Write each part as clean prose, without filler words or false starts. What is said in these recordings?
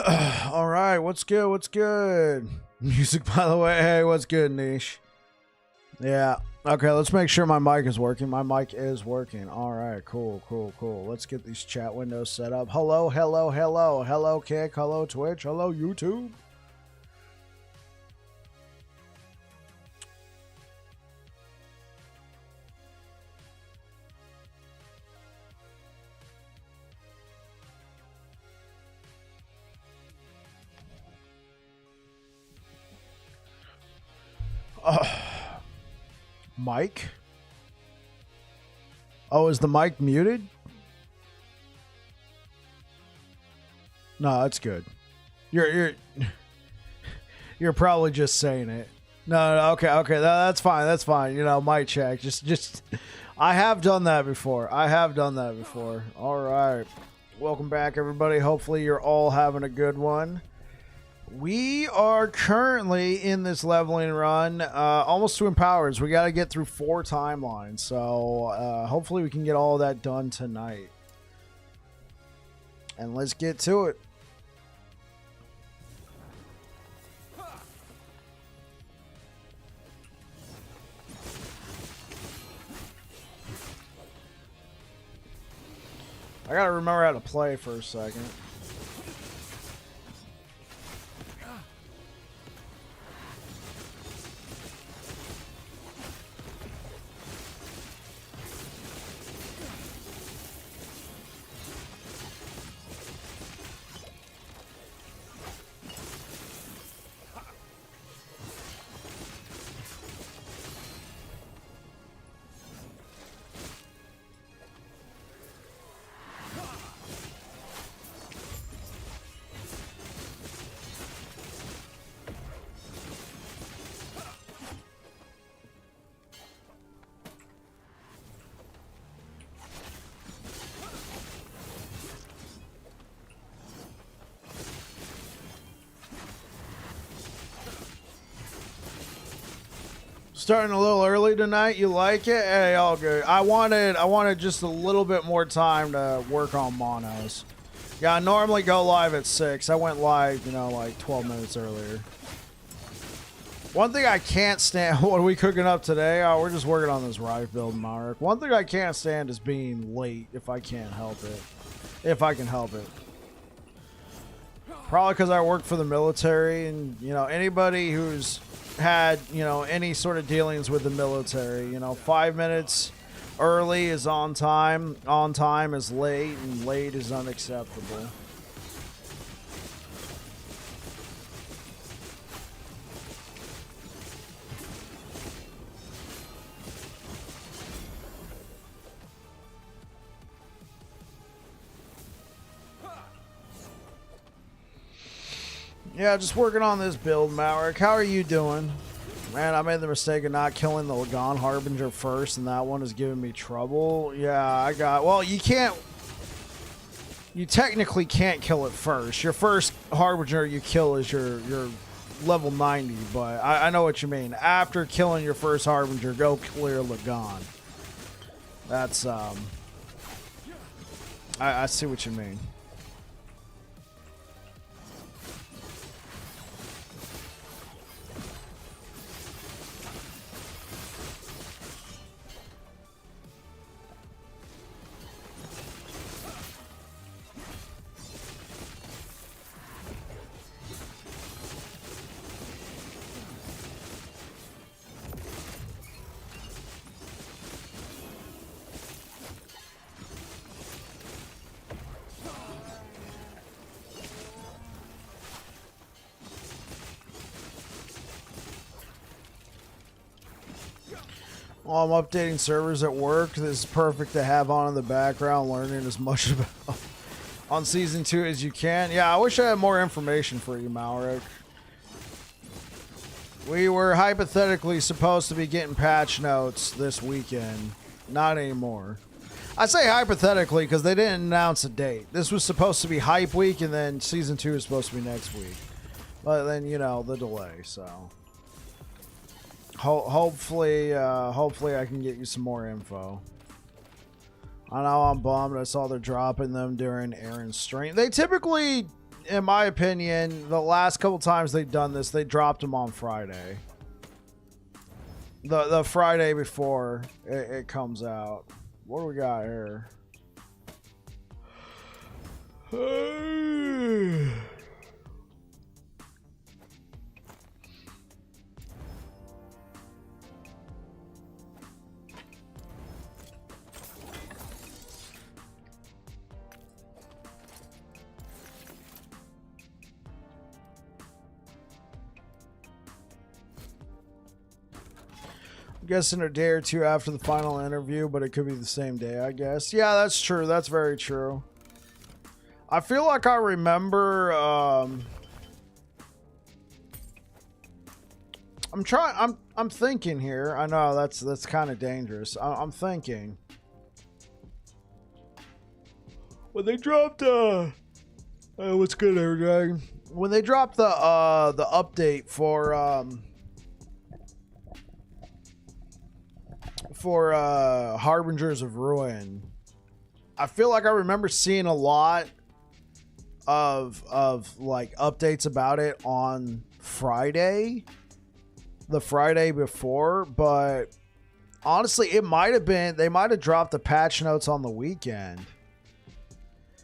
All right, what's good? What's good? Music, by the way. Hey, what's good, Niche? Yeah. Okay, let's make sure my mic is working. My mic is working. All right, cool. Let's get these chat windows set up. Hello. Hello, Kick. Hello, Twitch. Hello, YouTube. Mic? Oh, is the mic muted? No, that's good. You're probably just saying it. No, okay, that's fine. You know, mic check. Just. I have done that before. All right, welcome back, everybody. Hopefully, you're all having a good one. We are currently in this leveling run, almost to empowers. We got to get through 4 timelines, so hopefully we can get all of that done tonight. And let's get to it. I gotta remember how to play for a second. Starting a little early tonight. You like it? Hey, all good. I wanted just a little bit more time to work on monos. Yeah, I normally go live at 6. I went live, like 12 minutes earlier. One thing I can't stand. What are we cooking up today? Oh, we're just working on this Rive build, Marek. One thing I can't stand is being late if I can't help it. If I can help it. Probably because I work for the military, and anybody who's had any sort of dealings with the military, 5 minutes early is on time is late, and late is unacceptable. Yeah, just working on this build, Maverick. How are you doing? Man, I made the mistake of not killing the Lagan Harbinger first, and that one is giving me trouble. Yeah, well, you technically can't kill it first. Your first Harbinger you kill is your level 90, but I know what you mean. After killing your first Harbinger, go clear Lagan. That's, I see what you mean. While I'm updating servers at work, this is perfect to have on in the background, learning as much about on Season 2 as you can. Yeah, I wish I had more information for you, Malric. We were hypothetically supposed to be getting patch notes this weekend. Not anymore. I say hypothetically because they didn't announce a date. This was supposed to be hype week, and then Season 2 is supposed to be next week. But then, the delay, so... Hopefully I can get you some more info. I know I'm bummed. I saw they're dropping them during Aaron's stream. They typically in my opinion, the last couple times they've done this, they dropped them on Friday. The Friday before it comes out. What do we got here? I'm guessing a day or two after the final interview, but it could be the same day, I guess. Yeah, that's true. That's very true. I feel like I remember. I'm thinking here. I know that's kind of dangerous. I'm thinking when they dropped what's good, everybody? When they dropped the update for Harbingers of Ruin, I feel like I remember seeing a lot of like updates about it on Friday, the Friday before, but honestly it might have been, they might have dropped the patch notes on the weekend,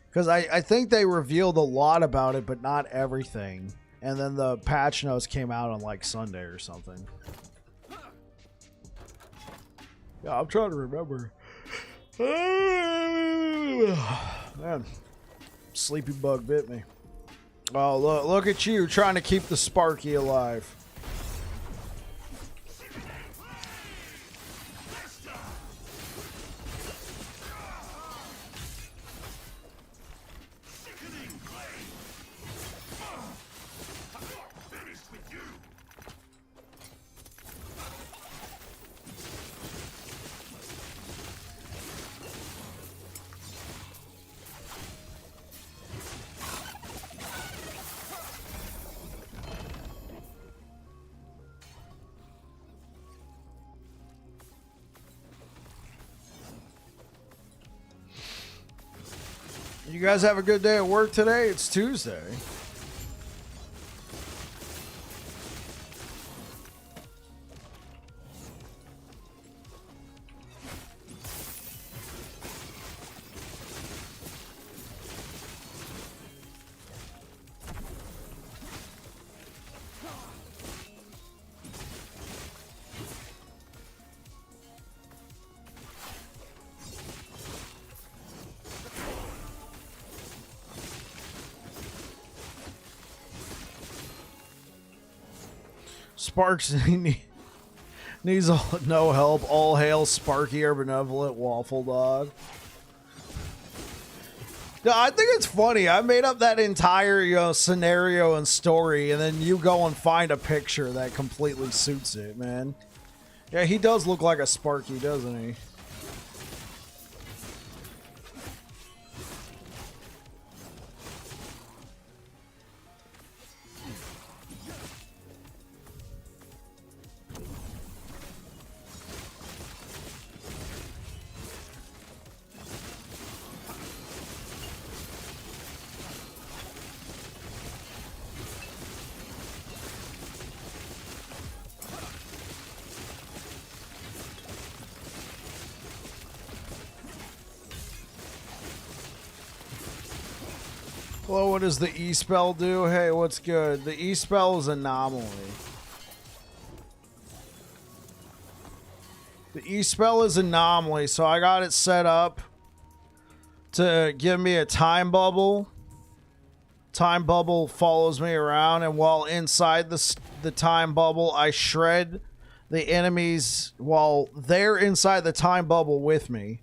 because I think they revealed a lot about it but not everything, and then the patch notes came out on like Sunday or something. Yeah, I'm trying to remember. Man, sleepy bug bit me. Oh, look at you trying to keep the Sparky alive. You guys have a good day at work today? It's Tuesday. Sparks needs no help. All hail Sparky, our benevolent waffle dog. No, I think it's funny. I made up that entire scenario and story, and then you go and find a picture that completely suits it, man. Yeah, he does look like a Sparky, doesn't he? Well, what does the E-spell do? Hey, what's good? The E-spell is anomaly. The E-spell is anomaly, so I got it set up to give me a time bubble. Time bubble follows me around, and while inside the time bubble, I shred the enemies while they're inside the time bubble with me.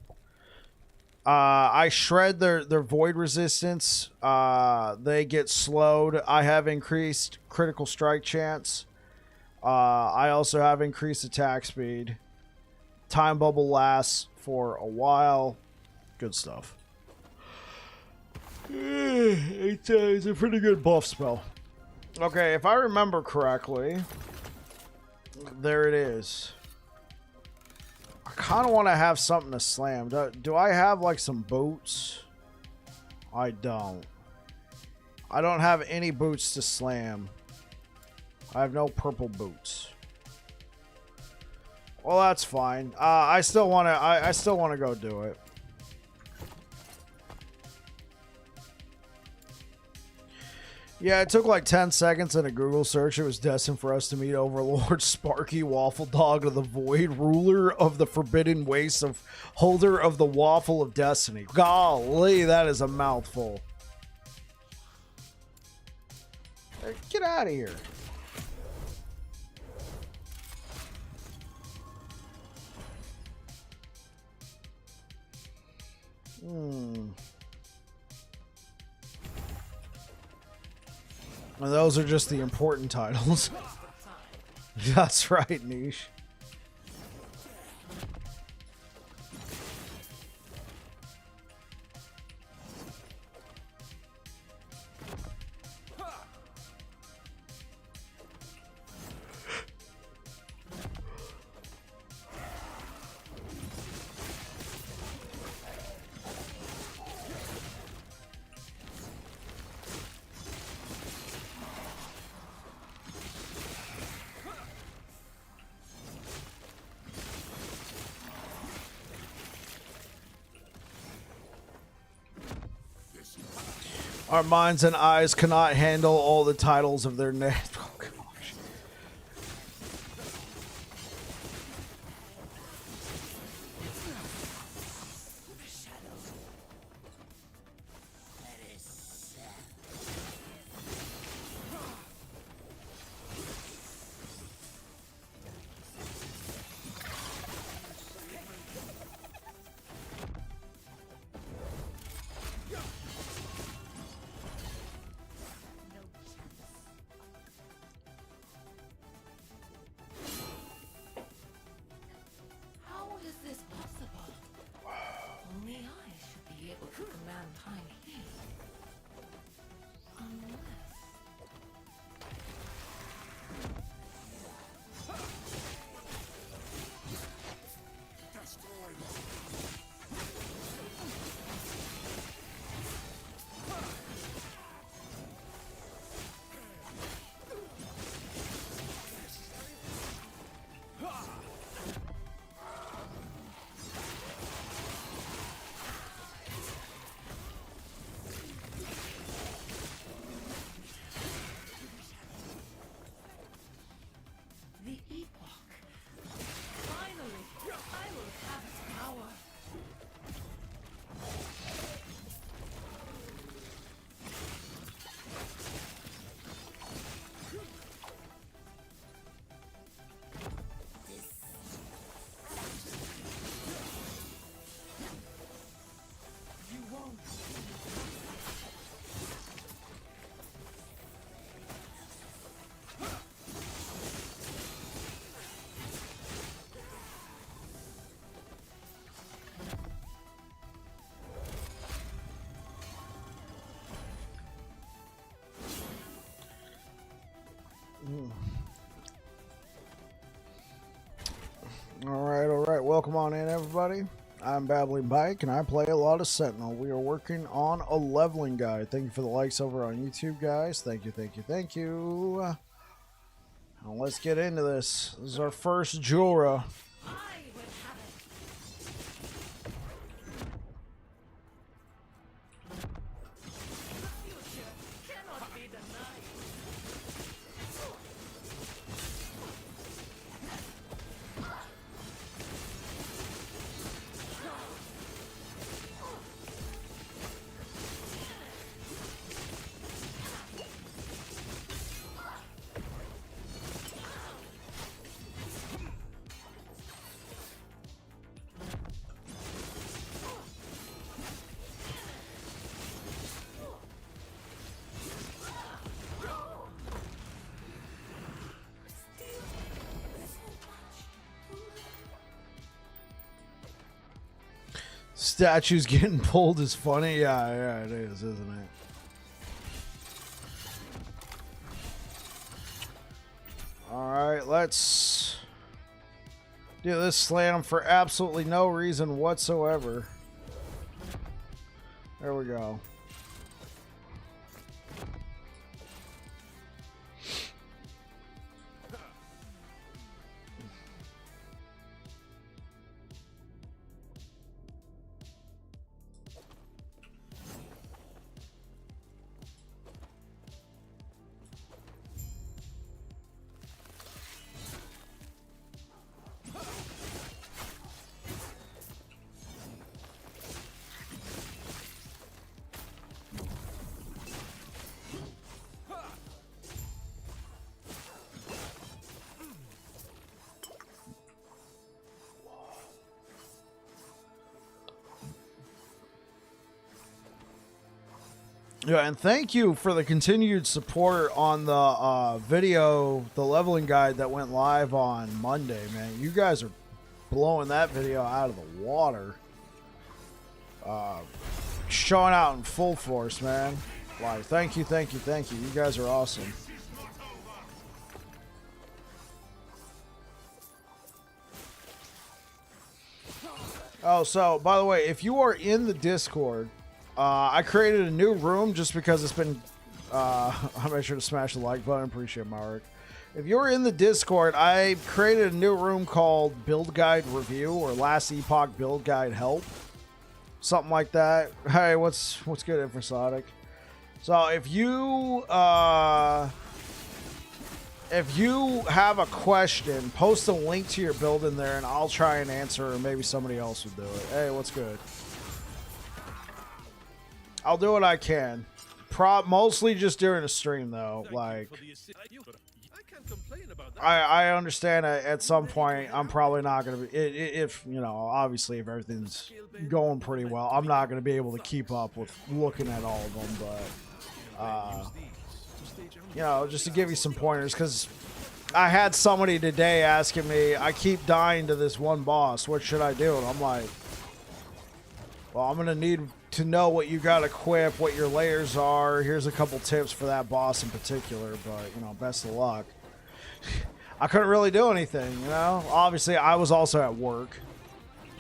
I shred their void resistance. They get slowed. I have increased critical strike chance. I also have increased attack speed. Time bubble lasts for a while. Good stuff. It's a pretty good buff spell. Okay, if I remember correctly, there it is. I kind of want to have something to slam. Do I have like some boots? I don't. I don't have any boots to slam. I have no purple boots. Well, that's fine. I still want to. I still want to go do it. Yeah, it took like 10 seconds in a Google search. It was destined for us to meet Overlord Sparky Waffle Dog of the Void, ruler of the Forbidden Wastes, of holder of the Waffle of Destiny. Golly, that is a mouthful. Hey, get out of here. And those are just the important titles. That's right, Niche. Our minds and eyes cannot handle all the titles of their names. Oh, gosh. All right. Welcome on in, everybody. I'm Babbling Bike, and I play a lot of Sentinel. We are working on a leveling guide. Thank you for the likes over on YouTube, guys. Thank you, thank you, thank you. Now let's get into this. This is our first Jura. Statues getting pulled is funny. Yeah, it is, isn't it? Alright, let's do this slam for absolutely no reason whatsoever. There we go. Yeah, and thank you for the continued support on the video, the leveling guide that went live on Monday, man. You guys are blowing that video out of the water. Showing out in full force, man. Like, thank you, thank you, thank you. You guys are awesome. Oh, so, by the way, if you are in the Discord, I created a new room just because it's been... I made sure to smash the like button. Appreciate it, Mark. If you're in the Discord, I created a new room called Build Guide Review or Last Epoch Build Guide Help. Something like that. Hey, what's good, Infrasonic? So if you have a question, post a link to your build in there and I'll try and answer, or maybe somebody else will do it. Hey, what's good? I'll do what I can. Mostly just during the stream though. Like, I understand at some point I'm probably not going to be, if, you know, obviously if everything's going pretty well, I'm not going to be able to keep up with looking at all of them, but, you know, just to give you some pointers, because I had somebody today asking me, I keep dying to this one boss, what should I do? And I'm like, well, I'm going to need to know what you got equipped, what your layers are. Here's a couple tips for that boss in particular, but, you know, best of luck. I couldn't really do anything, you know? Obviously, I was also at work.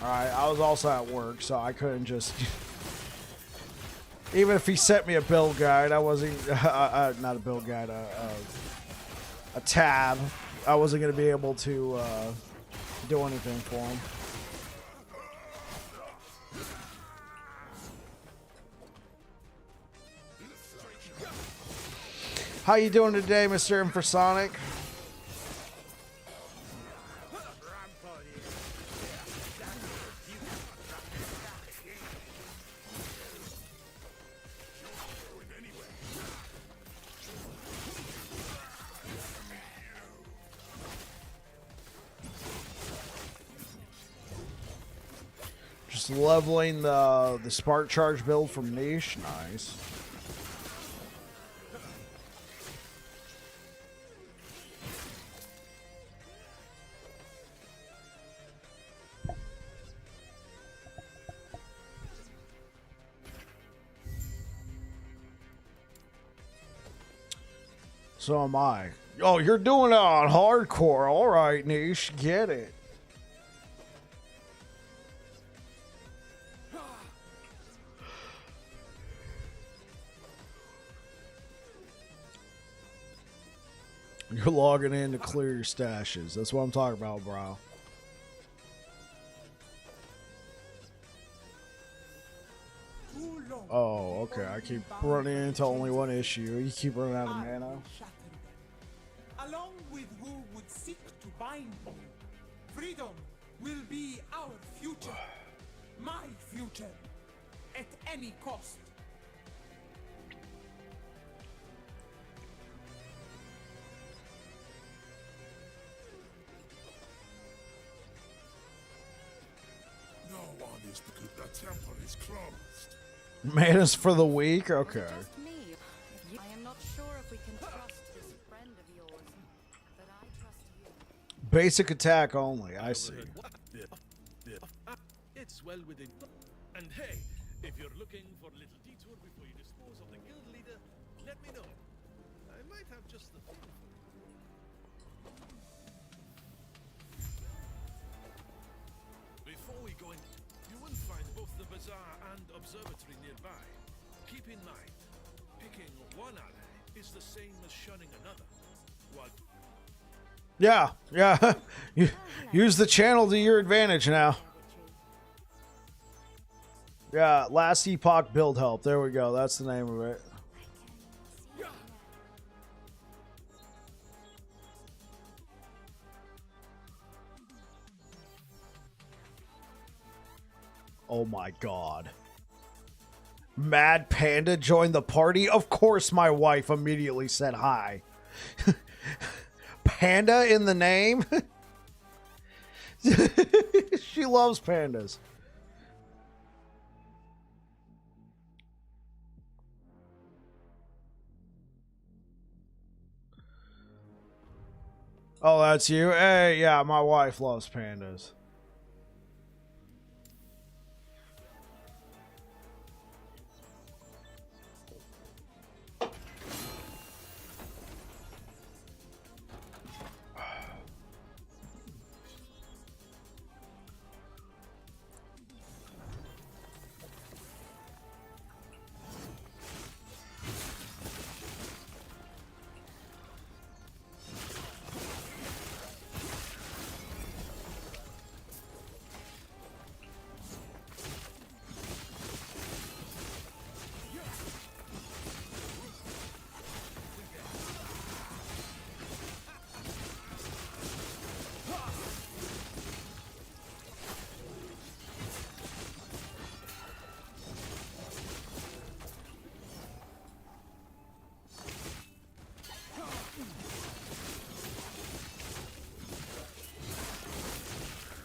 Alright, I was also at work, so I couldn't just... Even if he sent me a build guide, I wasn't... not a build guide, a tab. I wasn't going to be able to do anything for him. How you doing today, Mr. Infrasonic? Just leveling the spark charge build from niche. Nice. So am I. Oh, you're doing it on hardcore. All right, niche. Get it. You're logging in to clear your stashes. That's what I'm talking about, bro. Oh, okay. I keep running into only one issue. You keep running out of mana. Along with who would seek to bind you, freedom will be our future. My future. At any cost. No one is because the temple is closed. Mana's for the week? Okay. Just me. I am not sure if we can trust this friend of yours, but I trust you. Basic attack only. I see. It's well within. And hey, if you're looking for a little detour before you dispose of the guild leader, let me know. I might have just the thing. Before we go in, you will find both the bazaar and observatory nearby. Keep in mind, picking one ally is the same as shunning another. What? Yeah, yeah. Use the channel to your advantage now. Yeah, Last Epoch Build Help. There we go. That's the name of it. Oh my god. Mad Panda joined the party? Of course my wife immediately said hi. Panda in the name? She loves pandas. Oh, that's you? Hey, yeah, my wife loves pandas.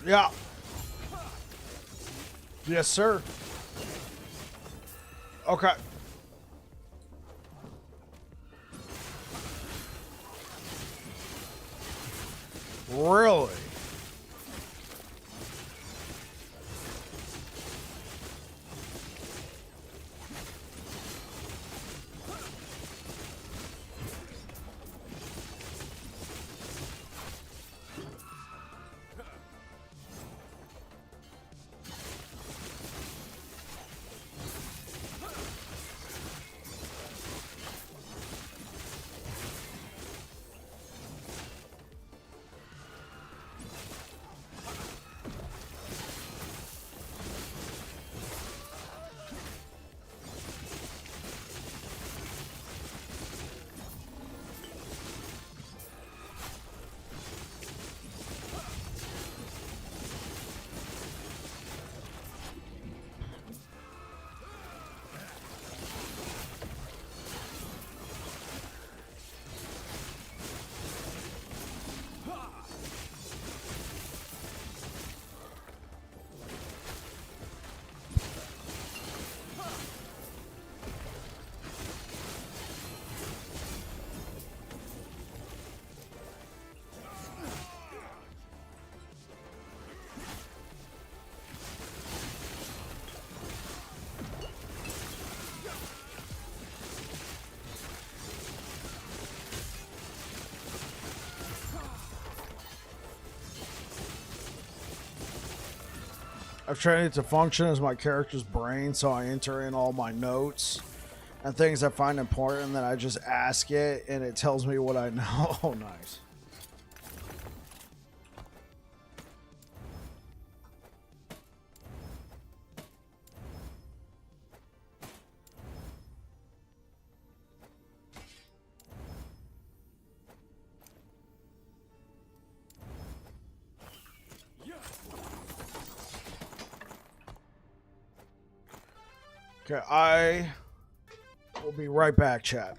Yeah. Yes, sir. Okay. Really? I've trained it to function as my character's brain, so I enter in all my notes and things I find important, and then I just ask it, and it tells me what I know. Oh, nice. Okay, I will be right back, chat.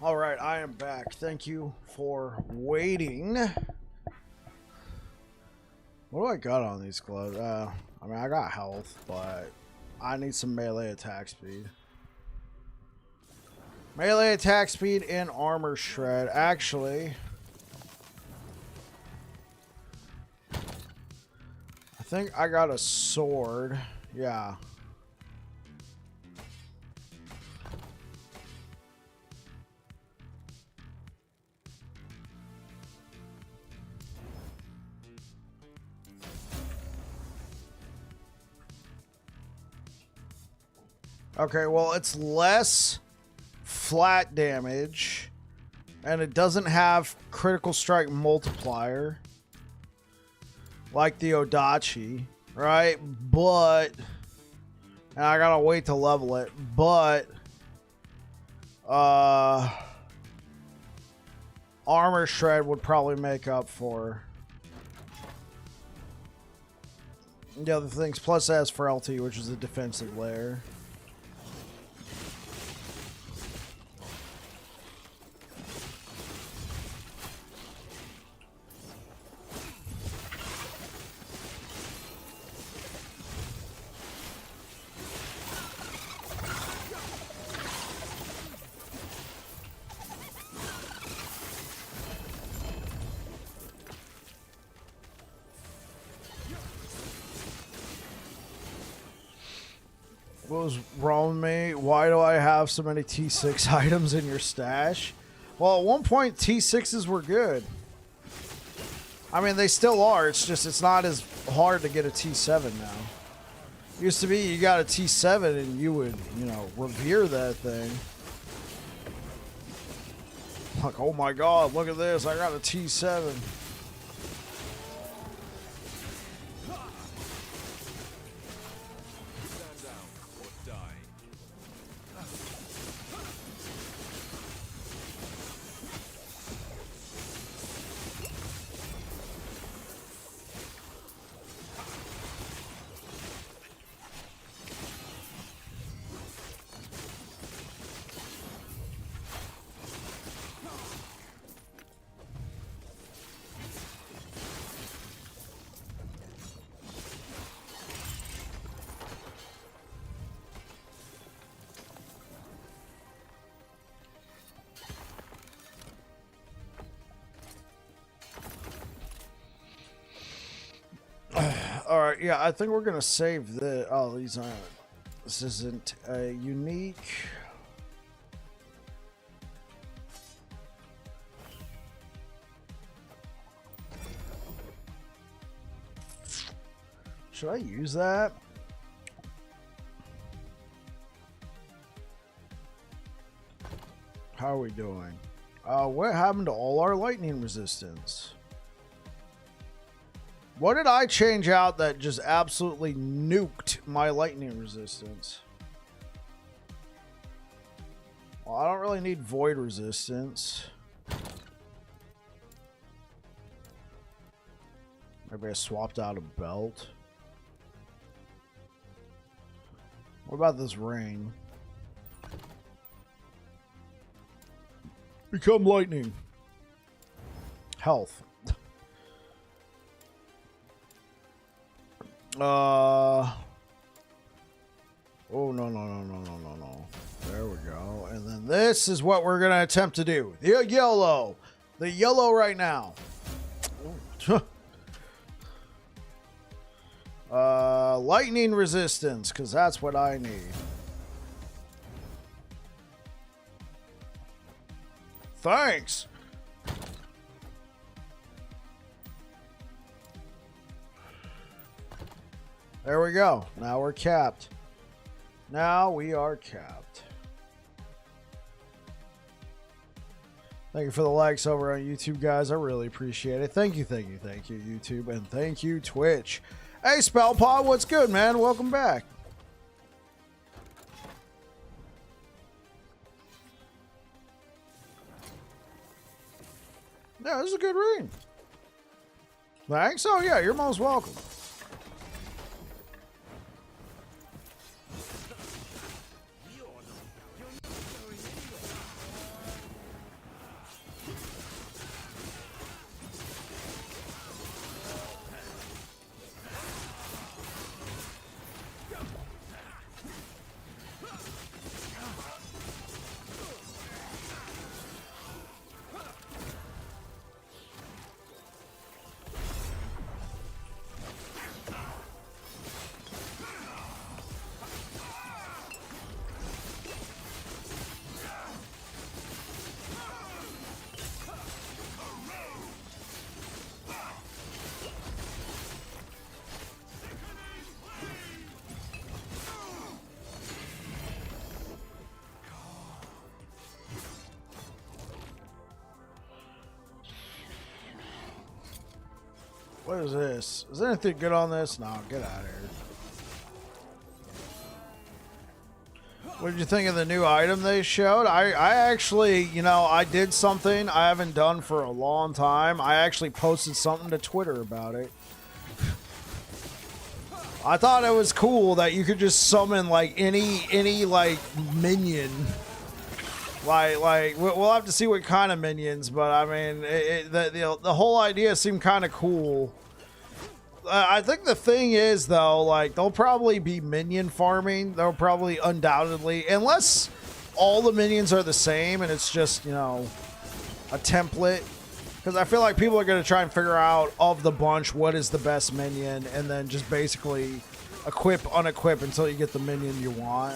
All right, I am back. Thank you for waiting. What do I got on these gloves? I mean, I got health, but I need some melee attack speed. Melee attack speed and armor shred. Actually, I think I got a sword. Yeah. Okay, well, it's less flat damage, and it doesn't have critical strike multiplier like the Odachi, right? But, and I gotta wait to level it, but armor shred would probably make up for the other things, plus it has frailty, which is a defensive layer. What was wrong with me? Why do I have so many T6 items in your stash? Well, at one point, T6s were good. I mean, they still are. It's just, it's not as hard to get a T7 now. Used to be, you got a T7 and you would, you know, revere that thing. Like, oh my god, look at this. I got a T7. Alright, yeah, I think we're gonna save the... Oh, these aren't... This isn't a unique... Should I use that? How are we doing? What happened to all our lightning resistance? What did I change out that just absolutely nuked my lightning resistance? Well, I don't really need void resistance. Maybe I swapped out a belt. What about this ring? Become lightning. Health. Oh, no. There we go. And then this is what we're going to attempt to do. The yellow. The yellow right now. Lightning resistance, because that's what I need. Thanks. There we go. Now we're capped. Now we are capped. Thank you for the likes over on YouTube, guys. I really appreciate it. Thank you, YouTube. And thank you, Twitch. Hey, Spellpod, what's good, man? Welcome back. Yeah, this is a good read. Thanks. Oh, yeah, you're most welcome. What is this? Is there anything good on this? No, get out of here. What did you think of the new item they showed? I actually, you know, I did something I haven't done for a long time. I actually posted something to Twitter about it. I thought it was cool that you could just summon like any like minion. Like we'll have to see what kind of minions, but I mean, the whole idea seemed kind of cool. I think the thing is, though, like, they'll probably be minion farming. They'll probably undoubtedly, unless all the minions are the same and it's just, you know, a template. Because I feel like people are going to try and figure out, of the bunch, what is the best minion, and then just basically equip, unequip until you get the minion you want.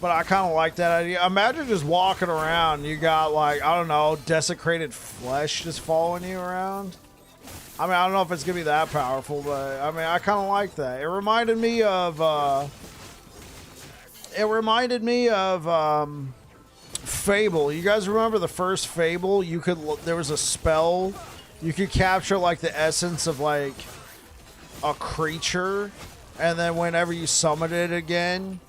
But I kind of like that idea. Imagine just walking around. You got, like, I don't know, desecrated flesh just following you around. I mean, I don't know if it's going to be that powerful, but, I mean, I kind of like that. It reminded me of, Fable. You guys remember the first Fable? You could, there was a spell. You could capture, like, the essence of, like, a creature. And then whenever you summoned it again,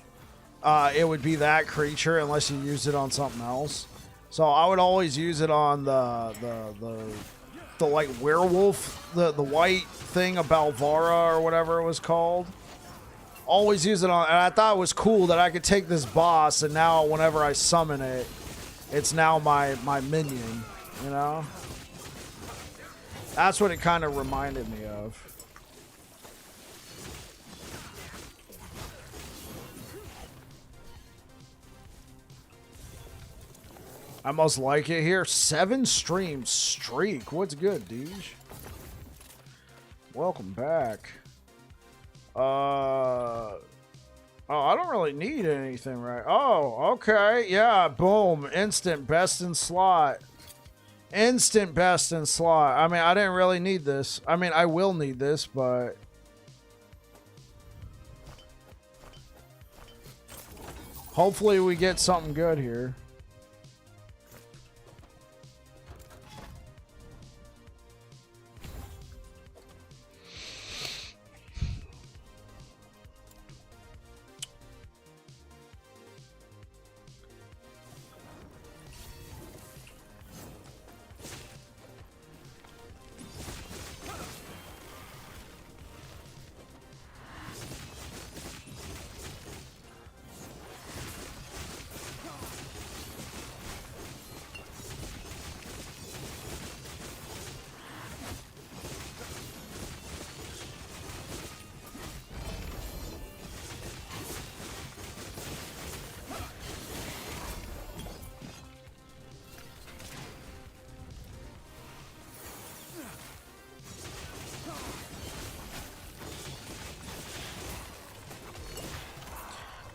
it would be that creature unless you used it on something else. So I would always use it on the like werewolf, the white thing of Balvara or whatever it was called. Always use it on, and I thought it was cool that I could take this boss and now whenever I summon it, it's now my minion, you know? That's what it kind of reminded me of. I must like it here. 7 streams streak. What's good, Deej? Welcome back. Oh, I don't really need anything, right? Oh, okay. Yeah, boom. Instant best in slot. Instant best in slot. I mean, I didn't really need this. I mean, I will need this, but... hopefully we get something good here.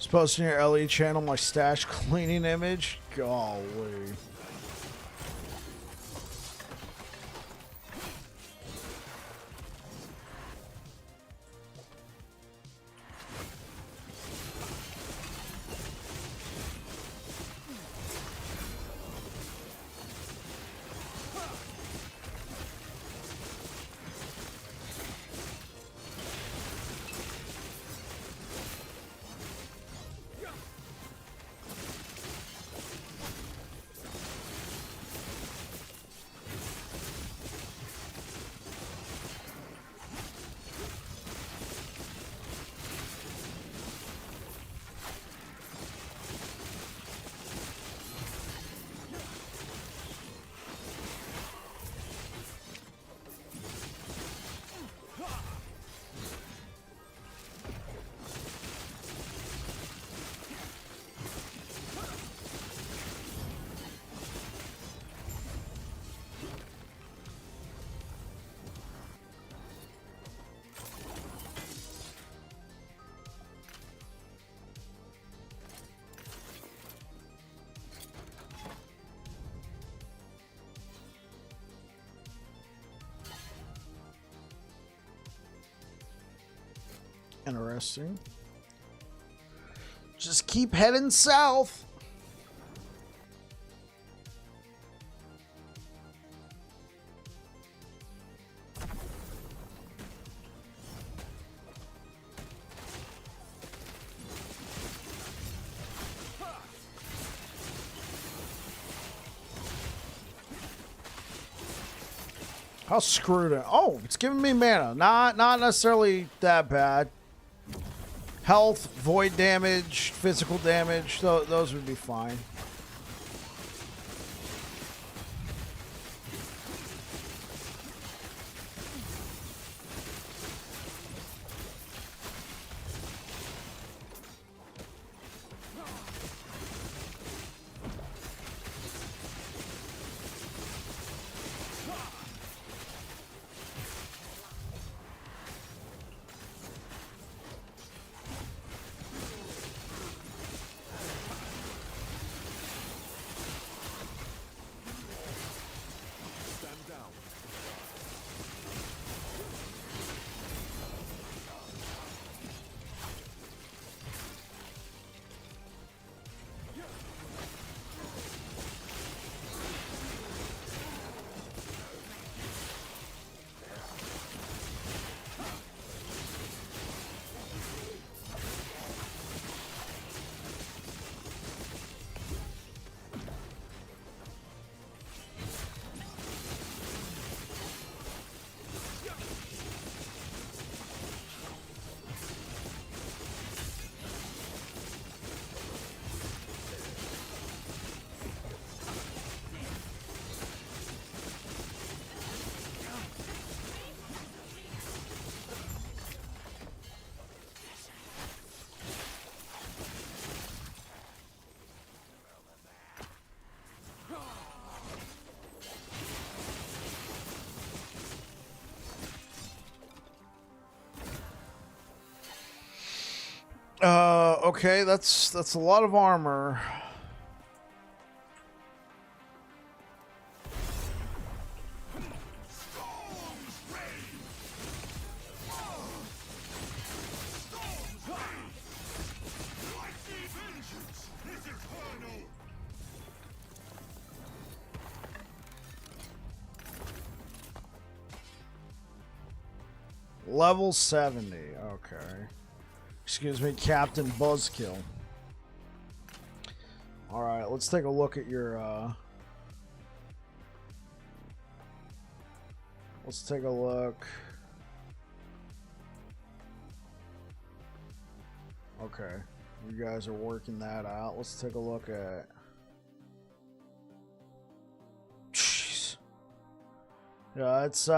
Posting your LE channel my stash cleaning image. Golly. Interesting. Just keep heading south. How screwed it? Oh, it's giving me mana. Not necessarily that bad. Health, void damage, physical damage. Those would be fine. Okay, that's a lot of armor. Level 70. Okay. Excuse me, Captain Buzzkill. Alright, let's take a look at your, let's take a look. Okay, you guys are working that out. Let's take a look at... Jeez. Yeah, it's,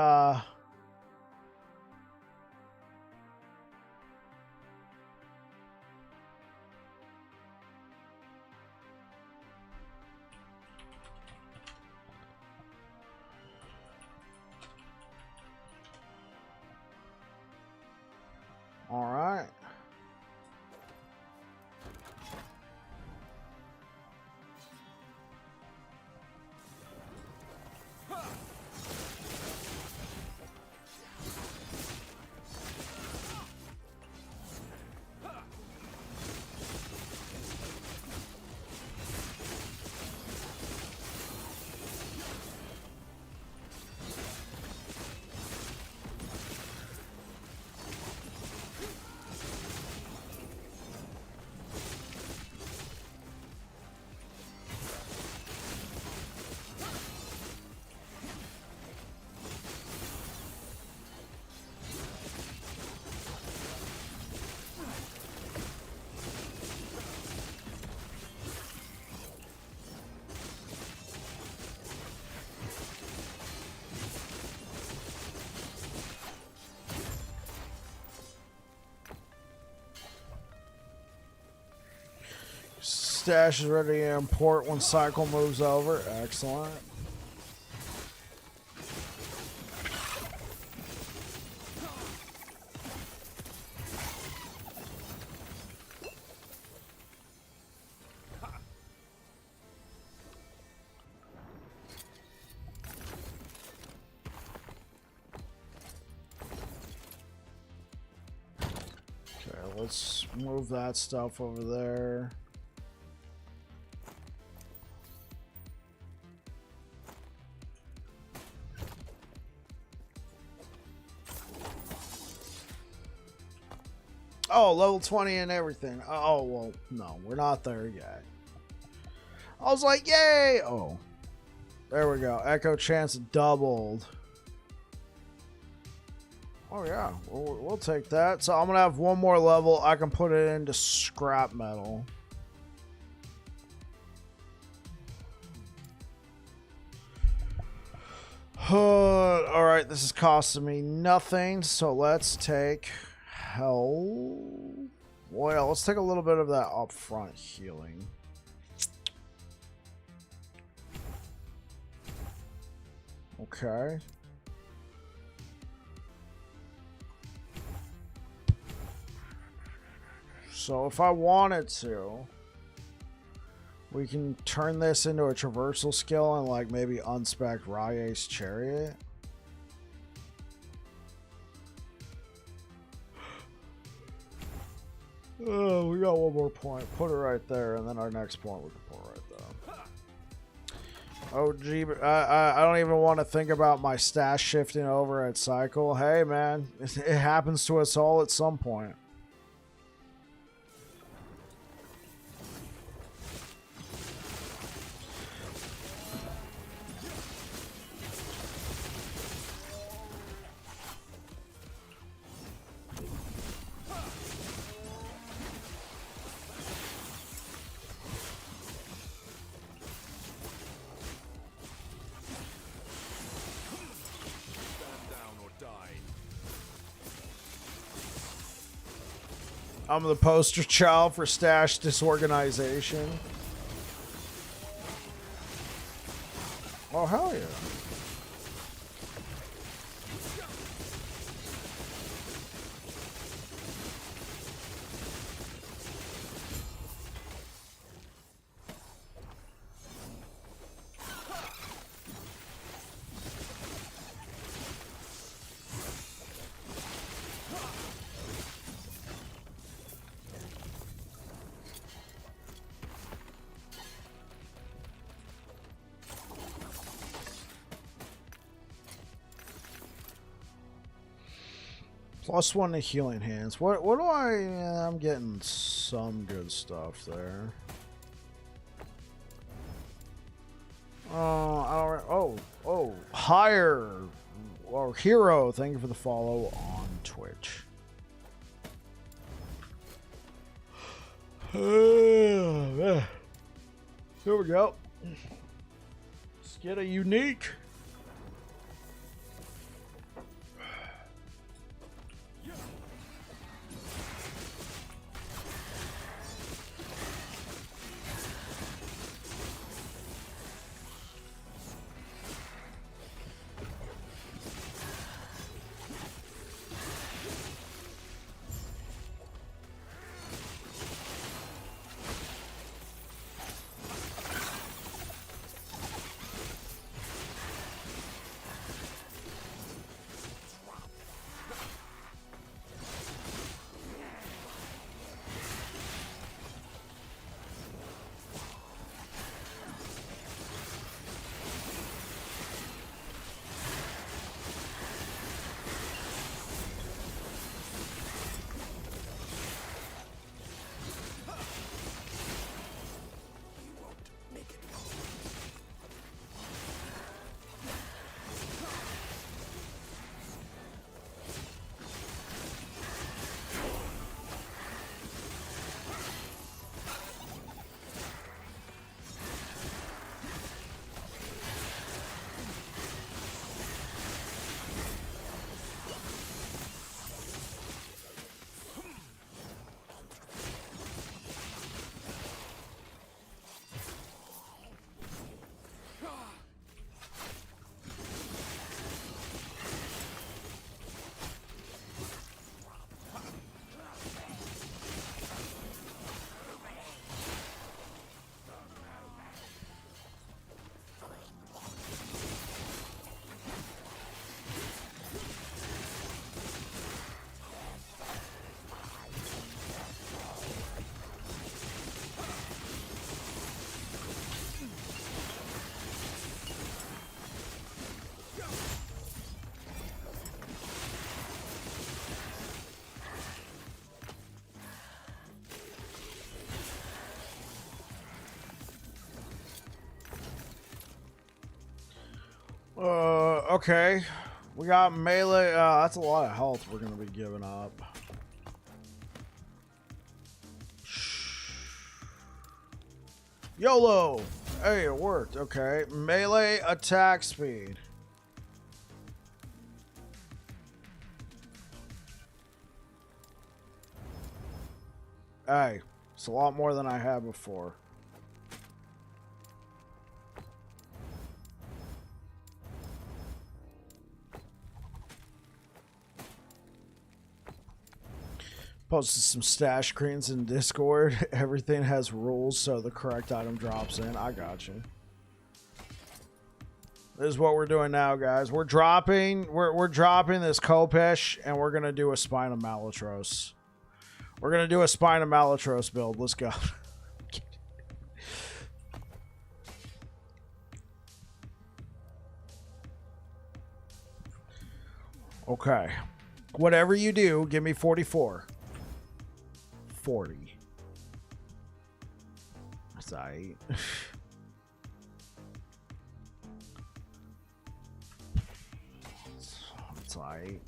all right. Stash is ready to import when cycle moves over. Excellent. Okay, let's move that stuff over there. Oh, level 20 and everything. Oh, well, no, we're not there yet. I was like, yay! Oh, there we go. Echo chance doubled. Oh yeah, we'll take that. So I'm gonna have one more level. I can put it into scrap metal. All right, this is costing me nothing. So let's take hell. Well, let's take a little bit of that upfront healing. Okay. So if I wanted to, we can turn this into a traversal skill and like maybe unspec Rive's Chariot. Oh, we got one more point. Put it right there, and then our next point we can put right there. Oh, gee, I don't even want to think about my stash shifting over at Cycle. Hey, man, it happens to us all at some point. I'm the poster child for stash disorganization. Oh, hell yeah. +1 to healing hands. What do I... I'm getting some good stuff there. I don't... Oh. Higher. Or Hero. Thank you for the follow on Twitch. Here we go. Let's get a unique. Okay. We got melee. That's a lot of health we're going to be giving up. YOLO! Hey, it worked. Okay. Melee attack speed. Hey, it's a lot more than I had before. Posted some stash screens in Discord. Everything has rules, so the correct item drops in. I got you. This is what we're doing now, guys. We're dropping this Kopesh, and we're gonna do a Spine of Malatros. We're gonna do a Spine of Malatros build. Let's go. Okay. Whatever you do, give me 44. 40. That's aight. That's aight.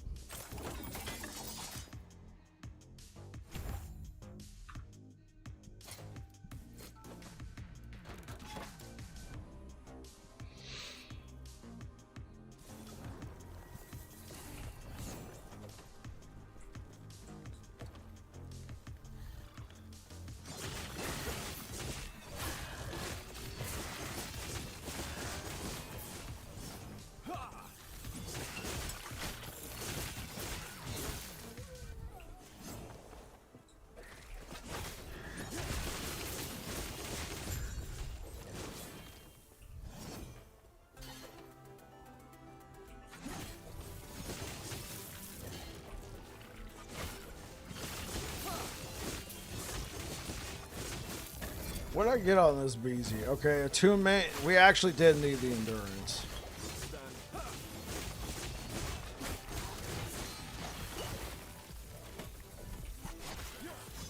What did I get on this BZ? Okay, attunement. We actually did need the endurance.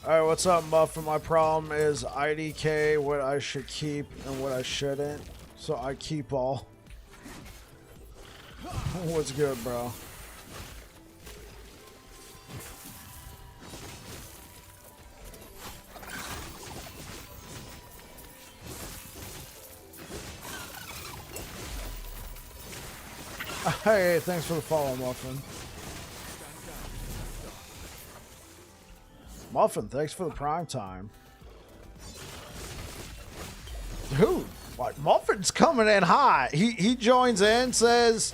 Alright, what's up, Muffin? My problem is IDK, what I should keep and what I shouldn't. So I keep all. What's good, bro? Hey, thanks for the follow, Muffin. Muffin, thanks for the prime time. Dude, like, Muffin's coming in hot. He joins in, says,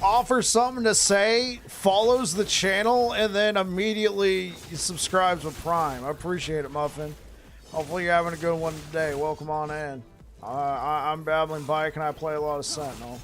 offers something to say, follows the channel, and then immediately subscribes with prime. I appreciate it, Muffin. Hopefully you're having a good one today. Welcome on in. I'm babbling bike and I play a lot of Sentinel.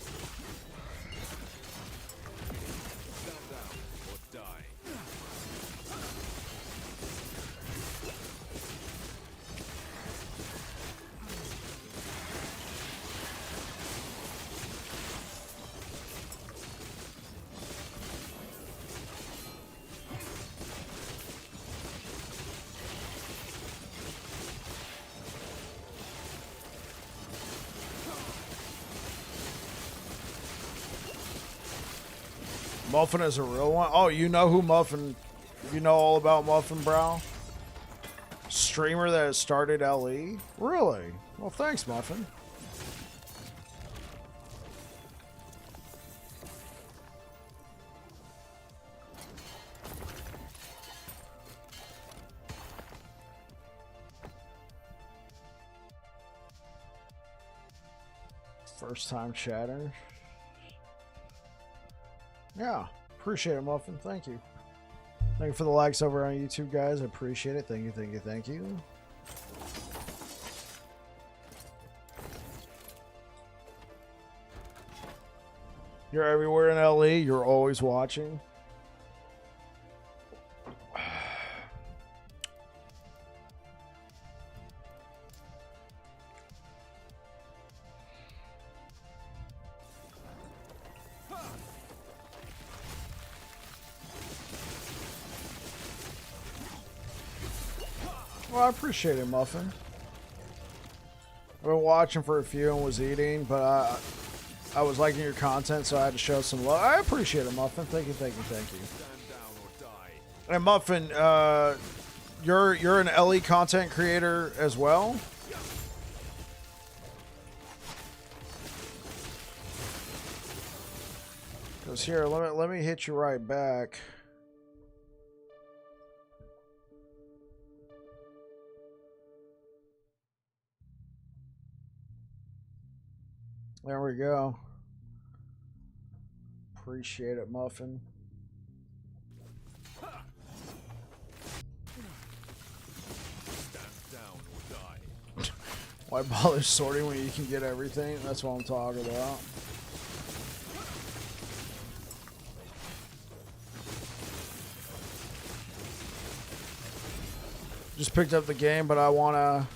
Muffin is a real one? Oh, you know who Muffin... You know all about Muffin, bro? Streamer that started LE? Really? Well, thanks, Muffin. First time chatting. Yeah, appreciate it, Muffin. Thank you. Thank you for the likes over on YouTube, guys. I appreciate it. Thank you, thank you, thank you. You're everywhere in LE. You're always watching. Well, I appreciate it, Muffin. I've been watching for a few and was eating, but I was liking your content, so I had to show some love. I appreciate it, Muffin. Thank you, thank you, thank you. And Muffin, you're an LE content creator as well? Because here, let me hit you right back. There we go. Appreciate it, Muffin. Why bother sorting when you can get everything? That's what I'm talking about. Just picked up the game, but I wanna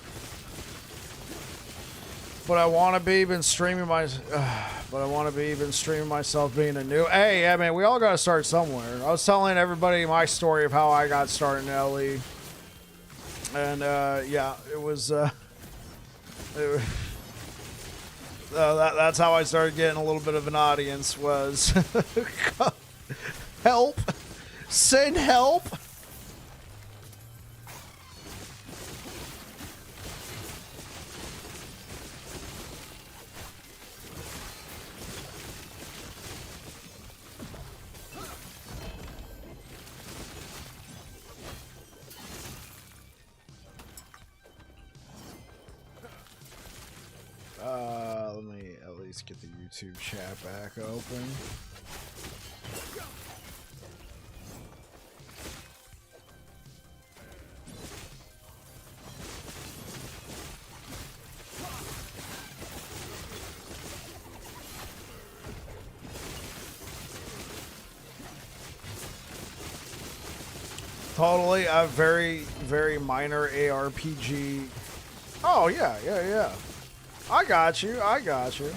be even streaming myself being a new. Hey, I mean, we all gotta start somewhere. I was telling everybody my story of how I got started in LE, and yeah, it was. That's how I started getting a little bit of an audience. Was help, send help. Let me at least get the YouTube chat back open. Totally, a very, very minor ARPG. Oh, yeah, yeah, yeah. I got you. I got you.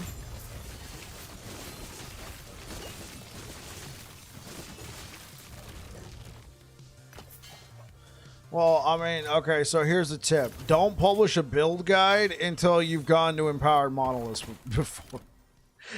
Well, I mean, okay, so here's a tip. Don't publish a build guide until you've gone to Empowered Monoliths before.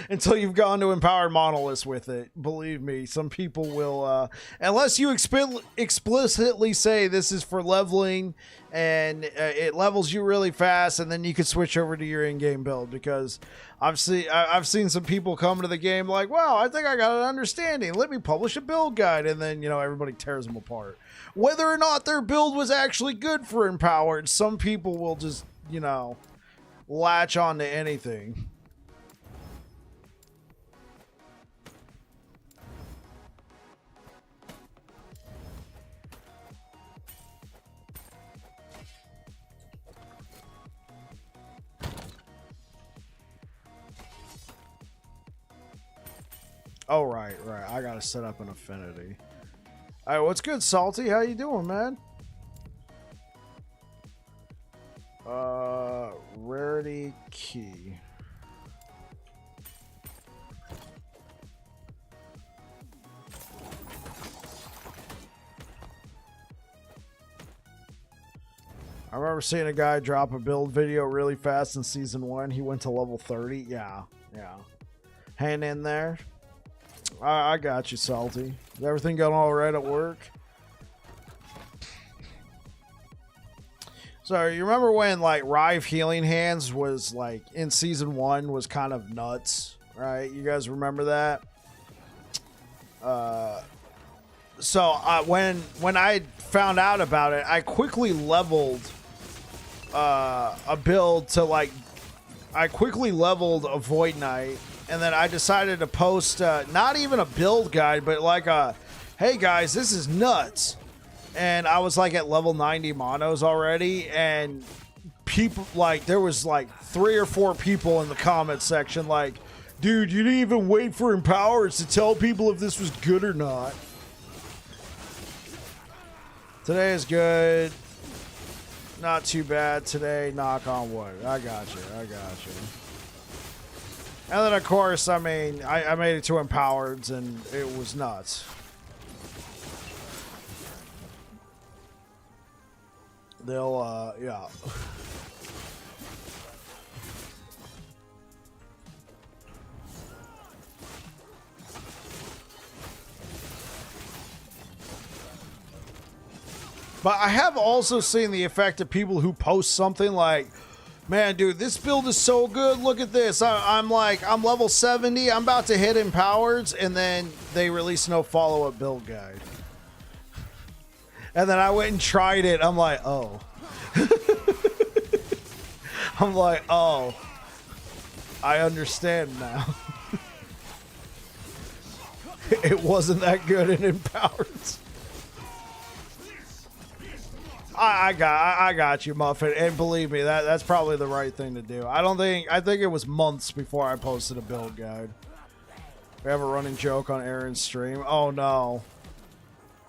Until you've gone to Empowered Monoliths with it. Believe me, some people will, unless you explicitly say this is for leveling and it levels you really fast, and then you can switch over to your in-game build, because I've seen some people come to the game like, wow, I think I got an understanding. Let me publish a build guide, and then, you know, everybody tears them apart. Whether or not their build was actually good for Empowered, some people will just, you know, latch on to anything. Oh, right. I gotta set up an affinity. Alright, what's good, Salty? How you doing, man? Rarity key. I remember seeing a guy drop a build video really fast in Season 1. He went to level 30. Yeah. Hang in there. I got you, Salty. Is everything going all right at work? So you remember when like Rive Healing Hands was like in Season 1 was kind of nuts, right? You guys remember that? So when I found out about it, I quickly leveled a build to like I quickly leveled a Void Knight. And then I decided to post not even a build guide, but like a, hey guys, this is nuts. And I was like at level 90 monos already. And people, like, there was like 3 or 4 people in the comment section like, dude, you didn't even wait for Empowered to tell people if this was good or not. Today is good. Not too bad today, knock on wood. I got you. And then, of course, I mean, I made it to Empowereds, and it was nuts. They'll, yeah. But I have also seen the effect of people who post something like, man, dude, this build is so good. Look at this. I'm level 70. I'm about to hit empowers. And then they release no follow-up build guide. And then I went and tried it. I'm like, oh. I'm like, oh. I understand now. It wasn't that good in empowers. I got you, Muffin, and believe me, that's probably the right thing to do. I think it was months before I posted a build guide. We have a running joke on Aaron's stream. Oh no.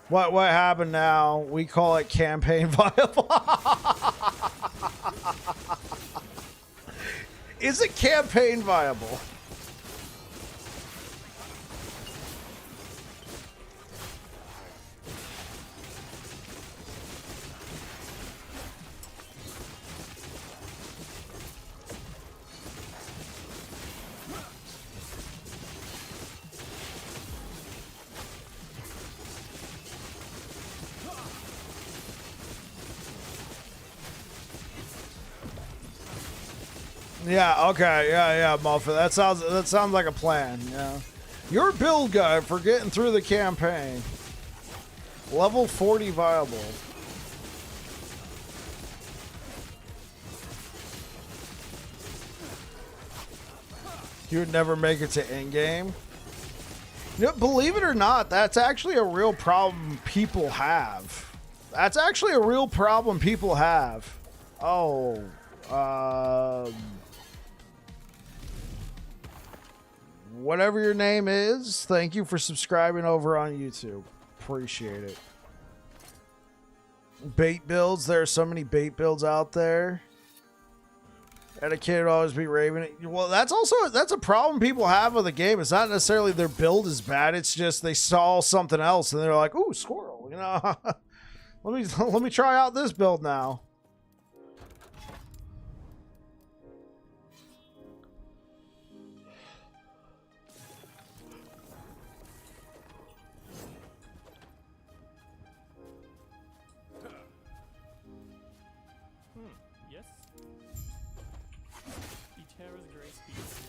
What happened now? We call it campaign viable. Is it campaign viable? Yeah, okay, yeah, Muffin. That sounds like a plan, yeah. Your build guide for getting through the campaign. Level 40 viable. You would never make it to endgame. You know, believe it or not, that's actually a real problem people have. That's actually a real problem people have. Oh, whatever your name is, thank you for subscribing over on YouTube. Appreciate it. Bait builds. There are so many bait builds out there. And a kid would always be raving. Well, that's a problem people have with the game. It's not necessarily their build is bad. It's just they saw something else and they're like, "Ooh, squirrel!" You know, let me try out this build now. Yes. Eterra's grace be with you.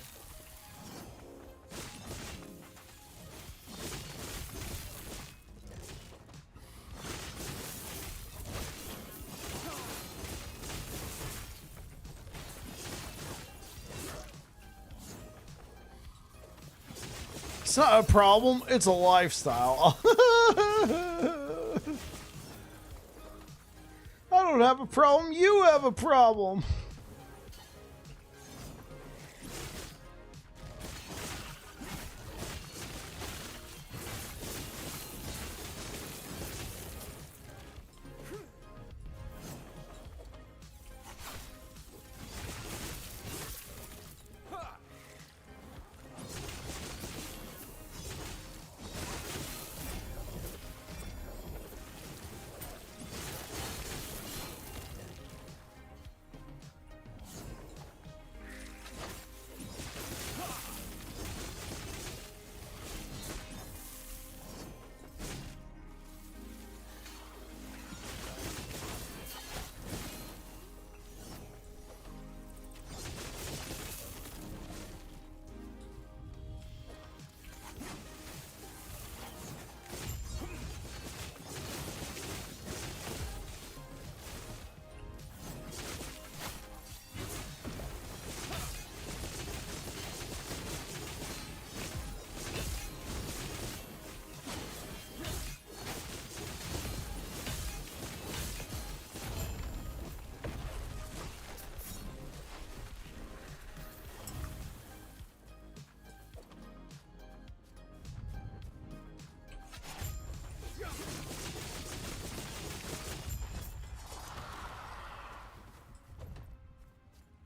It's not a problem. It's a lifestyle. I don't have a problem. You have a problem.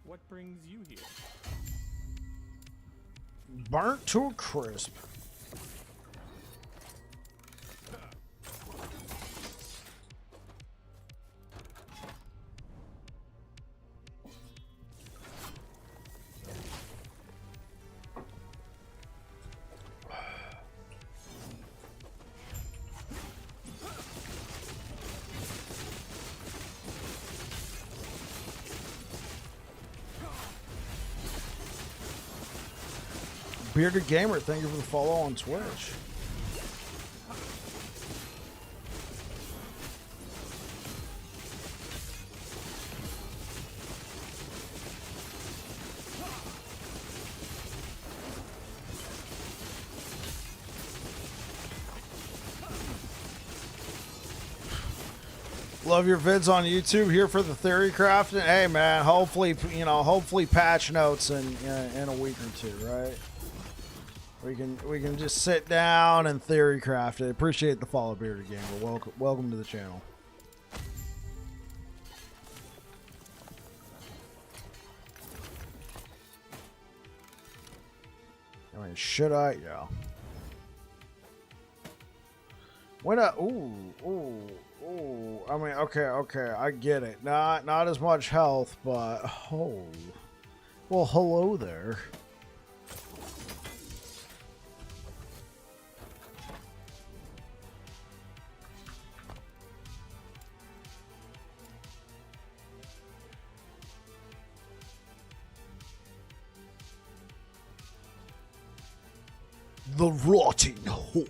What brings you here? Burnt to a crisp. Bearded Gamer, thank you for the follow on Twitch. Love your vids on YouTube. Here for the theory crafting. Hey man, hopefully hopefully patch notes in a week or two, right? We can just sit down and theory craft it. Appreciate the follow, Bearded Gamer. Welcome to the channel. I mean, should I? Yeah. When I mean, okay, I get it. Not as much health, but well, hello there. The rotting horde.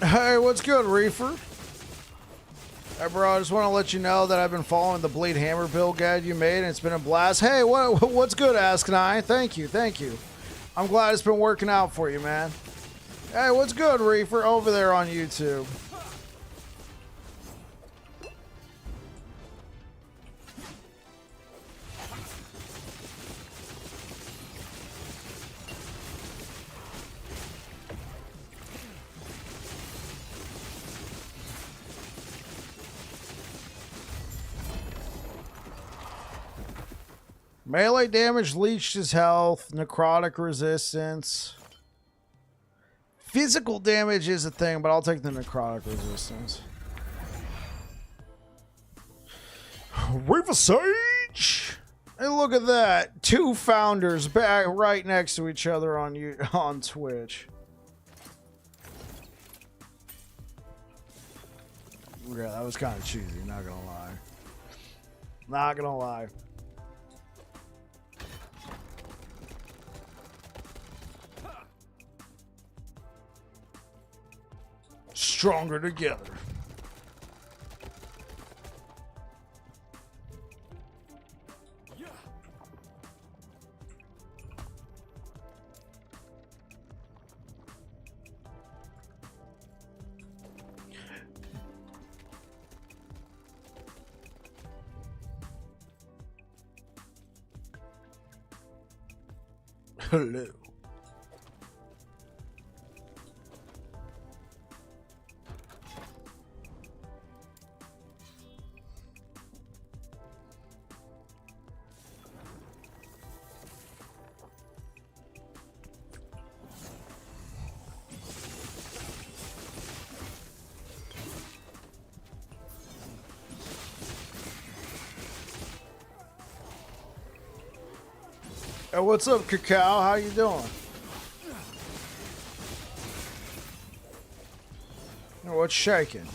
Hey, what's good, Reefer? Hey, bro, I just want to let you know that I've been following the Bleed Hammer build guide you made, and it's been a blast. Hey, what's good, Ask9? Thank you. I'm glad it's been working out for you, man. Hey, what's good, Reefer, over there on YouTube? Melee damage leached his health, necrotic resistance. Physical damage is a thing, but I'll take the necrotic resistance. Rive Sage! Hey, look at that. Two founders back right next to each other on Twitch. Yeah, that was kind of cheesy, not gonna lie. Not gonna lie. Stronger together. Hello. Hey, what's up, Cacao? How you doing? Hey, what's shaking?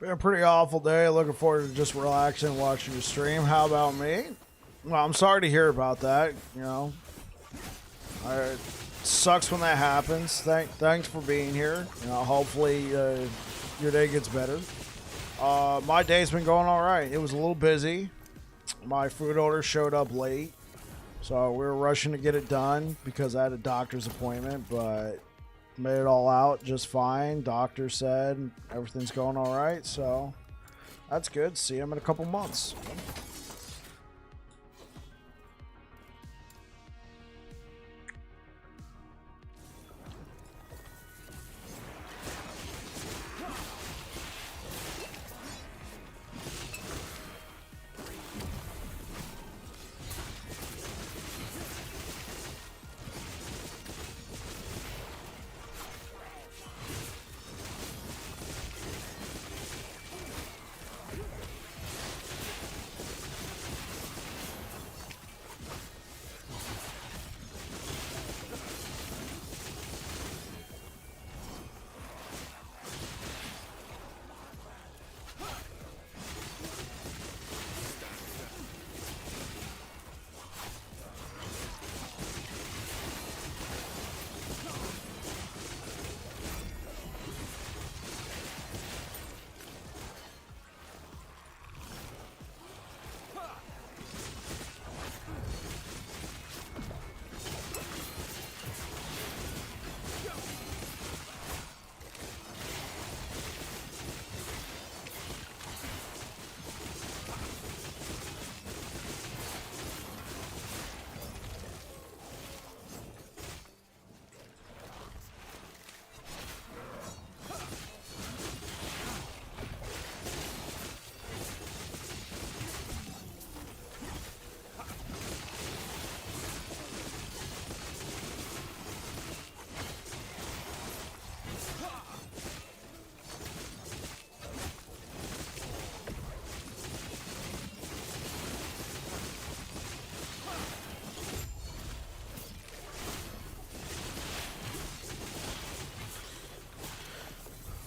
Been a pretty awful day. Looking forward to just relaxing and watching your stream. How about me? Well, I'm sorry to hear about that. You know, it sucks when that happens. Thanks for being here. You know, hopefully your day gets better. My day's been going all right. It was a little busy. My food order showed up late, so we were rushing to get it done because I had a doctor's appointment, but made it all out just fine. Doctor said everything's going all right, so that's good. See him in a couple months.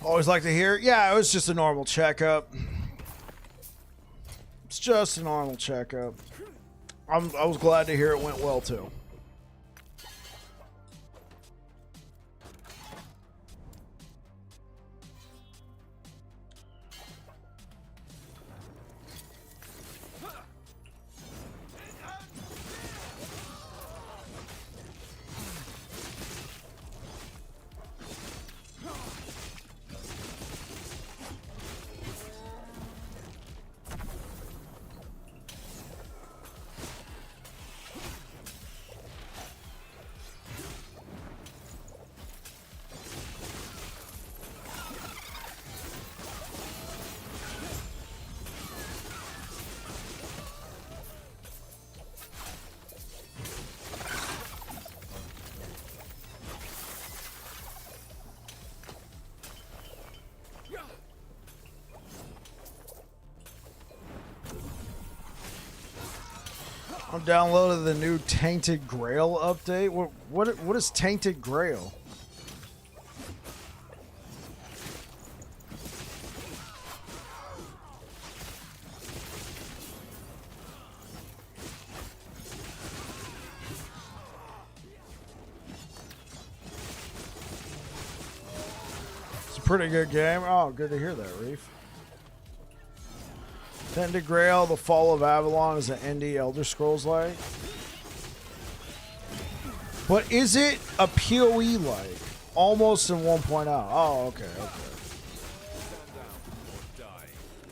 Always like to hear. Yeah, it was just a normal checkup. It's just a normal checkup. I was glad to hear it went well too. I'm downloading the new Tainted Grail update. What is Tainted Grail? It's a pretty good game. Oh, good to hear that, Reef. Tainted Grail, The Fall of Avalon is an indie Elder Scrolls like. But is it a PoE like? Almost in 1.0. Oh, okay, okay.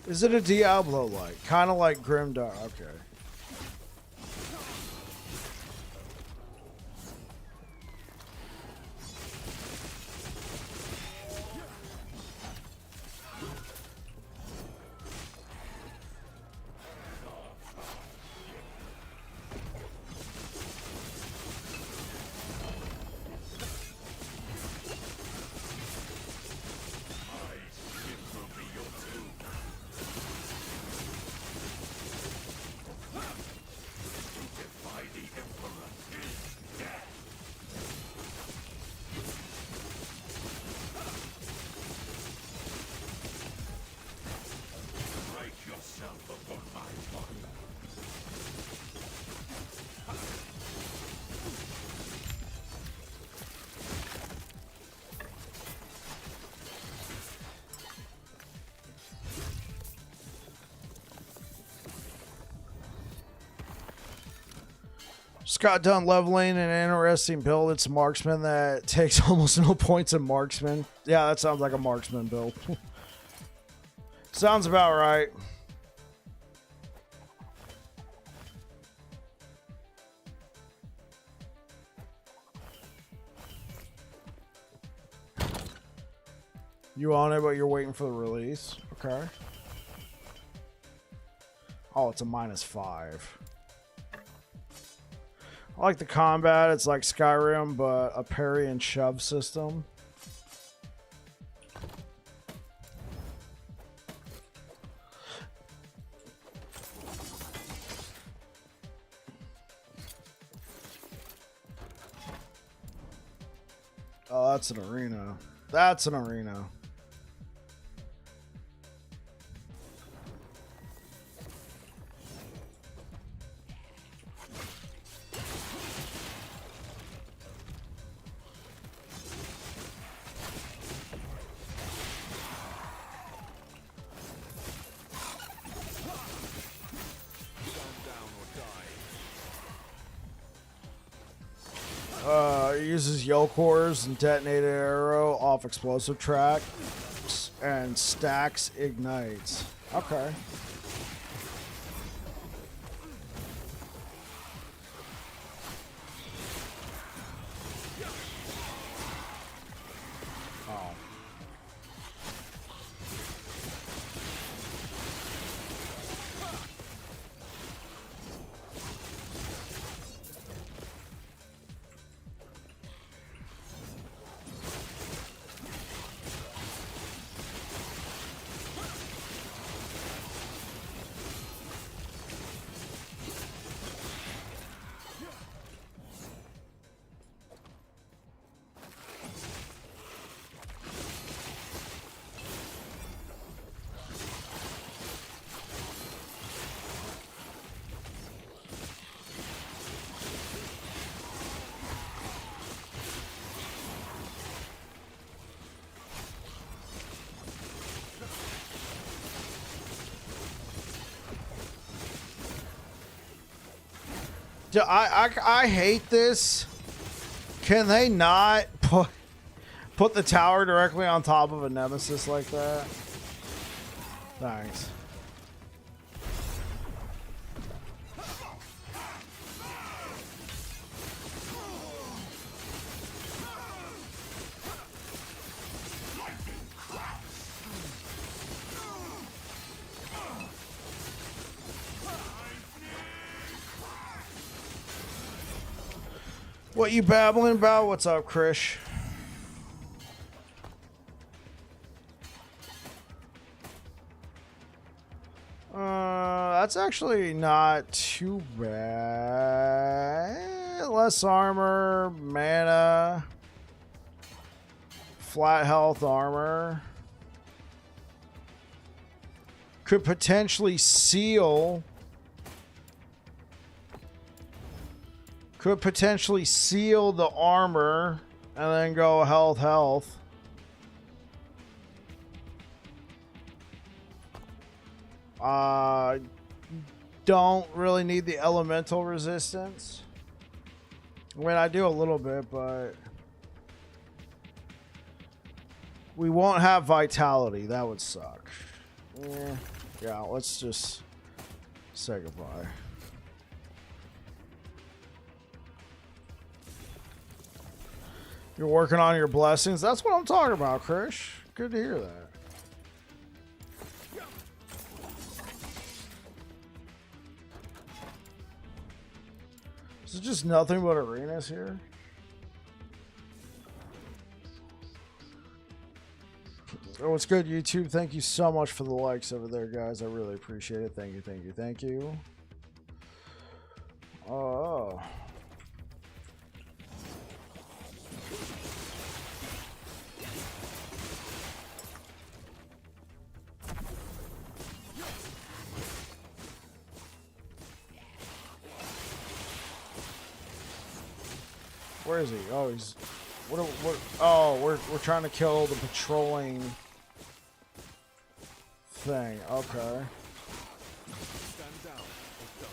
Is it a Diablo like? Kind of like Grimdark. Okay. Just got done leveling an interesting build. It's a marksman that takes almost no points in marksman. Yeah, that sounds like a marksman build. Sounds about right. You on it, but you're waiting for the release. Okay. Oh, it's a -5. I like the combat. It's like Skyrim, but a parry and shove system. Oh, that's an arena. That's an arena. It uses yellow cores and detonated arrow off explosive track and stacks ignites. Okay. Oh. I hate this. Can they not put the tower directly on top of a nemesis like that? Thanks. What you babbling about? What's up, Krish? That's actually not too bad. Less armor, mana, flat health armor. Could potentially seal. Could potentially seal the armor and then go health. Don't really need the elemental resistance. I mean, I do a little bit, but we won't have vitality. That would suck. Yeah, let's just say goodbye. You're working on your blessings. That's what I'm talking about, Krish. Good to hear that. Is it just nothing but arenas here? Oh, what's good, YouTube? Thank you so much for the likes over there, guys. I really appreciate it. Thank you. Oh. Where is he? Oh, he's... What? Oh, we're trying to kill the patrolling thing. Okay. Stand down or die.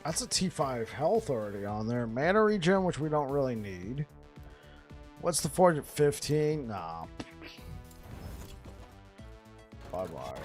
That's a T5 health already on there. Mana regen, which we don't really need. What's the forge at 15? Nah. Bye-bye.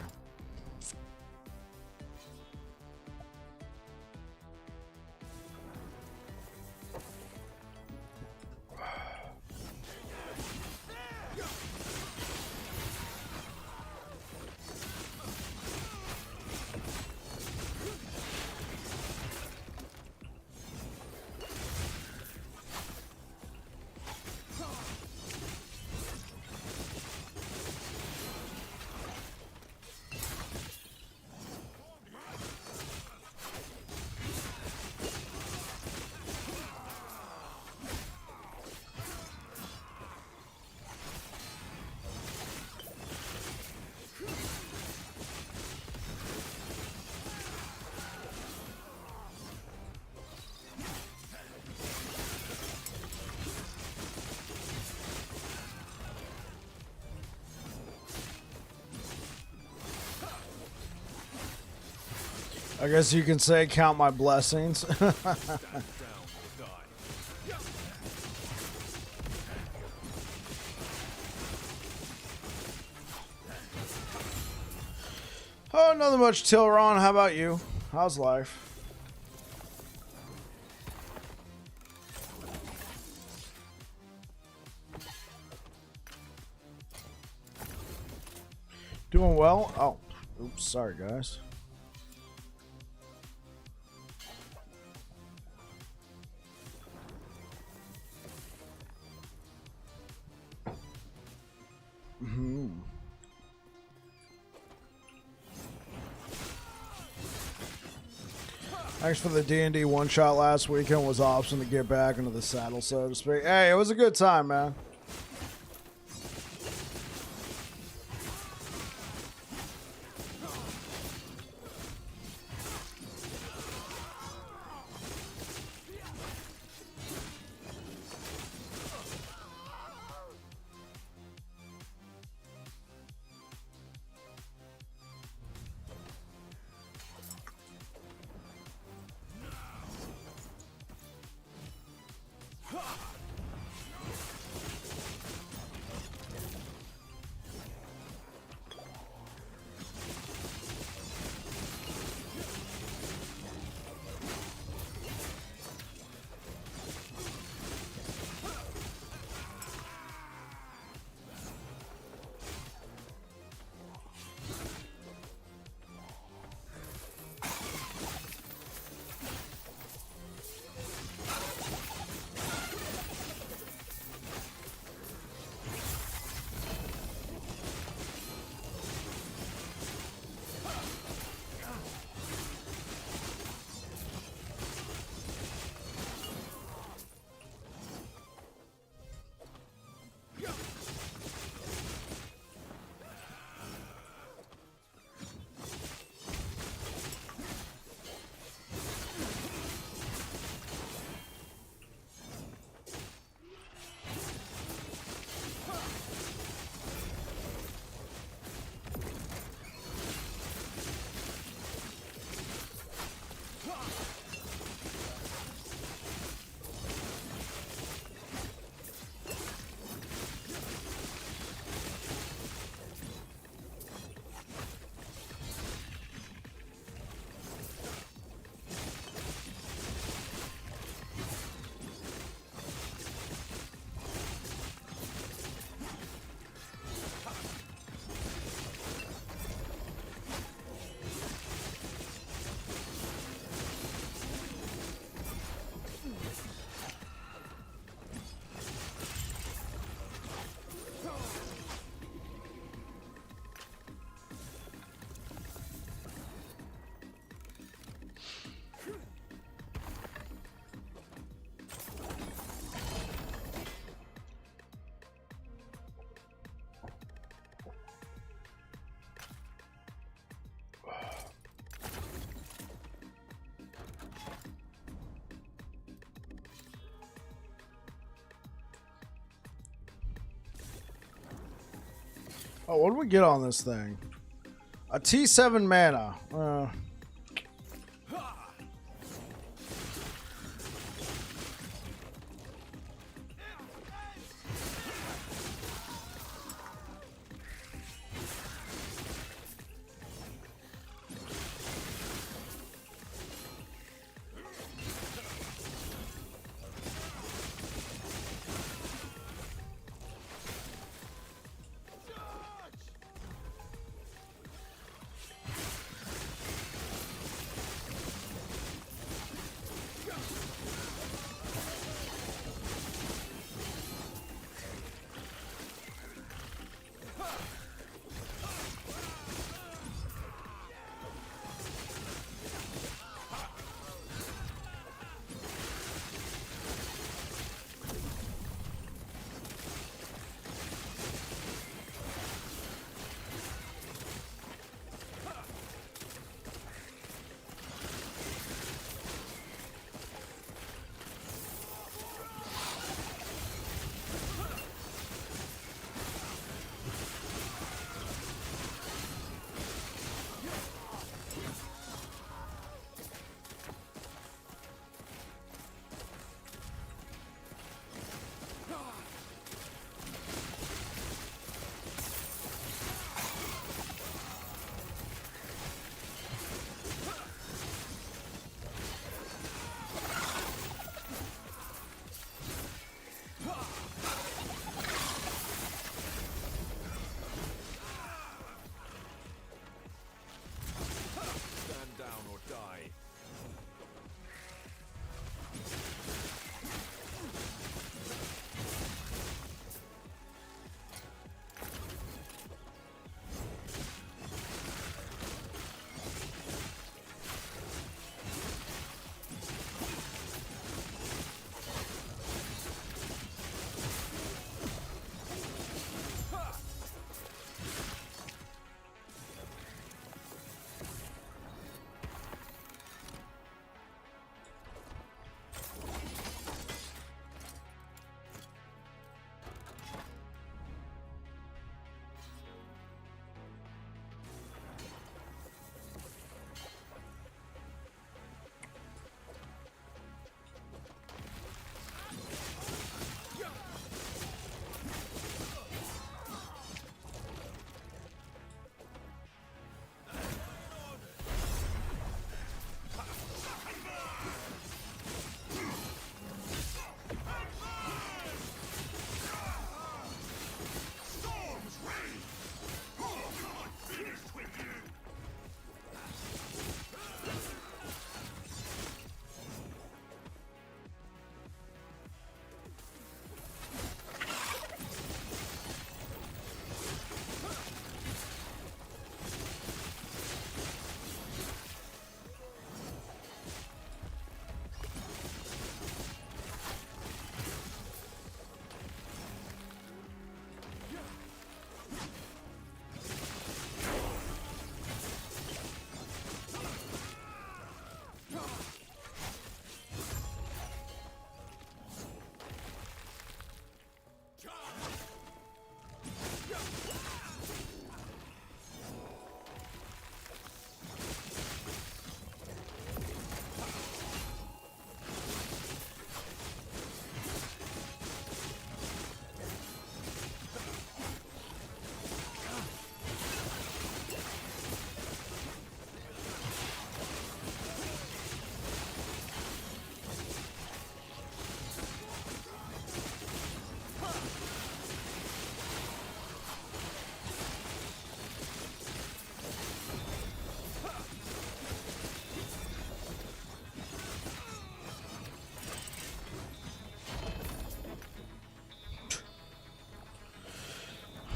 I guess you can say count my blessings. Oh, nothing much, Tilron. How about you? How's life? Doing well. Oh, oops. Sorry, guys. Thanks for the D&D one-shot last weekend. It was awesome to get back into the saddle, so to speak. Hey, it was a good time, man. Oh, what did we get on this thing? A T7 mana.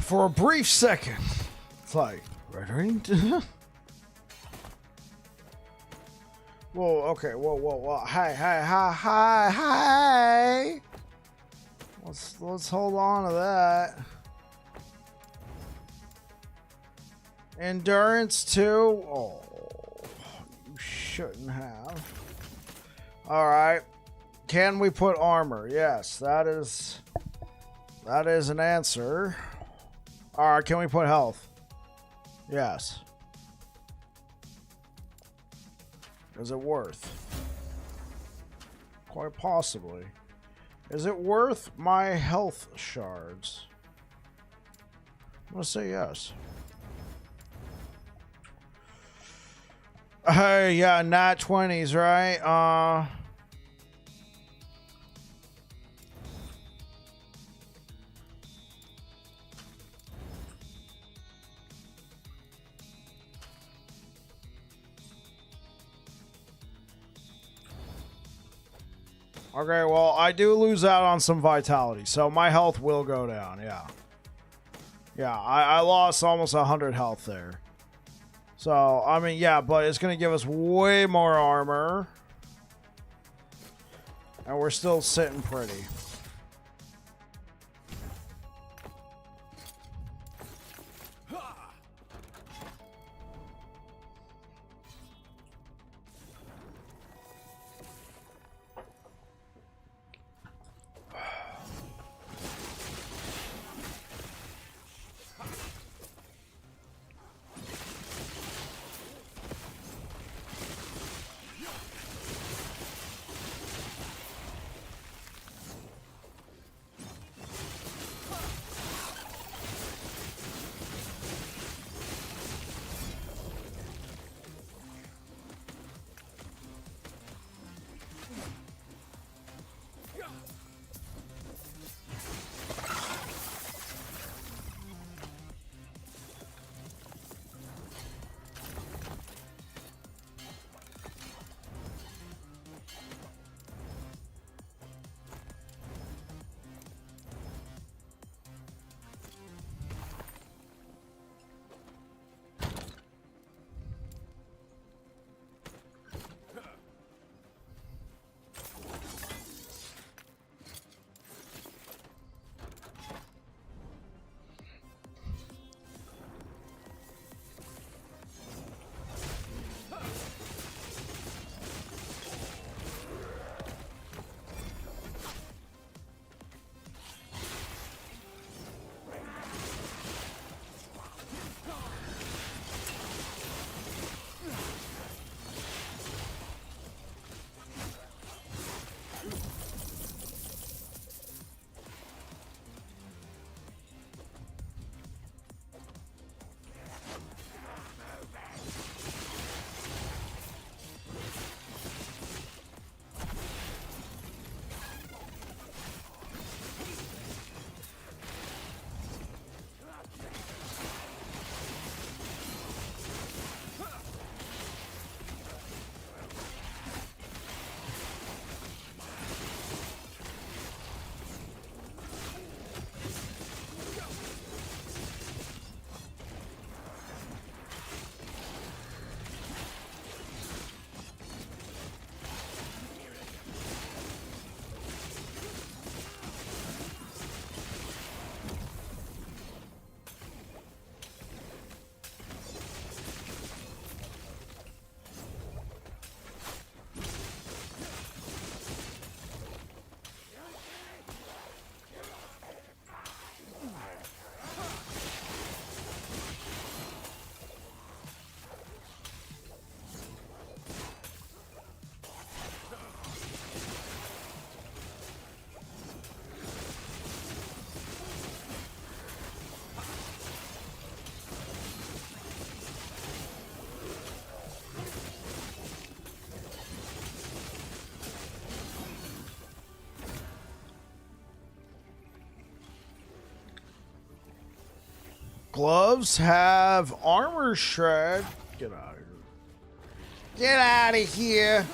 for a brief second, it's like, right? Whoa, okay, whoa. Hi. Let's hold on to that. Endurance 2. Oh, you shouldn't have. Alright. Can we put armor? Yes, that is an answer. Alright, can we put health? Yes. Is it worth? Quite possibly. Is it worth my health shards? I'm gonna say yes. Hey, yeah, nat 20s, right? Okay, well, I do lose out on some vitality, so my health will go down, yeah. Yeah, I lost almost 100 health there. So, I mean, yeah, but it's going to give us way more armor. And we're still sitting pretty. Gloves have armor shred. Get out of here. Get out of here.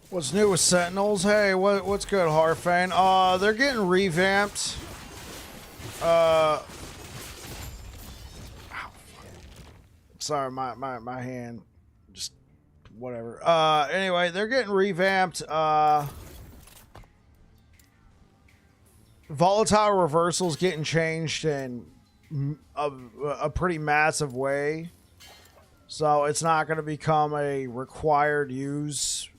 What's new with Sentinels? Hey, what's good, Harfane? They're getting revamped. Sorry, my hand just whatever. Anyway, they're getting revamped. Volatile reversals getting changed in a pretty massive way. So it's not going to become a required use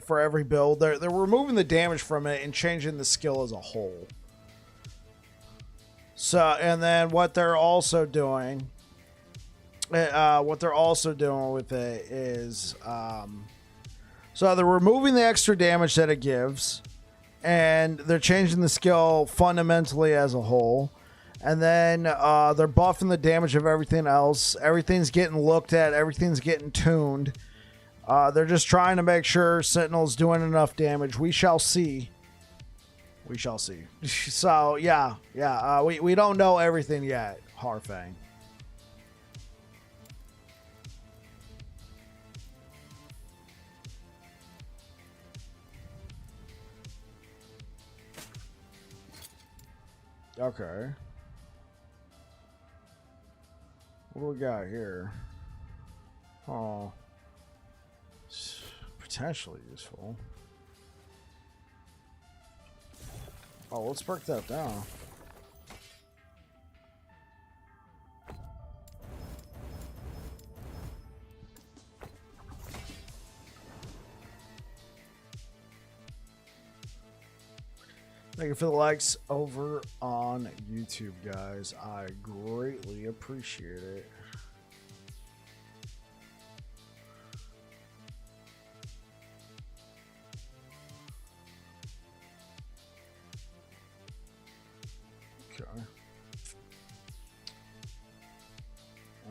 for every build. They're removing the damage from it and changing the skill as a whole. So, and then what they're also doing with it is, so they're removing the extra damage that it gives, and they're changing the skill fundamentally as a whole. And then they're buffing the damage of everything else. Everything's getting looked at. Everything's getting tuned. They're just trying to make sure Sentinel's doing enough damage. We shall see. We shall see. So, yeah. We don't know everything yet, Harfang. Okay. What do we got here? Oh. It's potentially useful. Oh, let's break that down. Thank you for the likes over on YouTube, guys. I greatly appreciate it. Okay.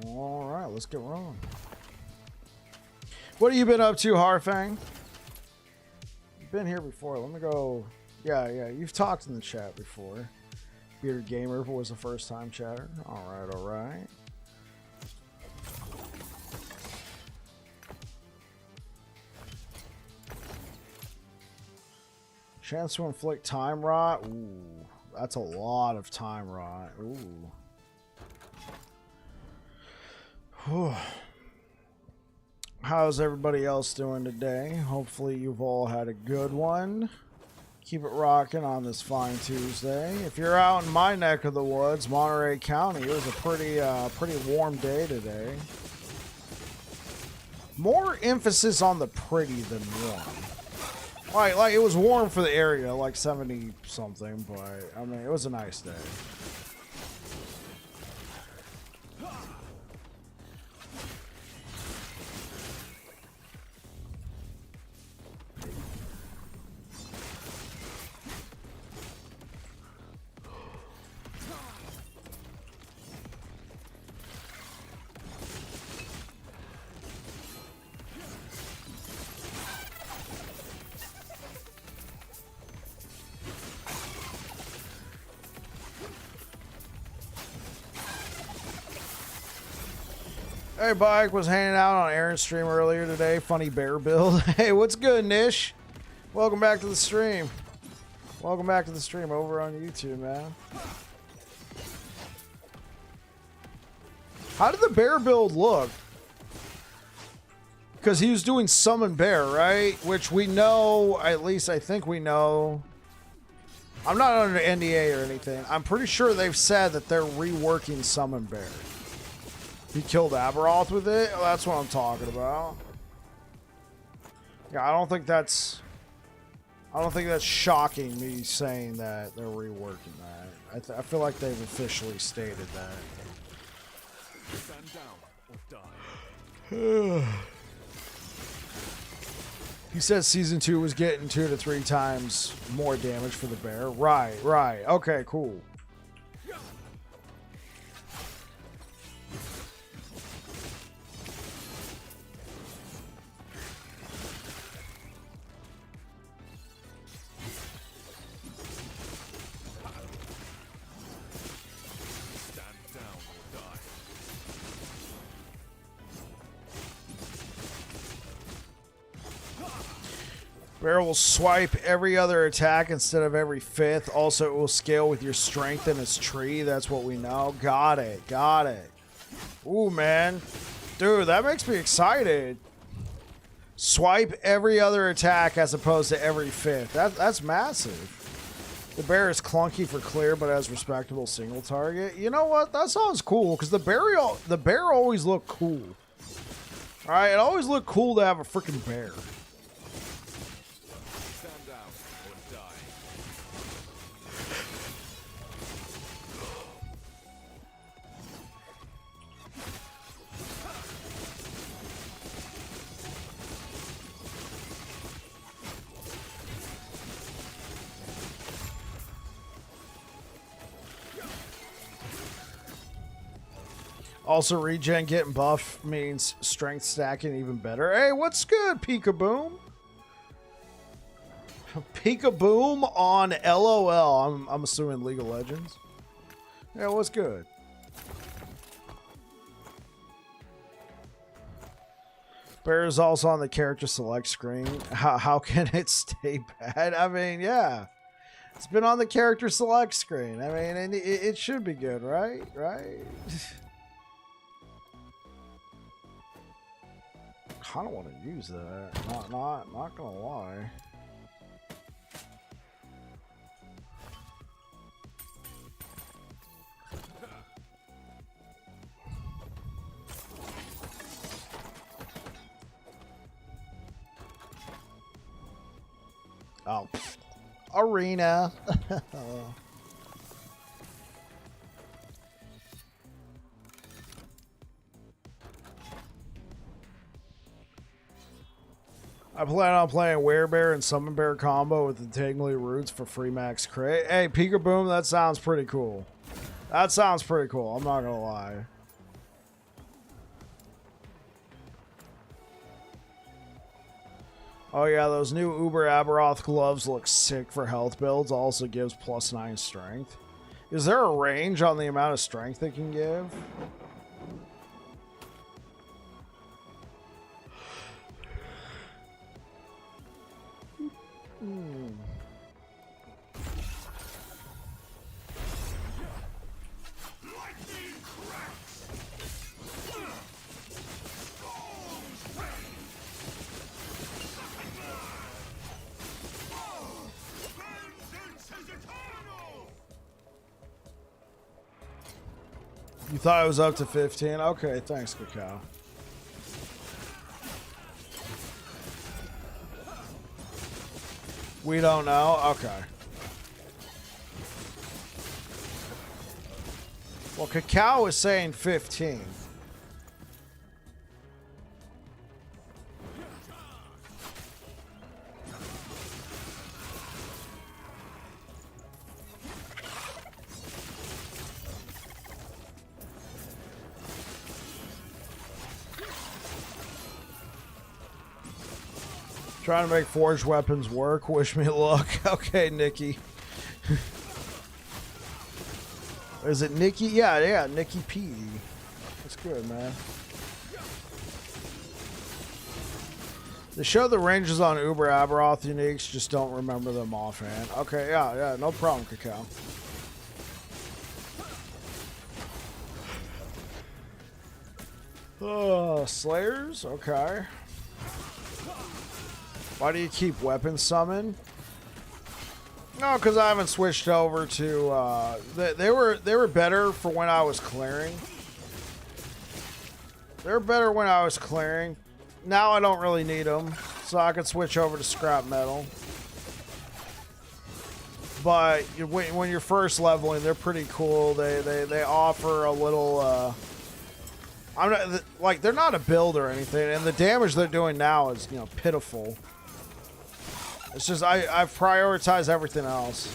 All right, let's get rolling. What have you been up to, Harfang? You've been here before. Let me go. Yeah, you've talked in the chat before. Bearded Gamer was the first time chatter. All right. Chance to inflict time rot. Ooh, that's a lot of time rot. Ooh. Whew. How's everybody else doing today? Hopefully you've all had a good one. Keep it rocking on this fine Tuesday. If you're out in my neck of the woods, Monterey County, it was a pretty warm day today. More emphasis on the pretty than warm. Like it was warm for the area, like 70 something, but I mean it was a nice day. Hey, Bike was hanging out on Aaron's stream earlier today. Funny bear build. Hey, what's good, Nish? Welcome back to the stream. Welcome back to the stream over on YouTube, man. How did the bear build look? Because he was doing summon bear, right? Which we know, at least I think we know. I'm not under NDA or anything. I'm pretty sure they've said that they're reworking summon bear. He killed Aberoth with it? Oh, that's what I'm talking about. Yeah, I don't think that's shocking, me saying that they're reworking that. I feel like they've officially stated that. Stand down or die. He said season 2 was getting 2 to 3 times more damage for the bear. Right. Okay, cool. Bear will swipe every other attack instead of every fifth. Also, it will scale with your strength in its tree. That's what we know. Got it. Got it. Ooh, man. Dude, that makes me excited. Swipe every other attack as opposed to every fifth. That's massive. The bear is clunky for clear, but has respectable single target. You know what? That sounds cool, because the bear always looked cool. Alright, it always looked cool to have a freaking bear. Stand down or die. Also, regen getting buff means strength stacking even better. Hey, what's good, Peekaboom? Peekaboom on LOL. I'm assuming League of Legends. Yeah, what's good? Bear is also on the character select screen. How can it stay bad? I mean, yeah. It's been on the character select screen. I mean, and it should be good, right? Right? I don't want to use that. Not gonna lie. Oh, arena. I plan on playing Werebear and Summon Bear combo with the Tingly Roots for free max crit. Hey, Peekaboom, that sounds pretty cool. That sounds pretty cool, I'm not gonna lie. Oh yeah, those new Uber Aberoth gloves look sick for health builds. Also gives +9 strength. Is there a range on the amount of strength it can give? You thought it was up to 15? Okay, thanks, Cacao. We don't know? Okay. Well, Cacao is saying 15. Trying to make forged weapons work. Wish me luck. Okay, Nikki. Is it Nikki? Yeah, Nikki P. That's good, man. They show the ranges on Uber Aberoth uniques, just don't remember them offhand. Okay, yeah, no problem, Cacao. Slayers? Okay. Why do you keep weapon summon? No, because I haven't switched over to. They were better for when I was clearing. They're better when I was clearing. Now I don't really need them, so I could switch over to scrap metal. But when you're first leveling, they're pretty cool. They offer a little. I'm not like they're not a build or anything, and the damage they're doing now is pitiful. It's just I've prioritized everything else.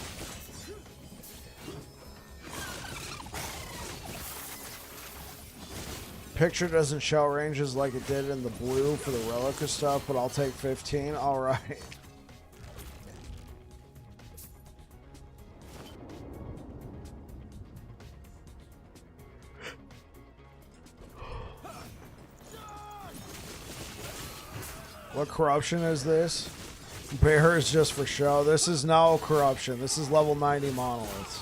Picture doesn't show ranges like it did in the blue for the Relica stuff, but I'll take 15. All right. What corruption is this? Bear is just for show. This is no corruption. This is level 90 monoliths.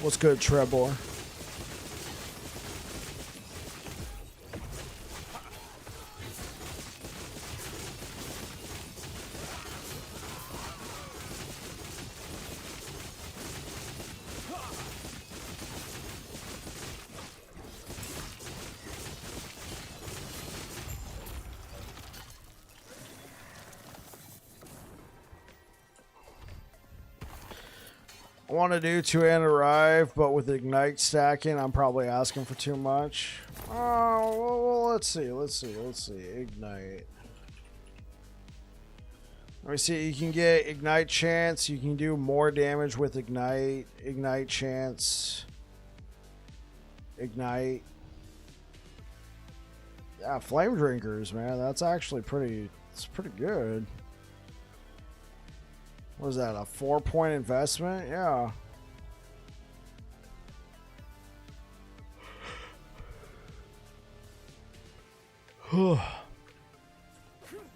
What's good, Trebor? I want to do two-handed Rive, but with Ignite stacking, I'm probably asking for too much. Oh, well, let's see. Ignite. Let me see. You can get Ignite chance. You can do more damage with Ignite. Ignite chance. Ignite. Yeah, Flame Drinkers, man. That's actually pretty. It's pretty good. What was that, a 4-point investment? Yeah.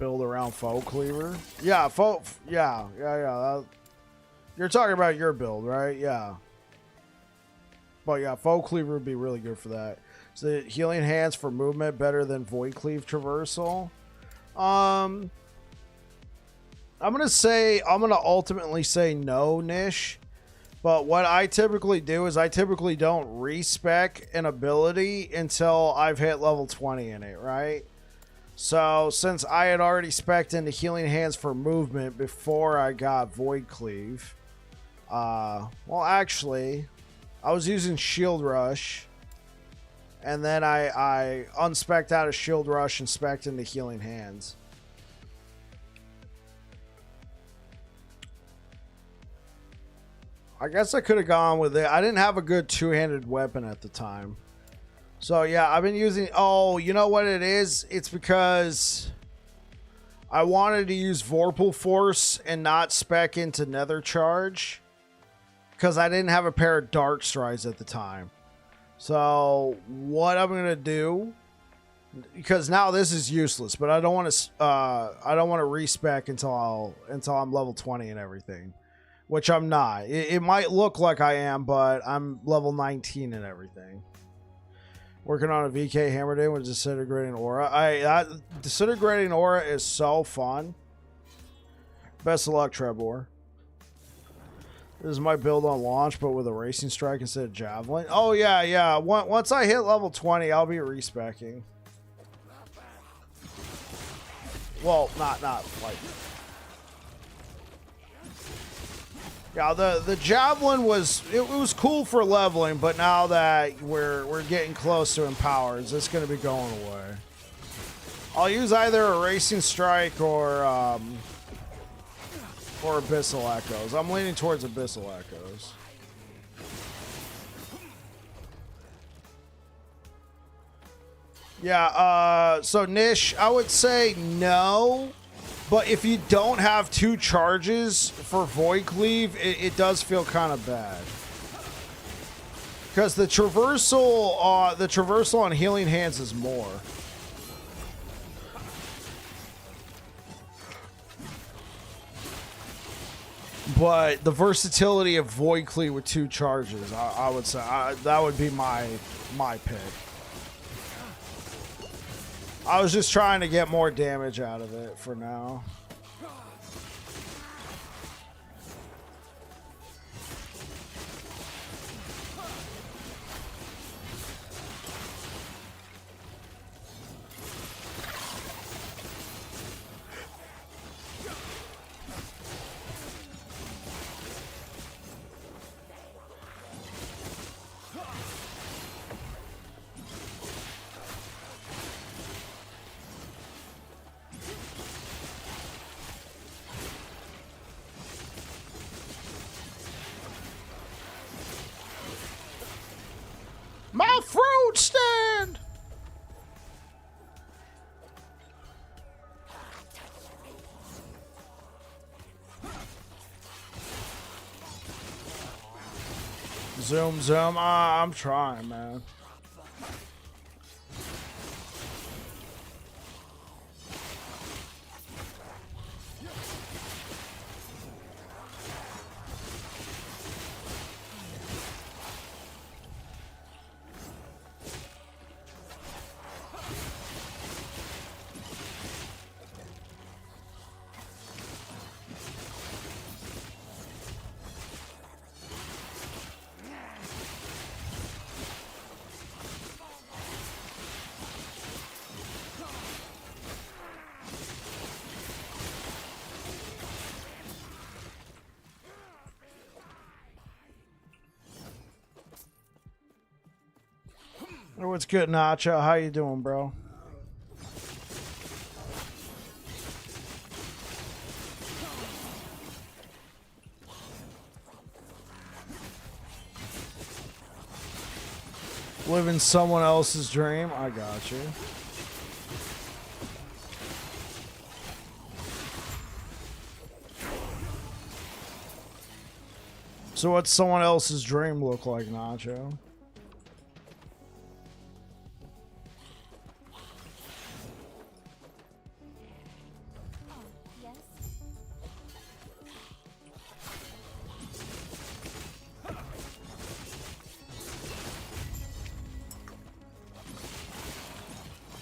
Build around Foe Cleaver? Yeah, yeah. You're talking about your build, right? Yeah. But yeah, Foe Cleaver would be really good for that. So healing hands for movement better than Void Cleave Traversal. I'm gonna ultimately say no, Nish. But what I typically do is I typically don't respec an ability until I've hit level 20 in it, right? So since I had already spec'd into healing hands for movement before I got Void Cleave, well, actually, I was using Shield Rush, and then I unspec'd out of Shield Rush and spec'd into healing hands. I guess I could have gone with it. I didn't have a good two-handed weapon at the time. So yeah, I've been using... Oh, you know what it is? It's because I wanted to use Vorpal Force and not spec into Nether Charge. Because I didn't have a pair of Dark Strides at the time. So what I'm going to do... Because now this is useless, but I don't want to respec until I'm level 20 and everything. Which I'm not. It might look like I am, but I'm level 19 and everything. Working on a VK Hammer Day with Disintegrating Aura. Disintegrating Aura is so fun. Best of luck, Trebor. This is my build on launch, but with a Racing Strike instead of Javelin. Oh, yeah. Once I hit level 20, I'll be respecking. Well, not like... Yeah, the javelin was cool for leveling, but now that we're getting close to empowers, it's gonna be going away. I'll use either a Racing Strike or Abyssal Echoes. I'm leaning towards Abyssal Echoes. Yeah, so Nish, I would say no. But if you don't have 2 charges for Void Cleave, it does feel kind of bad. Because the traversal on Healing Hands is more. But the versatility of Void Cleave with 2 charges, I would say that would be my pick. I was just trying to get more damage out of it for now. My fruit stand! Zoom, zoom. I'm trying, man. What's good, Nacho? How you doing, bro? Living someone else's dream? I got you. So what's someone else's dream look like, Nacho?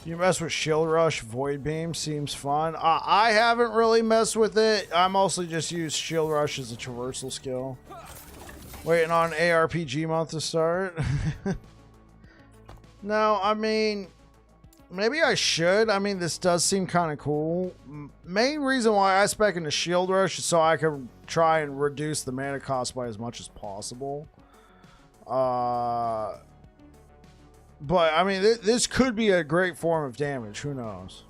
You mess with Shield Rush, Void Beam seems fun. I haven't really messed with it. I mostly just use Shield Rush as a traversal skill. Waiting on ARPG month to start. No, I mean, maybe I should. I mean, this does seem kind of cool. Main reason why I spec into Shield Rush is so I can try and reduce the mana cost by as much as possible. But, I mean, this could be a great form of damage. Who knows?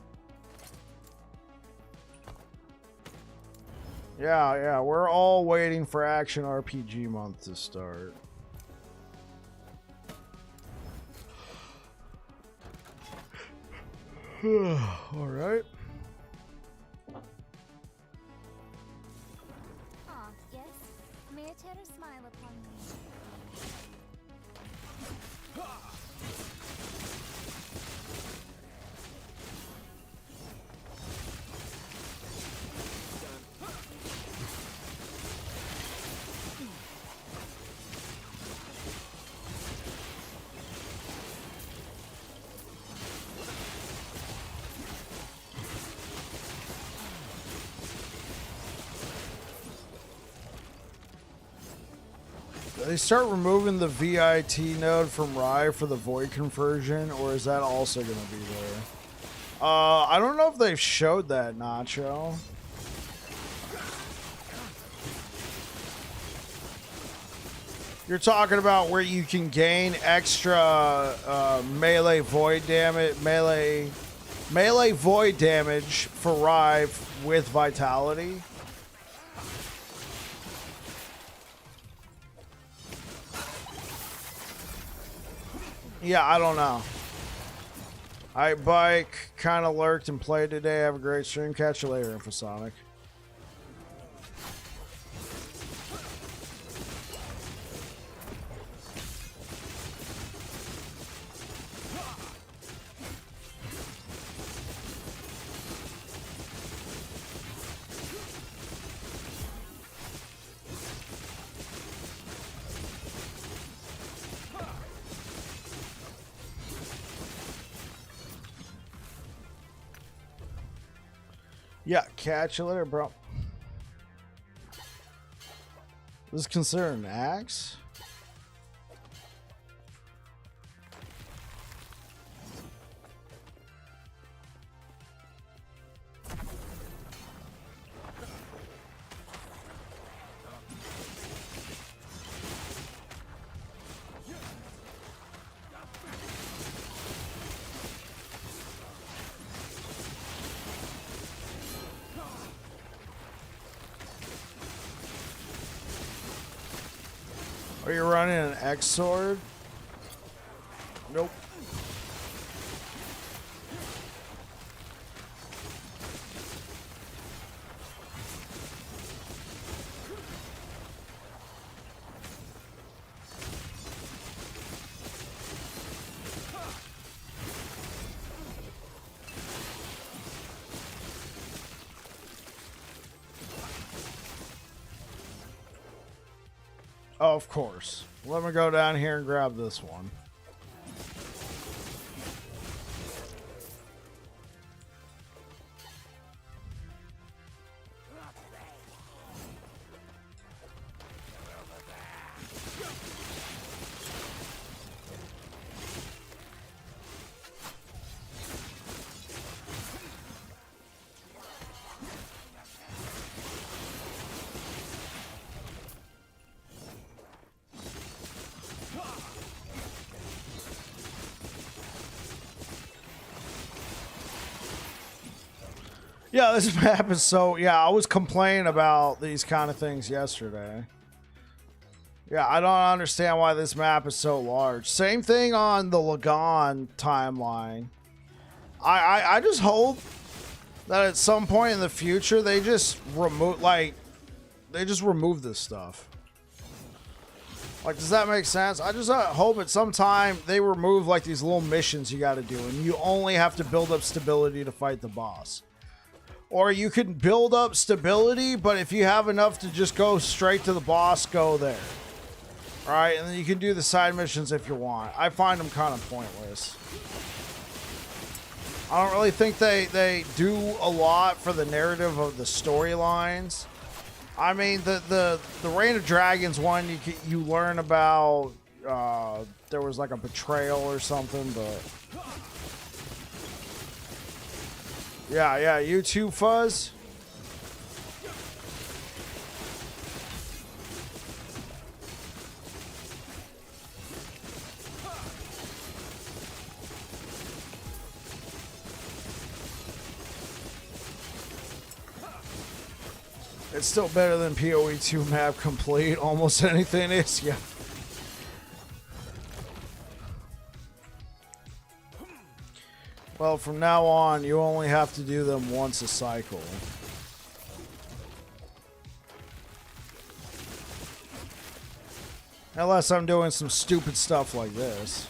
Yeah, we're all waiting for Action RPG month to start. Alright. Ah, yes. May a terror smile upon me. They start removing the VIT node from Rive for the Void conversion, or is that also going to be there? I don't know if they've showed that, Nacho. You're talking about where you can gain extra melee void damage, melee void damage for Rive with Vitality. Yeah, I don't know. Alright, Bike. Kind of lurked and played today. Have a great stream. Catch you later, Infosonic. Yeah, catch you later, bro. This is considered an axe? Are you running an X sword? Nope. Oh, of course. Let me go down here and grab this one. Yeah, this map is so... Yeah, I was complaining about these kind of things yesterday. Yeah, I don't understand why this map is so large. Same thing on the Lagan timeline. I just hope that at some point in the future they just remove... Like, they just remove this stuff. Like, does that make sense? I just hope at some time they remove, like, these little missions you gotta do. And you only have to build up stability to fight the boss. Or you can build up stability, but if you have enough to just go straight to the boss, go there. Alright, and then you can do the side missions if you want. I find them kind of pointless. I don't really think they do a lot for the narrative of the storylines. I mean, the Reign of Dragons one, you learn about... there was like a betrayal or something, but... Yeah, you too, Fuzz. It's still better than PoE 2 map complete. Almost anything is, yeah. Well, from now on, you only have to do them once a cycle. Unless I'm doing some stupid stuff like this.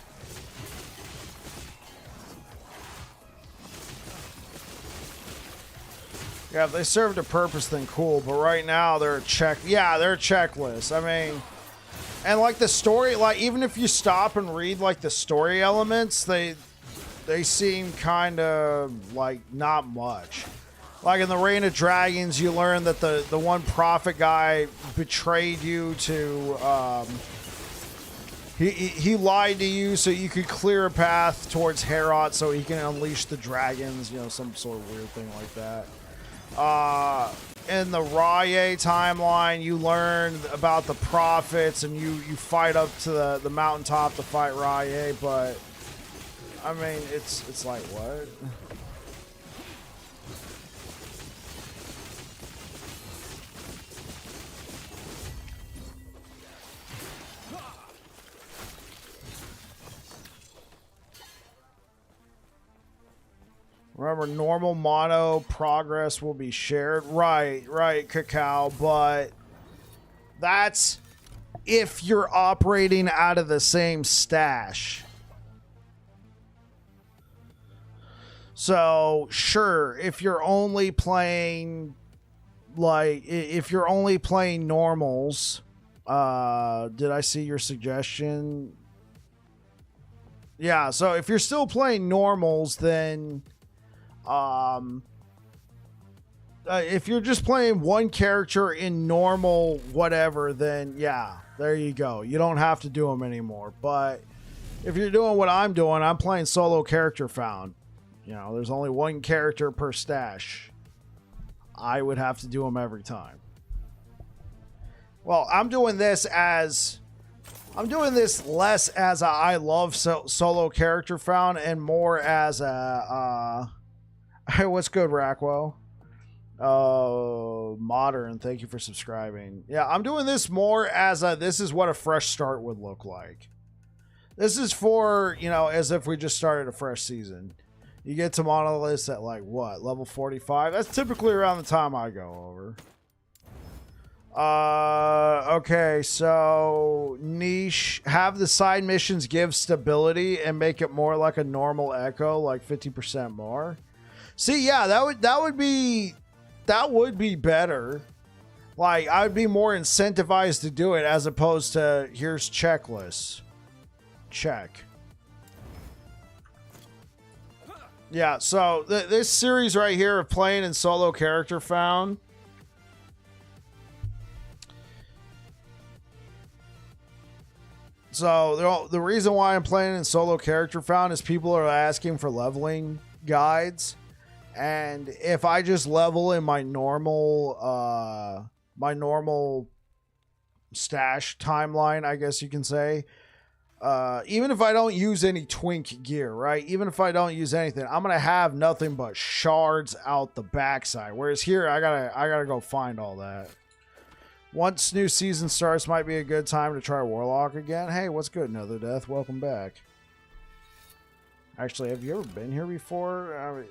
Yeah, if they served a purpose, then cool. But right now, they're a check. Yeah, they're a checklist. I mean, and like the story, like even if you stop and read like the story elements, they seem kind of like not much. Like in the Reign of Dragons, you learn that the one prophet guy betrayed you to. He lied to you so you could clear a path towards Herat so he can unleash the dragons. You know, some sort of weird thing like that. In the Rive timeline, you learn about the prophets and you fight up to the mountaintop to fight Rive, but I mean, it's like, what? Remember, normal mono progress will be shared. Right, Cacao, but that's if you're operating out of the same stash. So, sure, if you're only playing, like, if you're only playing normals, did I see your suggestion? Yeah, so if you're still playing normals, then, if you're just playing one character in normal whatever, then yeah, there you go. You don't have to do them anymore. But if you're doing what I'm doing, I'm playing solo character found. You know, there's only one character per stash. I would have to do them every time. Well, I'm doing this less as a I love solo character found and more as a what's good, Rackwell? Modern, thank you for subscribing. Yeah, I'm doing this more as this is what a fresh start would look like. This is for, you know, as if we just started a fresh season. You get to monoliths at like what, level 45? That's typically around the time I go over. Okay, so niche, have the side missions give stability and make it more like a normal Echo, like 50% more. See, yeah, that would be better. Like, I'd be more incentivized to do it as opposed to here's checklists. Check. Yeah, so this series right here of playing in solo character found. So the reason why I'm playing in solo character found is people are asking for leveling guides. And if I just level in my normal stash timeline, I guess you can say, even if I don't use any twink gear, right? Even if I don't use anything, I'm gonna have nothing but shards out the backside. Whereas here, I gotta go find all that. Once new season starts, might be a good time to try Warlock again. Hey, what's good, Another Death? Welcome back. Actually, have you ever been here before? I mean,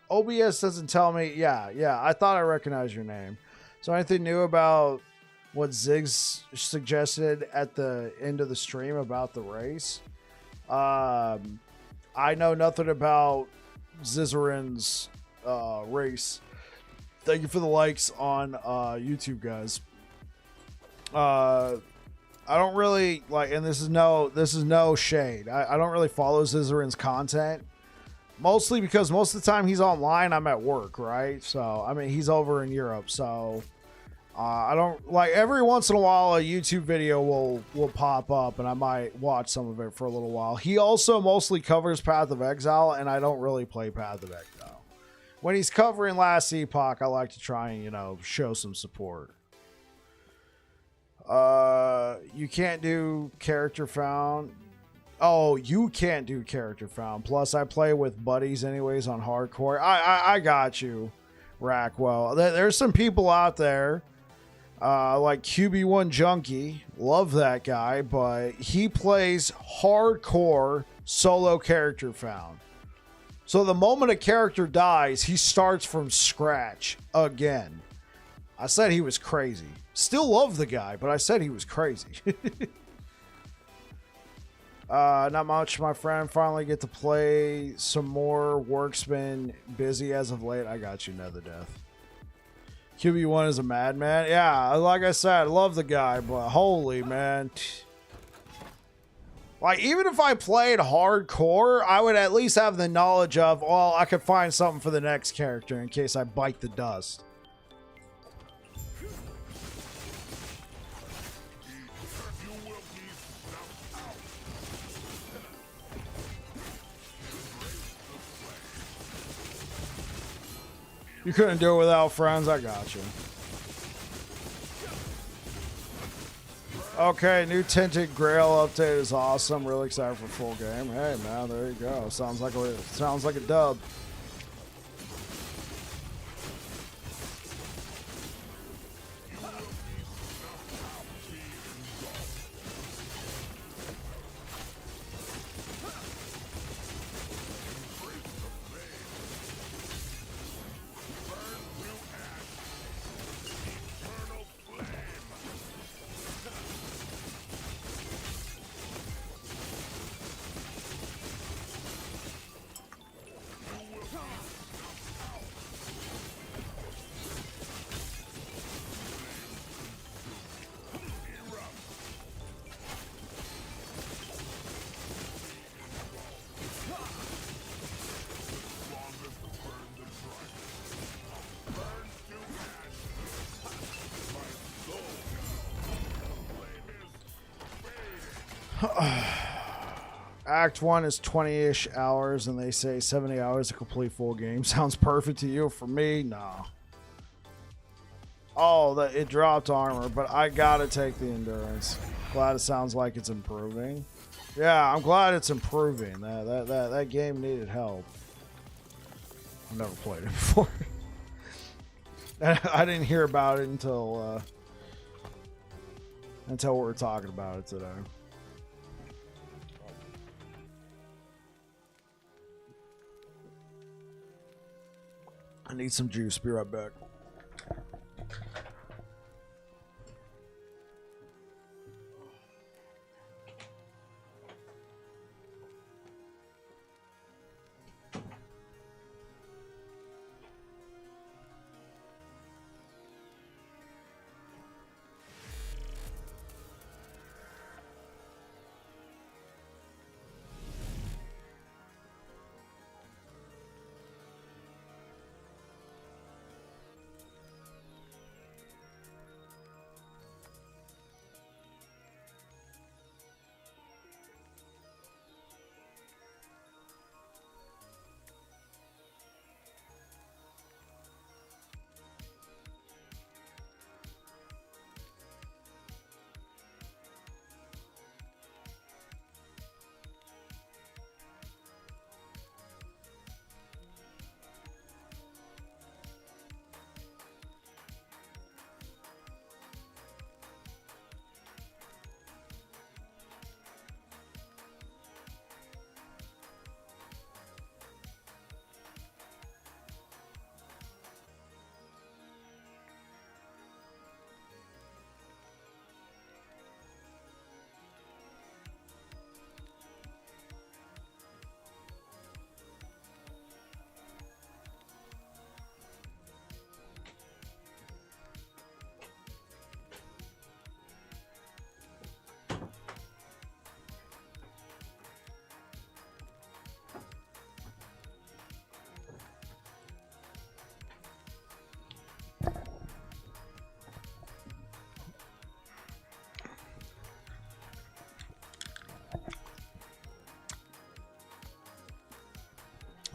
OBS doesn't tell me. Yeah, I thought I recognized your name. So anything new about what Ziggs suggested at the end of the stream about the race? I know nothing about Zizarin's race. Thank you for the likes on YouTube, guys. I don't really like, and this is no shade. I don't really follow Zizarin's content. Mostly because most of the time he's online, I'm at work, right? So, I mean, he's over in Europe, so I don't like, every once in a while a YouTube video will pop up and I might watch some of it for a little while. He also mostly covers Path of Exile, and I don't really play Path of Exile. When he's covering Last Epoch, I like to try and, show some support. You can't do character found. Oh, you can't do character found. Plus, I play with buddies anyways on hardcore. I got you, Rackwell. There's some people out there, like QB1 Junkie. Love that guy, but he plays hardcore solo character found. So the moment a character dies, he starts from scratch again. I said he was crazy. Still love the guy, but I said he was crazy. Not much, my friend. Finally get to play some more. Work's been busy as of late. I got you, Nether Death. QB1 is a madman. Yeah, like I said, I love the guy, but holy man. Like, even if I played hardcore, I would at least have the knowledge of, well, I could find something for the next character in case I bite the dust. You couldn't do it without friends. I got you. Okay, new Tinted Grail update is awesome. Really excited for full game. Hey man, there you go. Sounds like a dub. Act 1 is 20-ish hours, and they say 70 hours to complete full game. Sounds perfect to you. For me, no. Oh, it dropped armor, but I gotta take the endurance. Glad it sounds like it's improving. Yeah, I'm glad it's improving. That game needed help. I've never played it before. I didn't hear about it until we were talking about it today. I need some juice. Be right back.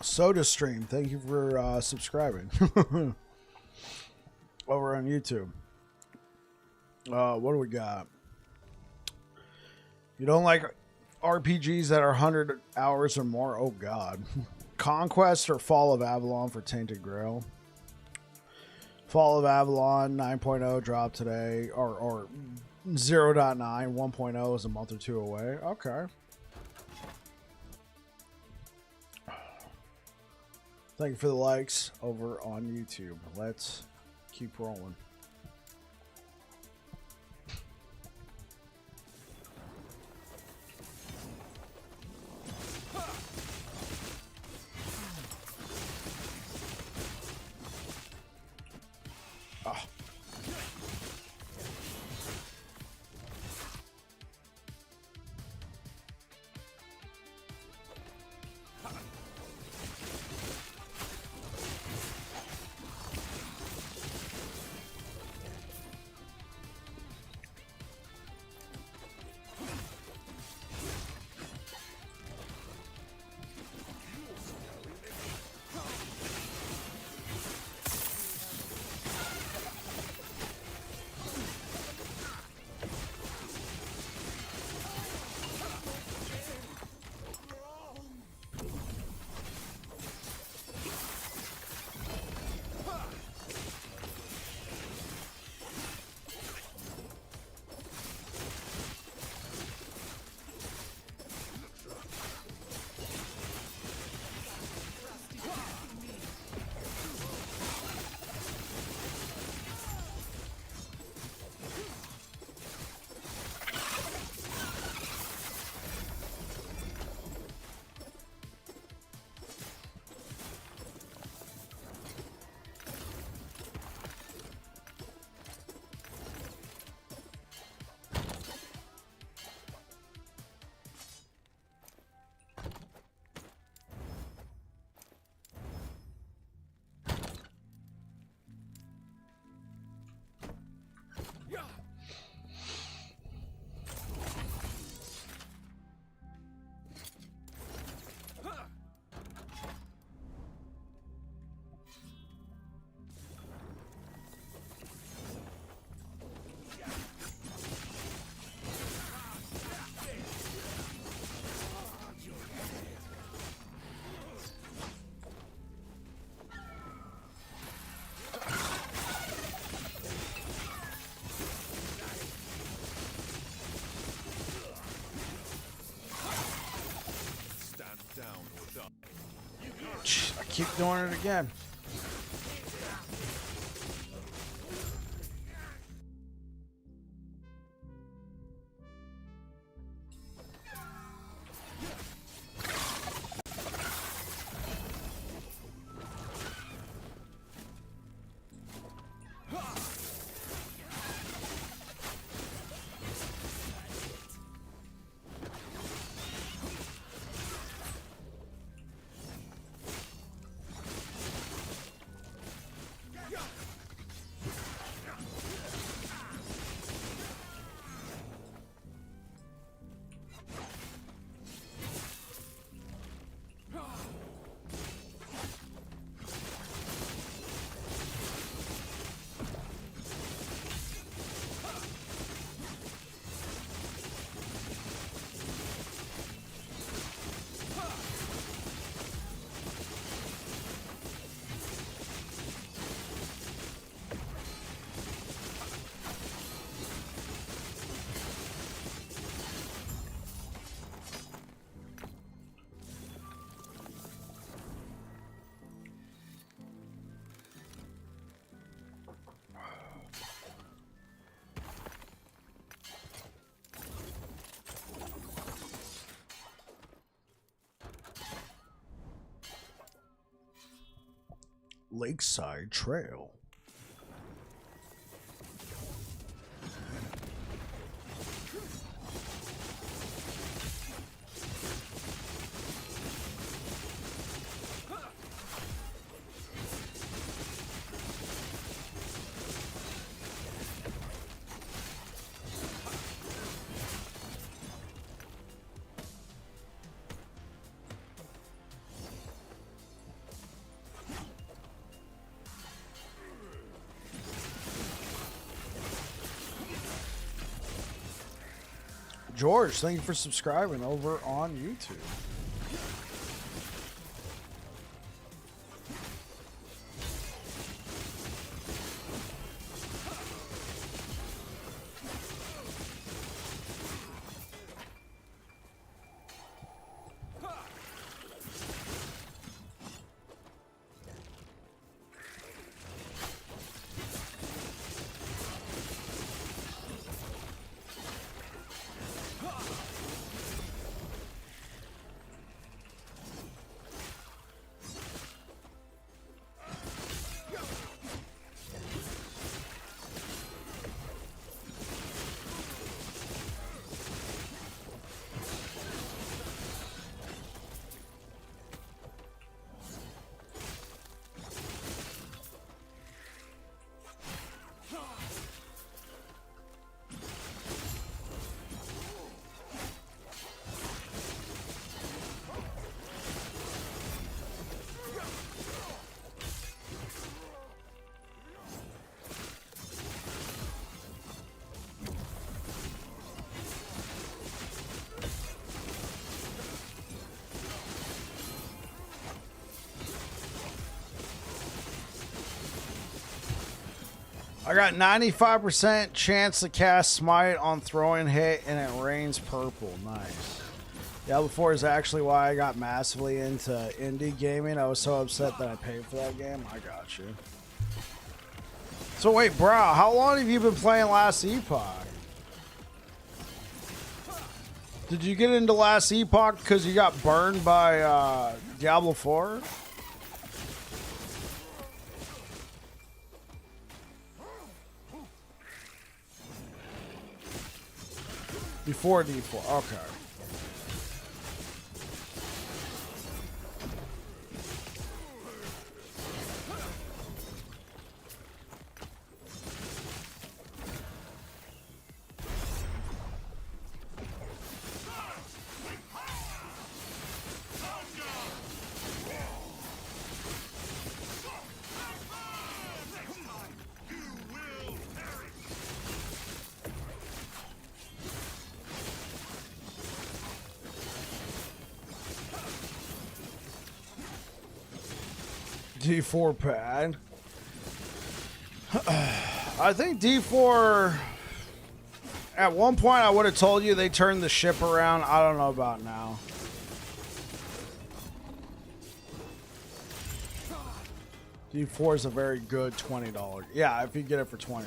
Soda Stream, thank you for subscribing over on YouTube. What do we got? You don't like RPGs that are 100 hours or more? Oh god. Conquest or Fall of Avalon for Tainted Grail? Fall of Avalon 9.0 dropped today, or 0.9. 1.0 is a month or two away. Okay. Thank you for the likes over on YouTube. Let's keep rolling. I keep doing it again. Lakeside Trail. George, thank you for subscribing over on YouTube. I got 95% chance to cast Smite on throwing hit, and it rains purple. Nice. Diablo 4 is actually why I got massively into indie gaming. I was so upset that I paid for that game. I got you. So wait, bro, how long have you been playing Last Epoch? Did you get into Last Epoch because you got burned by Diablo 4? Before D4, okay. D4 pad. I think D4 at one point I would have told you they turned the ship around. I don't know about now. D4 is a very good $20. Yeah, if you get it for $20.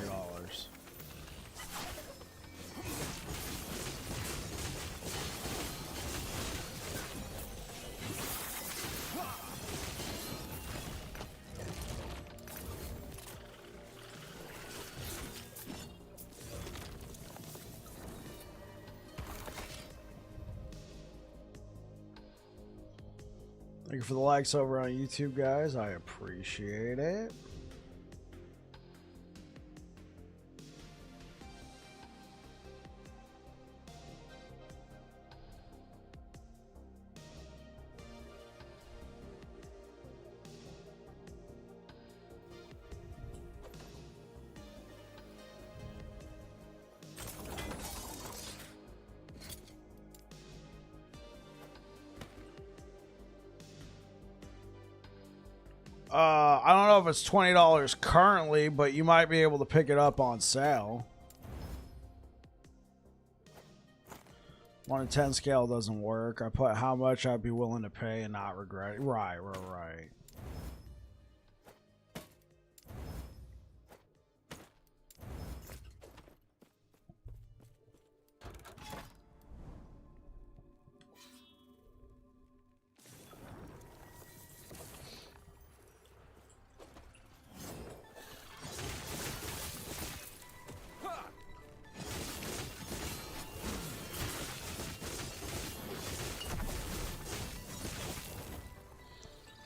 Thank you for the likes over on YouTube, guys. I appreciate it. I don't know if it's $20 currently, but you might be able to pick it up on sale. 1 in 10 scale doesn't work. I put how much I'd be willing to pay and not regret it. Right.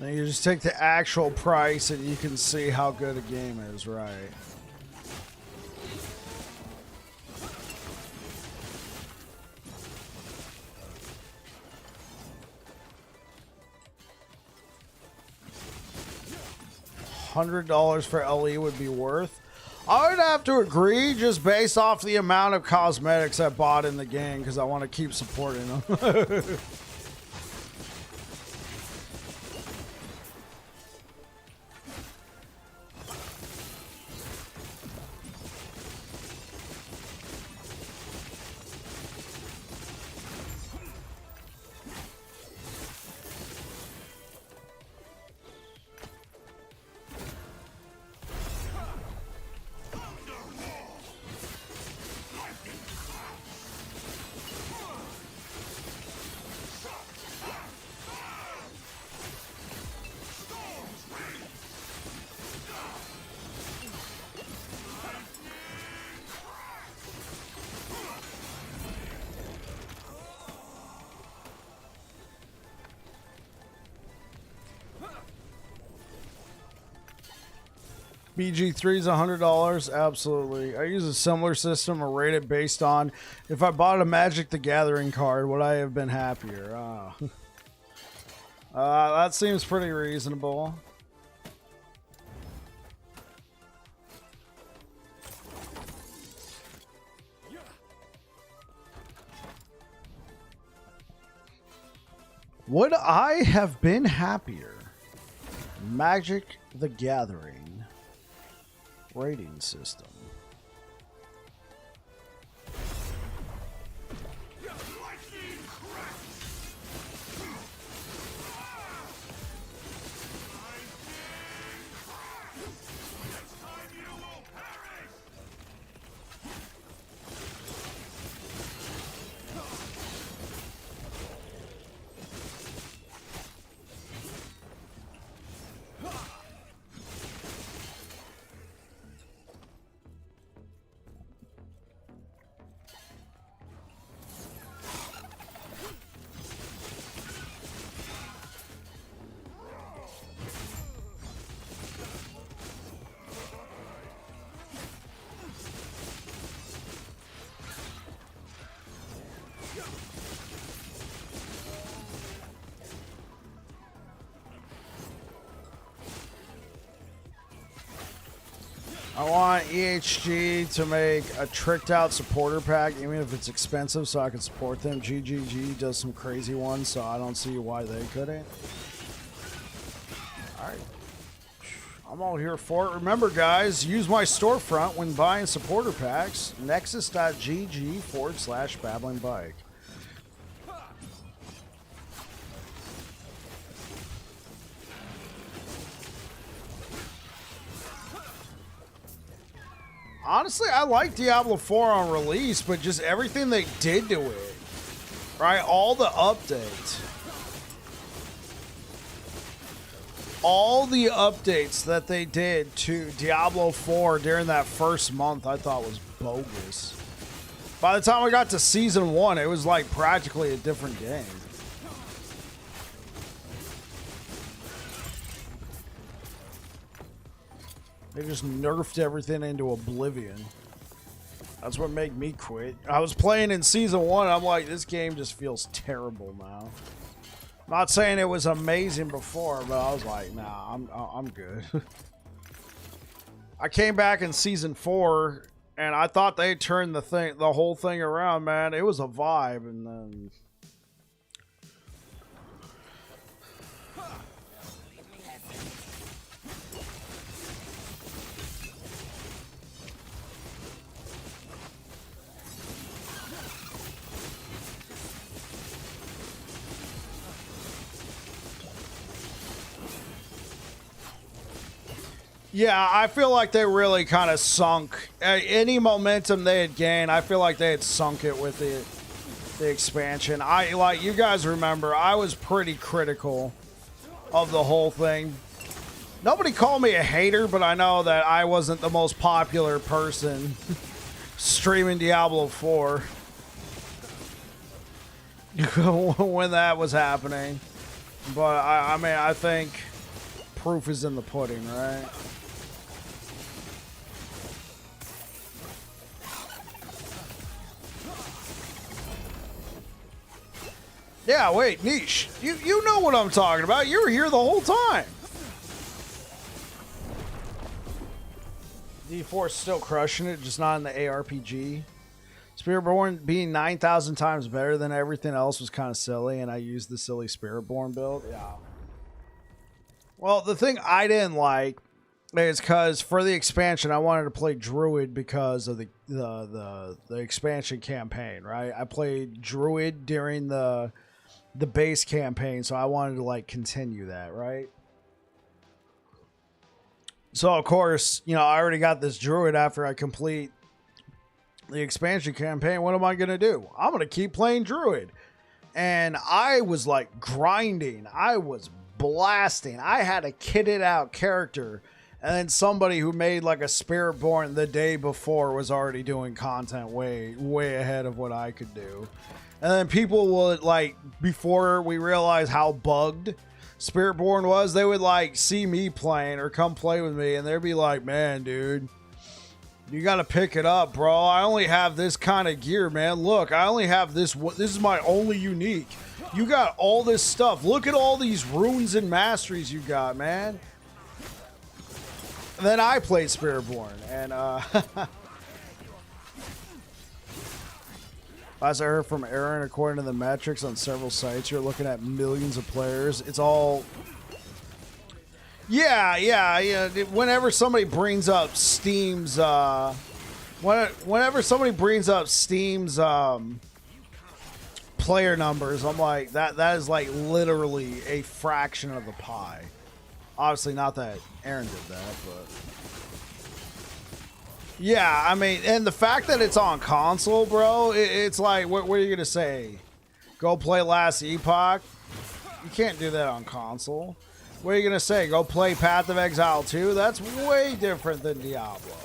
And you just take the actual price and you can see how good a game is, right? $100 for LE would be worth. I would have to agree just based off the amount of cosmetics I bought in the game because I want to keep supporting them. BG3 is $100. Absolutely. I use a similar system or rate it based on if I bought a Magic the Gathering card, would I have been happier? That seems pretty reasonable. Would I have been happier? Magic the Gathering rating system. I want EHG to make a tricked out supporter pack, even if it's expensive, so I can support them. GGG does some crazy ones, so I don't see why they couldn't. Alright. I'm all here for it. Remember, guys, use my storefront when buying supporter packs. Nexus.gg/BabblingBike. Honestly, I like Diablo 4 on release, but just everything they did to it, right? All the updates. All the updates that they did to Diablo 4 during that first month, I thought was bogus. By the time we got to Season 1, it was like practically a different game. They just nerfed everything into oblivion. That's what made me quit. I was playing in Season 1, I'm like, this game just feels terrible now. Not saying it was amazing before, but I was like, nah, I'm good. I came back in Season 4, and I thought they turned the whole thing around, man. It was a vibe, and then... Yeah, I feel like they really kind of sunk any momentum they had gained. I feel like they had sunk it with the expansion. Like you guys remember, I was pretty critical of the whole thing. Nobody called me a hater, but I know that I wasn't the most popular person streaming Diablo 4 when that was happening. But I mean, I think proof is in the pudding, right? Yeah, wait, Niche. You know what I'm talking about. You were here the whole time. D4 is still crushing it, just not in the ARPG. Spiritborn being 9,000 times better than everything else was kind of silly, and I used the silly Spiritborn build. Yeah. Well, the thing I didn't like is because for the expansion, I wanted to play Druid because of the expansion campaign, right? I played Druid during the base campaign, so I wanted to like continue that, right? So of course, you know, I already got this Druid after I complete the expansion campaign. What am I gonna do? I'm gonna keep playing Druid. And I was like grinding. I was blasting. I had a kitted out character. And then somebody who made like a Spiritborn the day before was already doing content way ahead of what I could do. And then people would like, before we realized how bugged Spiritborn was, they would like see me playing or come play with me, and they'd be like, man, dude, you got to pick it up, bro. I only have this kind of gear, man. Look, I only have this. This is my only unique. You got all this stuff. Look at all these runes and masteries you got, man. And then I played Spiritborn, and as I heard from Aaron, according to the metrics on several sites, you're looking at millions of players. It's all... Yeah. Whenever somebody brings up Steam's... whenever somebody brings up Steam's player numbers, I'm like, that is like literally a fraction of the pie. Obviously not that Aaron did that, but... Yeah, I mean, and the fact that it's on console, bro, it's like, what are you going to say? Go play Last Epoch? You can't do that on console. What are you going to say? Go play Path of Exile 2? That's way different than Diablo.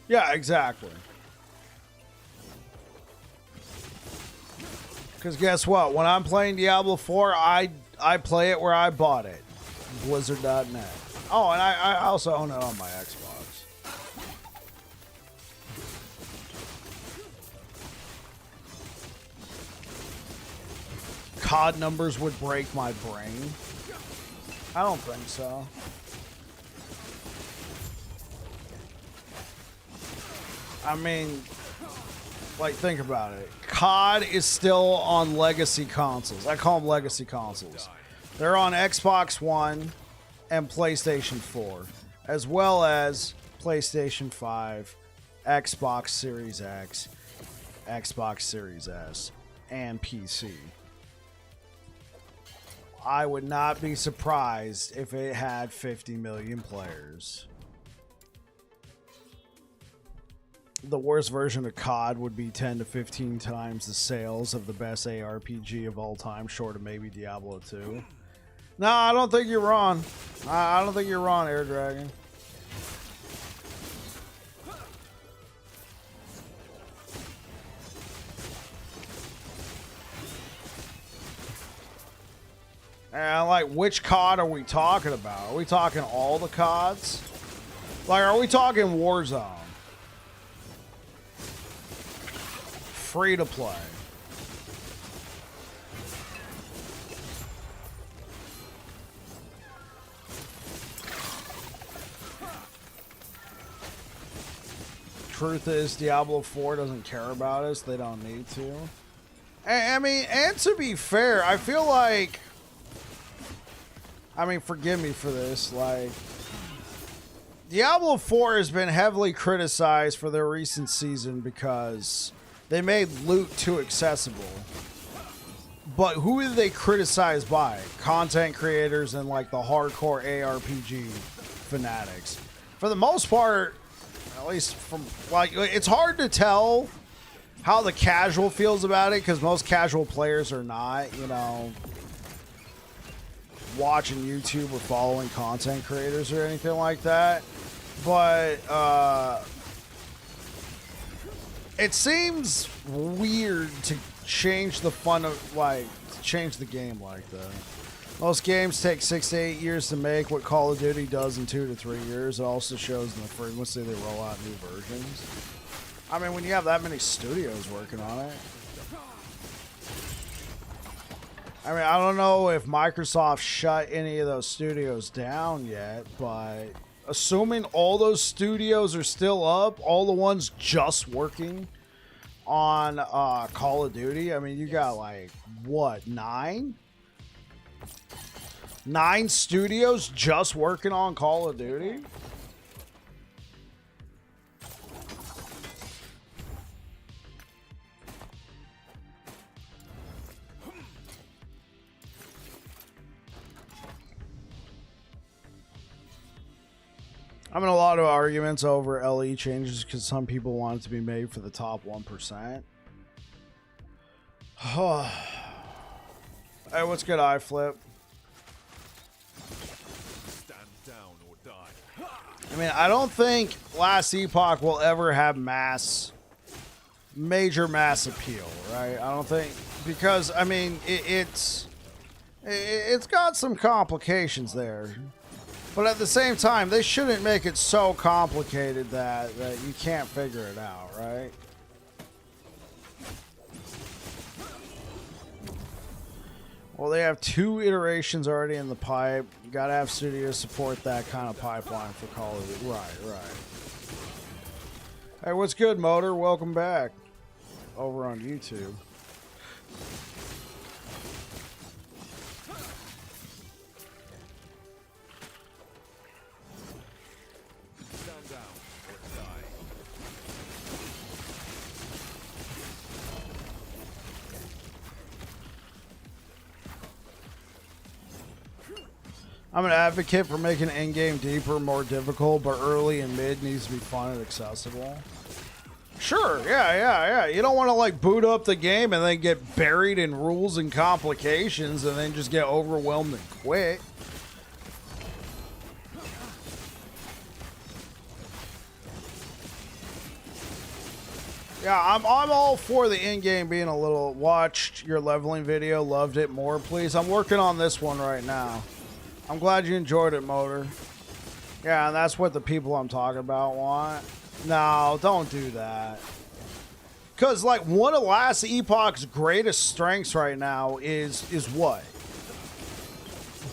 Yeah, exactly. Because guess what? When I'm playing Diablo 4, I play it where I bought it. Blizzard.net. Oh, and I also own it on my Xbox. COD numbers would break my brain. I don't think so. I mean, like, think about it. COD is still on legacy consoles. I call them legacy consoles. They're on Xbox One and PlayStation 4, as well as PlayStation 5, Xbox Series X, Xbox Series S, and PC. I would not be surprised if it had 50 million players. The worst version of COD would be 10 to 15 times the sales of the best ARPG of all time, short of maybe Diablo 2. No, I don't think you're wrong. I don't think you're wrong, Air Dragon. And like, which COD are we talking about? Are we talking all the CODs? Like, are we talking Warzone? Free to play. Truth is, Diablo 4 doesn't care about us. They don't need to. I mean, and to be fair, I feel like... I mean, forgive me for this. Like, Diablo 4 has been heavily criticized for their recent season because they made loot too accessible. But who did they criticize by? Content creators and like the hardcore ARPG fanatics. For the most part, at least from like, it's hard to tell how the casual feels about it because most casual players are not, you know, watching YouTube or following content creators or anything like that. But it seems weird to change the fun of, like, change the game like that. Most games take 6 to 8 years to make. What Call of Duty does in 2 to 3 years. It also shows in the frequency they roll out new versions. I mean, when you have that many studios working on it. I mean, I don't know if Microsoft shut any of those studios down yet, but assuming all those studios are still up, all the ones just working on Call of Duty, I mean, you got like, what, 9? 9 studios just working on Call of Duty? I'm in a lot of arguments over LE changes because some people want it to be made for the top 1%. Hey, what's good, iFlip? Stand down or die. I mean, I don't think Last Epoch will ever have major mass appeal, right? I don't think, because, I mean, it's got some complications there. But at the same time, they shouldn't make it so complicated that you can't figure it out, right? Well, they have 2 iterations already in the pipe. You gotta have studios support that kind of pipeline for Call of Duty. Right. Hey, what's good, Motor? Welcome back over on YouTube. Stand down or die. I'm an advocate for making endgame deeper, more difficult, but early and mid needs to be fun and accessible. Sure, yeah. You don't want to like boot up the game and then get buried in rules and complications and then just get overwhelmed and quit. Yeah, I'm all for the in-game being a little... Watched your leveling video, loved it. More, please. I'm working on this one right now. I'm glad you enjoyed it, Motor. Yeah, and that's what the people I'm talking about want. No, don't do that. Because, like, one of Last Epoch's greatest strengths right now is what?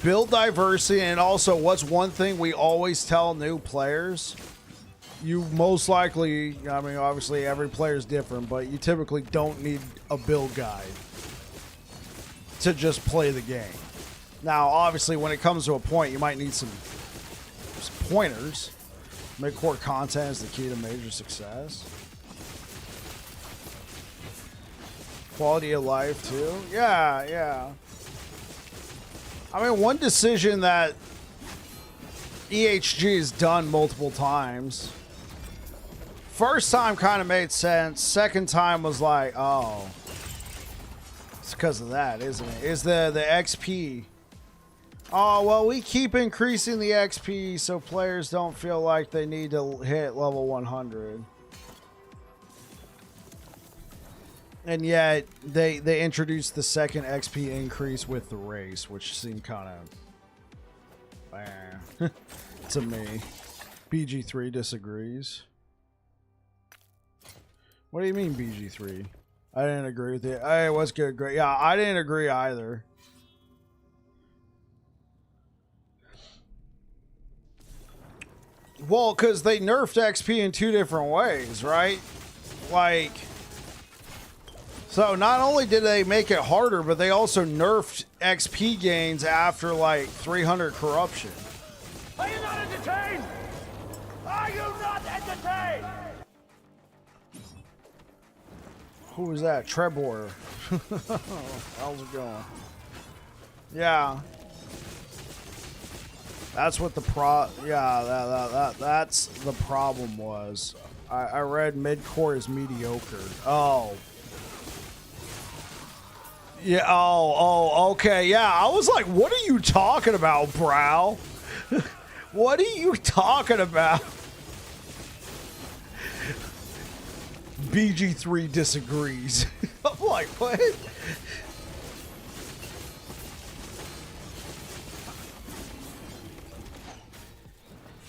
Build diversity, and also what's one thing we always tell new players? You most likely, I mean, obviously every player is different, but you typically don't need a build guide to just play the game. Now, obviously, when it comes to a point, you might need some pointers. Mid-core content is the key to major success. Quality of life, too. Yeah. I mean, one decision that EHG has done multiple times. First time kind of made sense. Second time was like, oh. It's because of that, isn't it? Is the XP. Oh, well, we keep increasing the XP so players don't feel like they need to hit level 100. And yet, they introduced the second XP increase with the race, which seemed kind of... to me. BG3 disagrees. What do you mean, BG3? I didn't agree with it. Hey, what's good? Great. Yeah, I didn't agree either. Well, because they nerfed XP in 2 different ways, right? Like, so not only did they make it harder, but they also nerfed XP gains after like 300 corruption. Are you not entertained? Are you not entertained? Who was that? Trebor. How's it going? Yeah. That's what the that's the problem was. I read mid-core is mediocre. Oh. Yeah, okay. Yeah, I was like, what are you talking about, Brow? What are you talking about? BG3 disagrees. I'm like, what?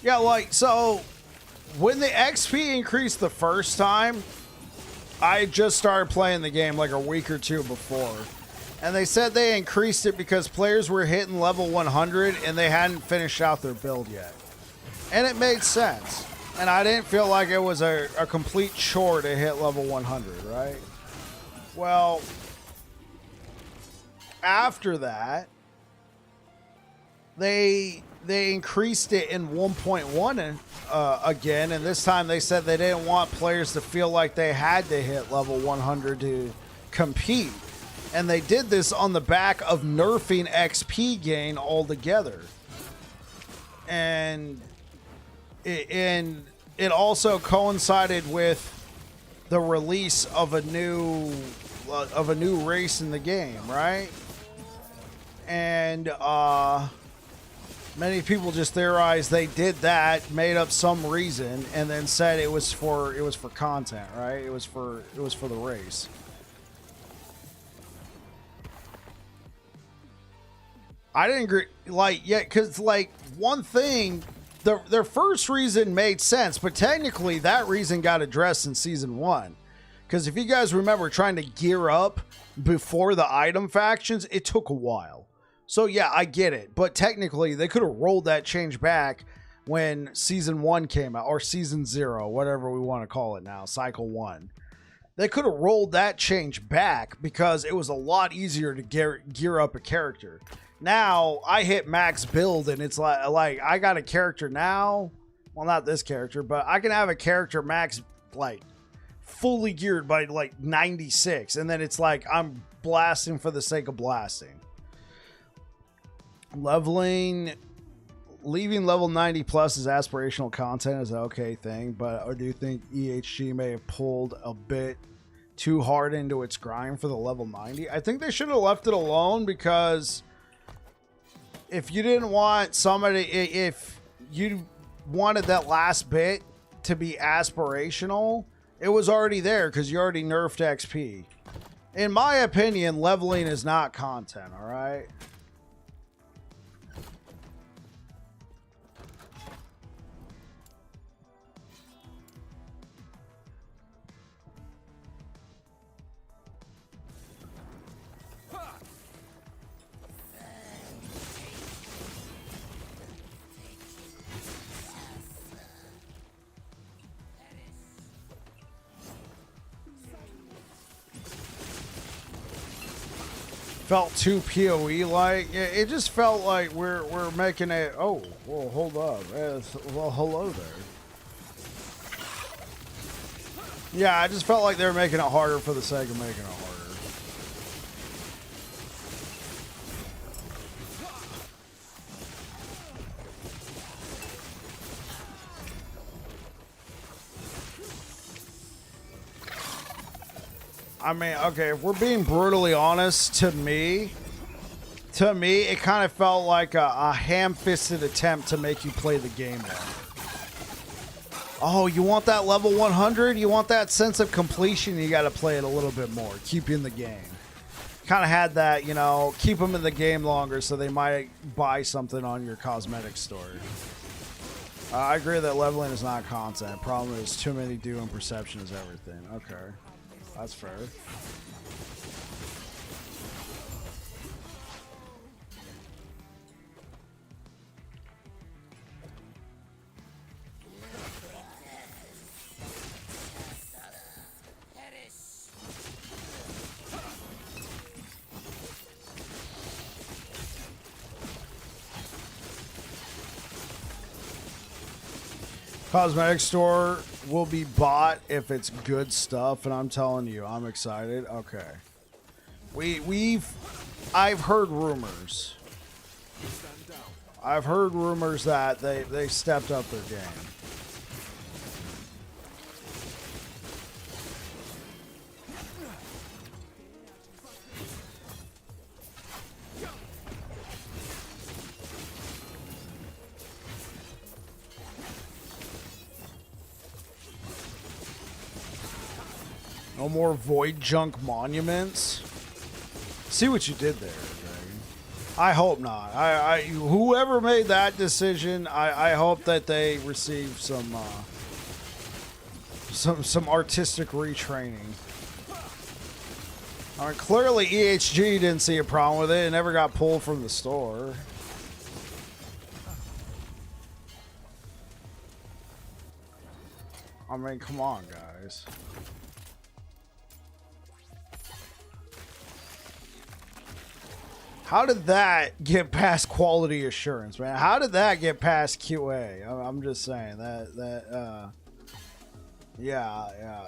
Yeah, like, so when the XP increased the first time, I just started playing the game like a week or 2 before. And they said they increased it because players were hitting level 100 and they hadn't finished out their build yet. And it made sense. And I didn't feel like it was a complete chore to hit level 100, right? Well, after that, they increased it in 1.1 again, and this time they said they didn't want players to feel like they had to hit level 100 to compete. And they did this on the back of nerfing XP gain altogether. And it also coincided with the release of a new race in the game, right? And many people just theorized they did that, made up some reason, and then said it was for content, right? It was for the race. I didn't agree, because one thing, their first reason made sense, but technically that reason got addressed in season 1. Because if you guys remember trying to gear up before the item factions, it took a while. So yeah, I get it, but technically they could have rolled that change back when season 1 came out, or season 0, whatever we want to call it now, cycle 1. They could have rolled that change back because it was a lot easier to gear up a character. Now I hit max build and it's like I got a character now. Well, not this character, but I can have a character max fully geared by 96, and then it's like I'm blasting for the sake of blasting. Leaving level 90 plus as aspirational content is an okay thing, but I do think EHG may have pulled a bit too hard into its grind for the level 90. I think they should have left it alone, because if you didn't want somebody, if you wanted that last bit to be aspirational, it was already there because you already nerfed XP. In my opinion, leveling is not content, all right? Felt too PoE like. It just felt like we're making it. Oh, well, hold up. Well, hello there. Yeah, I just felt like they were making it harder for the sake of making it harder. I mean, okay, if we're being brutally honest, to me, it kind of felt like a ham-fisted attempt to make you play the game more. Oh, you want that level 100? You want that sense of completion? You got to play it a little bit more. Keep you in the game. Kind of had that, you know, keep them in the game longer so they might buy something on your cosmetic store. I agree that leveling is not content. Problem is too many do and perception is everything. Okay. That's fair. Cosmetic store will be bought if it's good stuff, and I'm telling you, I'm excited. Okay. I've heard rumors. I've heard rumors that they stepped up their game. No more void junk monuments. See what you did there, Dragon. I hope not. Whoever made that decision, I hope that they receive some artistic retraining. I mean, clearly EHG didn't see a problem with it. It never got pulled from the store. I mean, come on, guys. How did that get past quality assurance, man? How did that get past QA? I'm just saying yeah.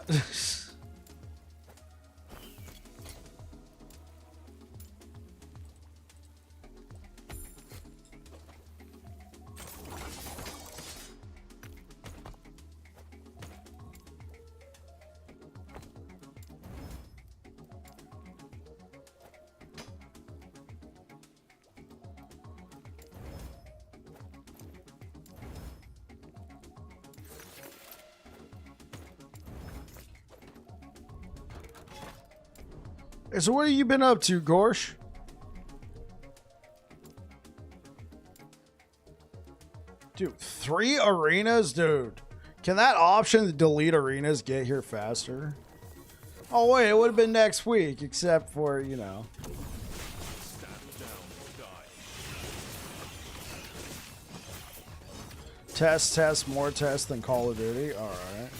So what have you been up to, Gorsh? Dude, 3 arenas? Dude, can that option to delete arenas get here faster? Oh, wait, it would have been next week, except for, you know. Test, more tests than Call of Duty? Alright.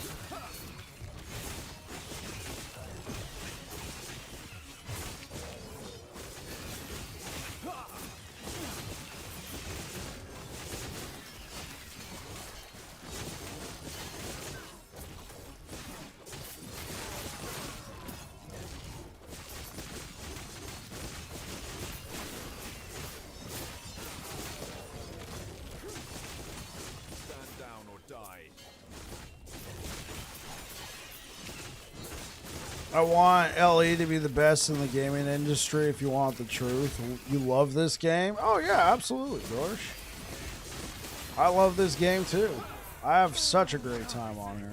I want LE to be the best in the gaming industry if you want the truth. You love this game? Oh yeah, absolutely, George. I love this game too. I have such a great time on here.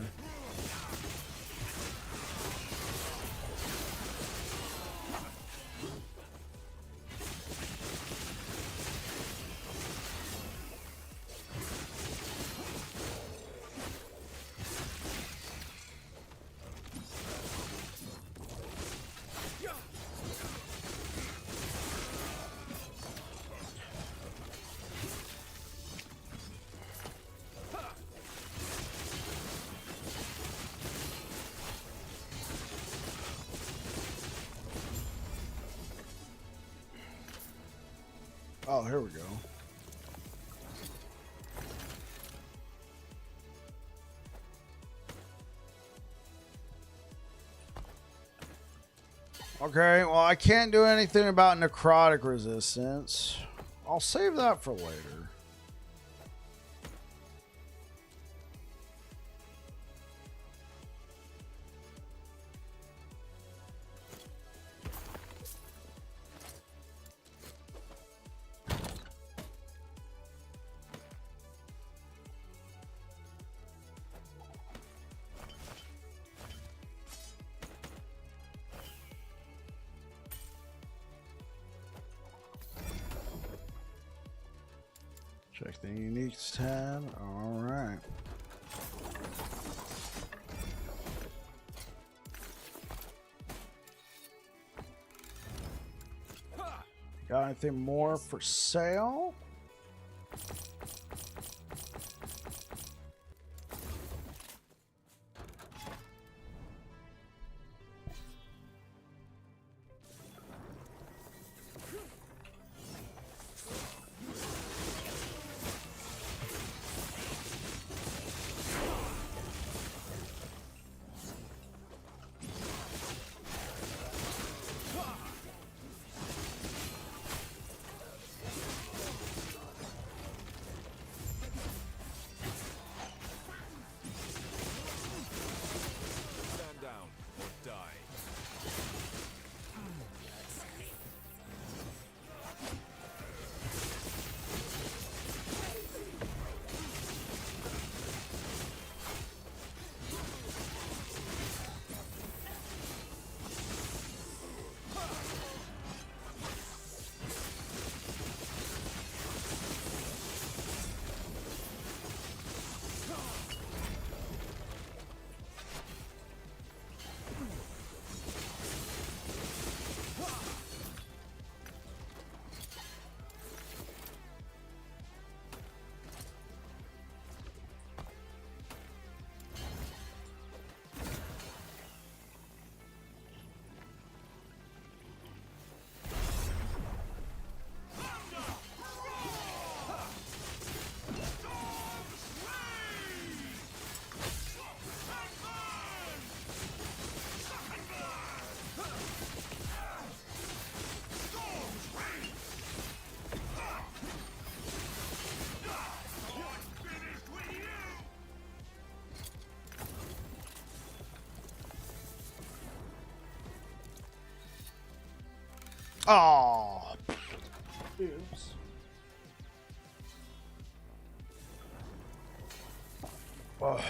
Oh, here we go. Okay, well, I can't do anything about necrotic resistance. I'll save that for later. Check the uniques tab. All right. Got anything more for sale? Oh. Oops. Oh.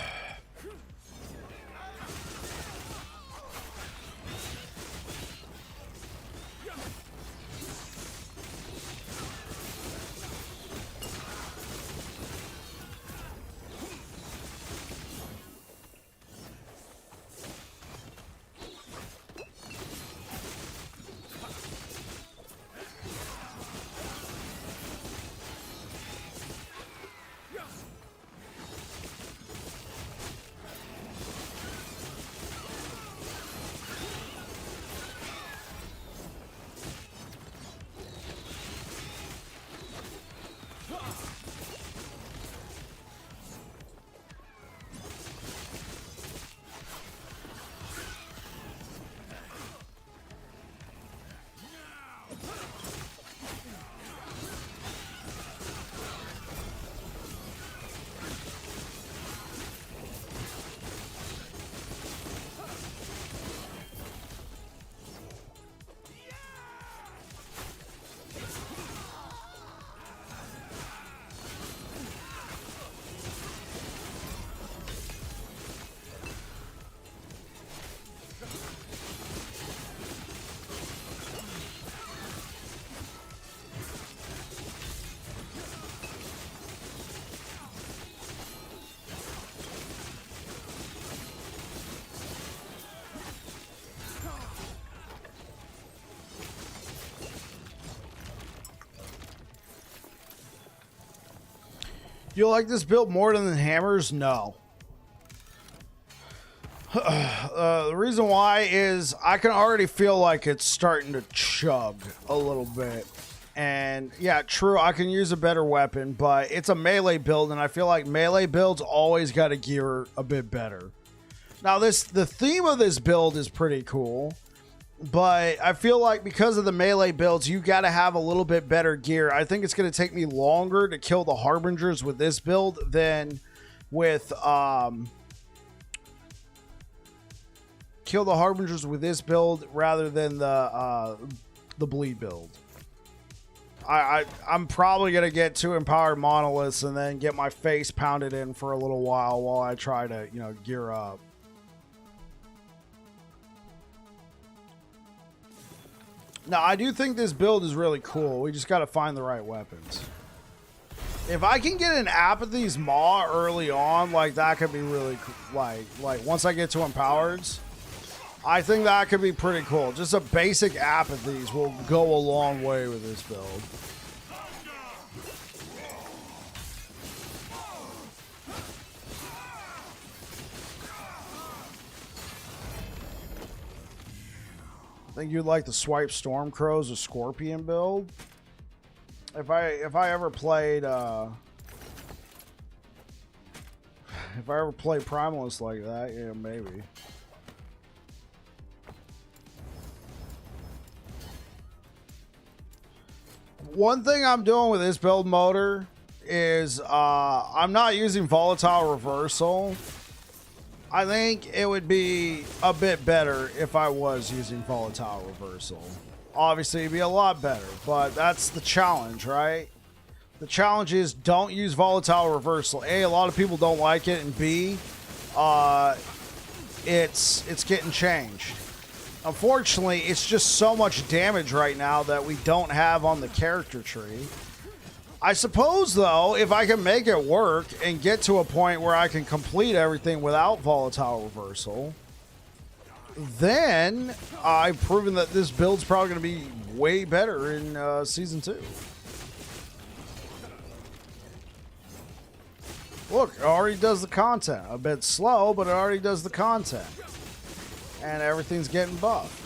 You like this build more than the hammers? No. The reason why is I can already feel like it's starting to chug a little bit. And yeah, true, I can use a better weapon, but it's a melee build, and I feel like melee builds always got to gear a bit better. Now, the theme of this build is pretty cool, but I feel like because of the melee builds, you got to have a little bit better gear. I think it's going to take me longer to kill the Harbingers with this build than with kill the Harbingers with this build rather than the bleed build. I'm probably going to get 2 empowered monoliths and then get my face pounded in for a little while I try to, gear up. Now, I do think this build is really cool. We just got to find the right weapons. If I can get an Apathy's Maw early on, like, that could be really cool. Like once I get to empowereds, I think that could be pretty cool. Just a basic Apathy's will go a long way with this build. I think you'd like the Swipe Stormcrows or Scorpion build. If I ever played Primalist like that, yeah, maybe. One thing I'm doing with this build motor is I'm not using volatile reversal. I think it would be a bit better if I was using volatile reversal. Obviously, it'd be a lot better, but that's the challenge, right? The challenge is don't use volatile reversal. A lot of people don't like it, and B, it's getting changed. Unfortunately, it's just so much damage right now that we don't have on the character tree. I suppose, though, if I can make it work and get to a point where I can complete everything without volatile reversal, then I've proven that this build's probably going to be way better in Season 2. Look, it already does the content. A bit slow, but it already does the content. And everything's getting buffed.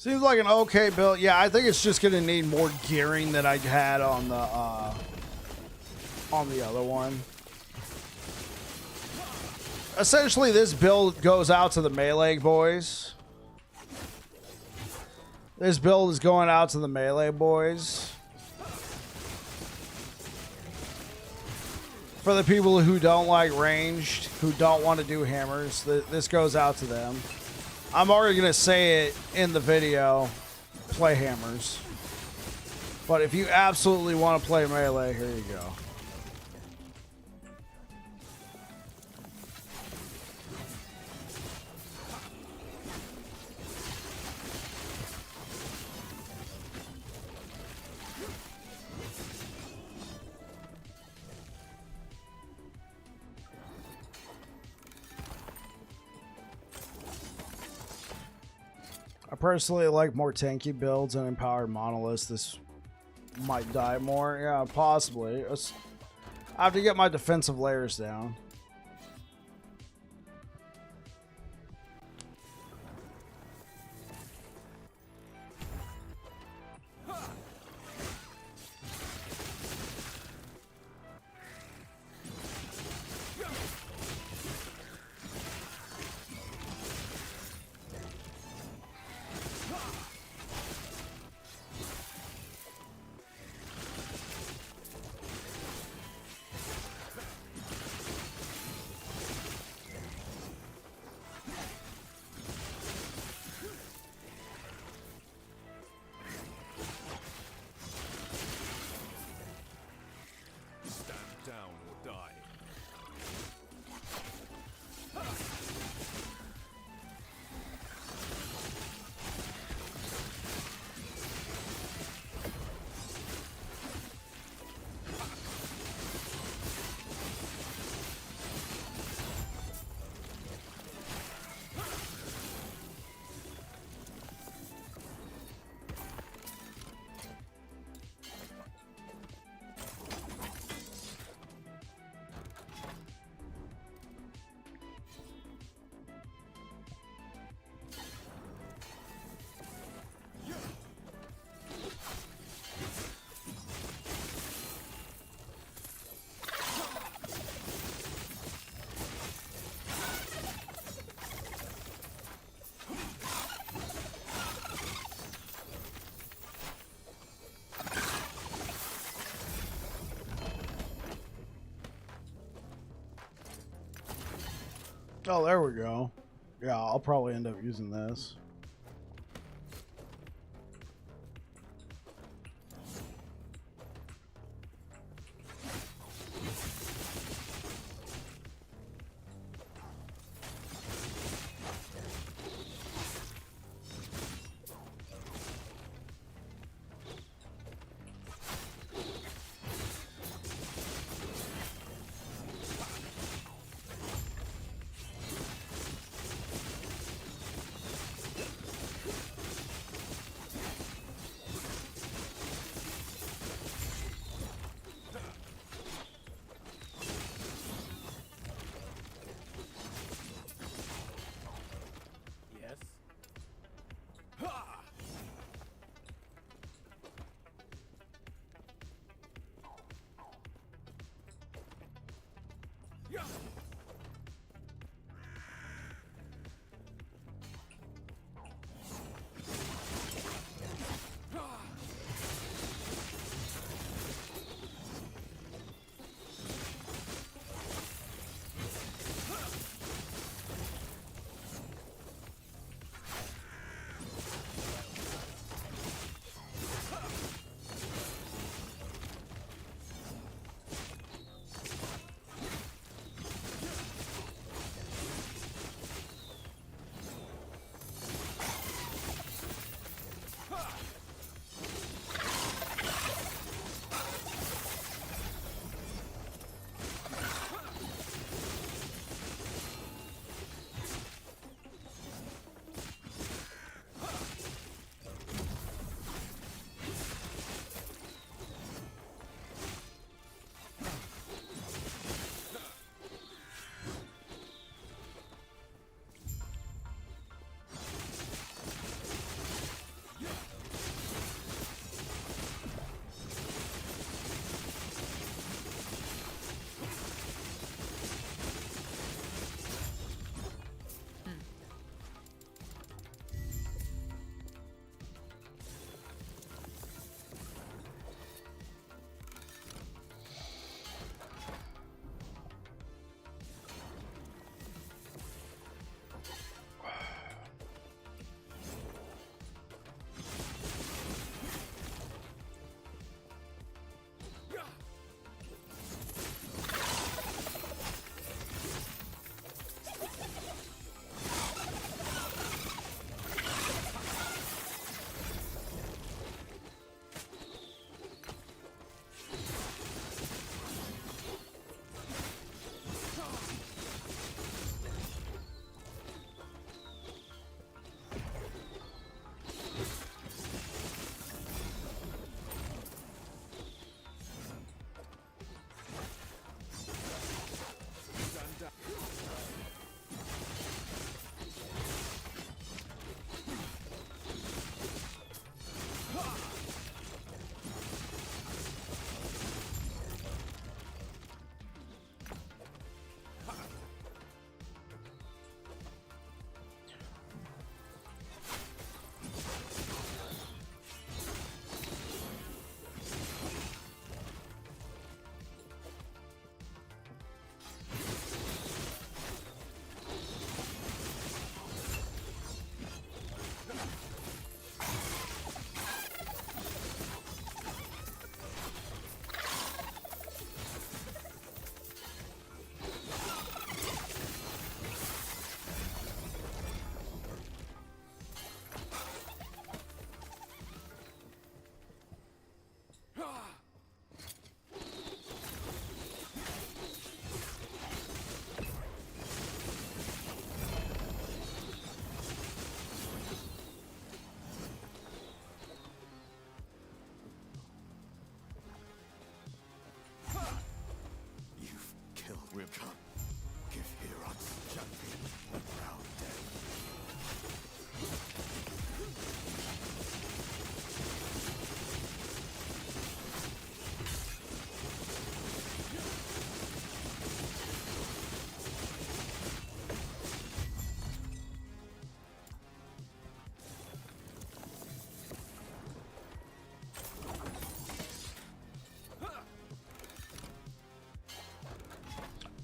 Seems like an okay build. Yeah, I think it's just going to need more gearing than I had on the on the other one. Essentially, this build goes out to the melee boys. This build is going out to the melee boys. For the people who don't like ranged, who don't want to do hammers, this goes out to them. I'm already going to say it in the video, play hammers. But if you absolutely want to play melee, here you go. I personally like more tanky builds and empowered monoliths. This might die more. Yeah, possibly. I have to get my defensive layers down. Oh, there we go. Yeah, I'll probably end up using this.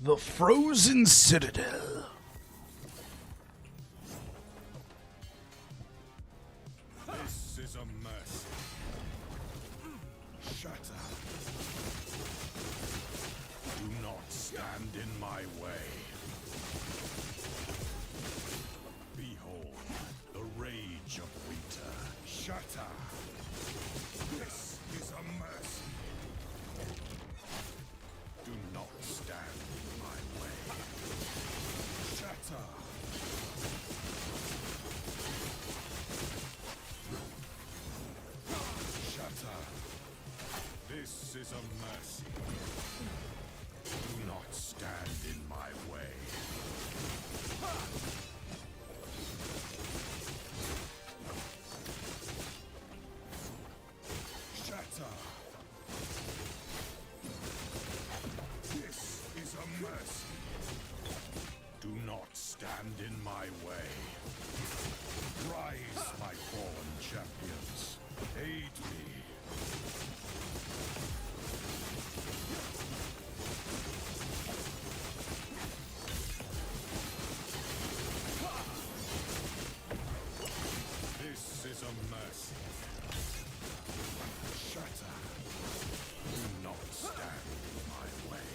The Frozen Citadel. This is a mercy. Shatter. Do not stand in my way. Behold the rage of winter. Shatter. This is a mercy. Do not stand in my way. Shatter. Shatter. This is a mercy. Do not stand in my way. Shatter. This is a mercy. Do not stand in my way. Rise, my fallen champions. Aid me. This is a mercy. Shatter. Do not stand in my way.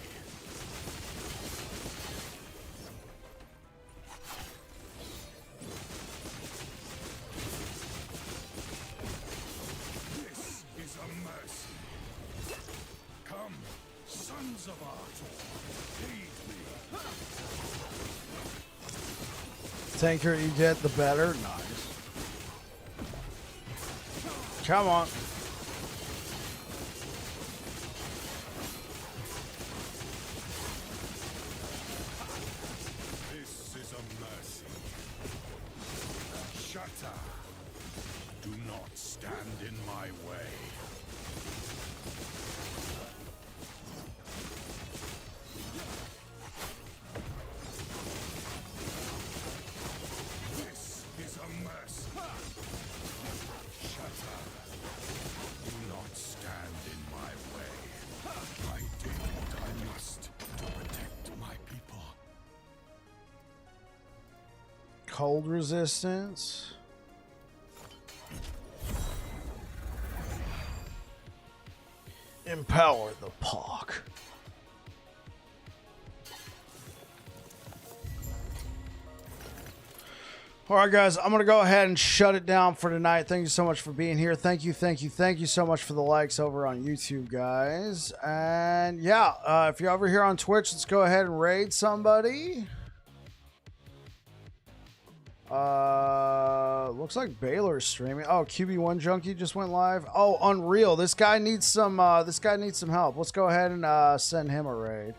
This is a mercy. Come, sons of Arthur, aid me. Tanker you get, the better. Nice. Come on. This is a mercy. Shatter. Do not stand in my way. This is a mercy. Shatter. Do not stand in my way. I did what I must to protect my people. Cold resistance. Empower the Epoch. All right, guys, I'm going to go ahead and shut it down for tonight. Thank you so much for being here. Thank you so much for the likes over on YouTube, guys. And yeah, if you're over here on Twitch, let's go ahead and raid somebody. Looks like Baylor's streaming. Oh, QB1 Junkie just went live. Oh, Unreal. This guy needs some help. Let's go ahead and send him a raid.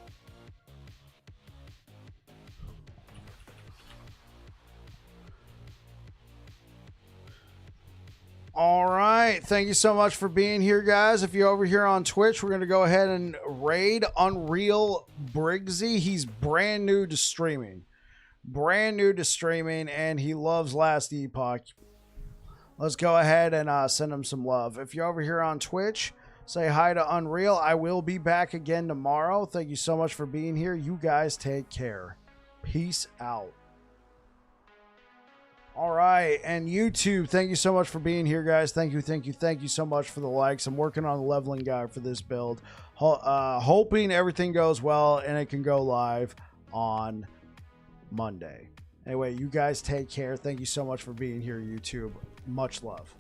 All right. Thank you so much for being here, guys. If you're over here on Twitch, we're going to go ahead and raid Unreal Briggsy. He's brand new to streaming. And he loves Last Epoch. Let's go ahead and send him some love. If you're over here on Twitch, say hi to Unreal. I will be back again tomorrow. Thank you so much for being here. You guys take care. Peace out. All right, and YouTube, thank you so much for being here, guys. Thank you so much for the likes. I'm working on a leveling guide for this build, hoping everything goes well and it can go live on Monday. Anyway, you guys take care. Thank you so much for being here, YouTube. Much love.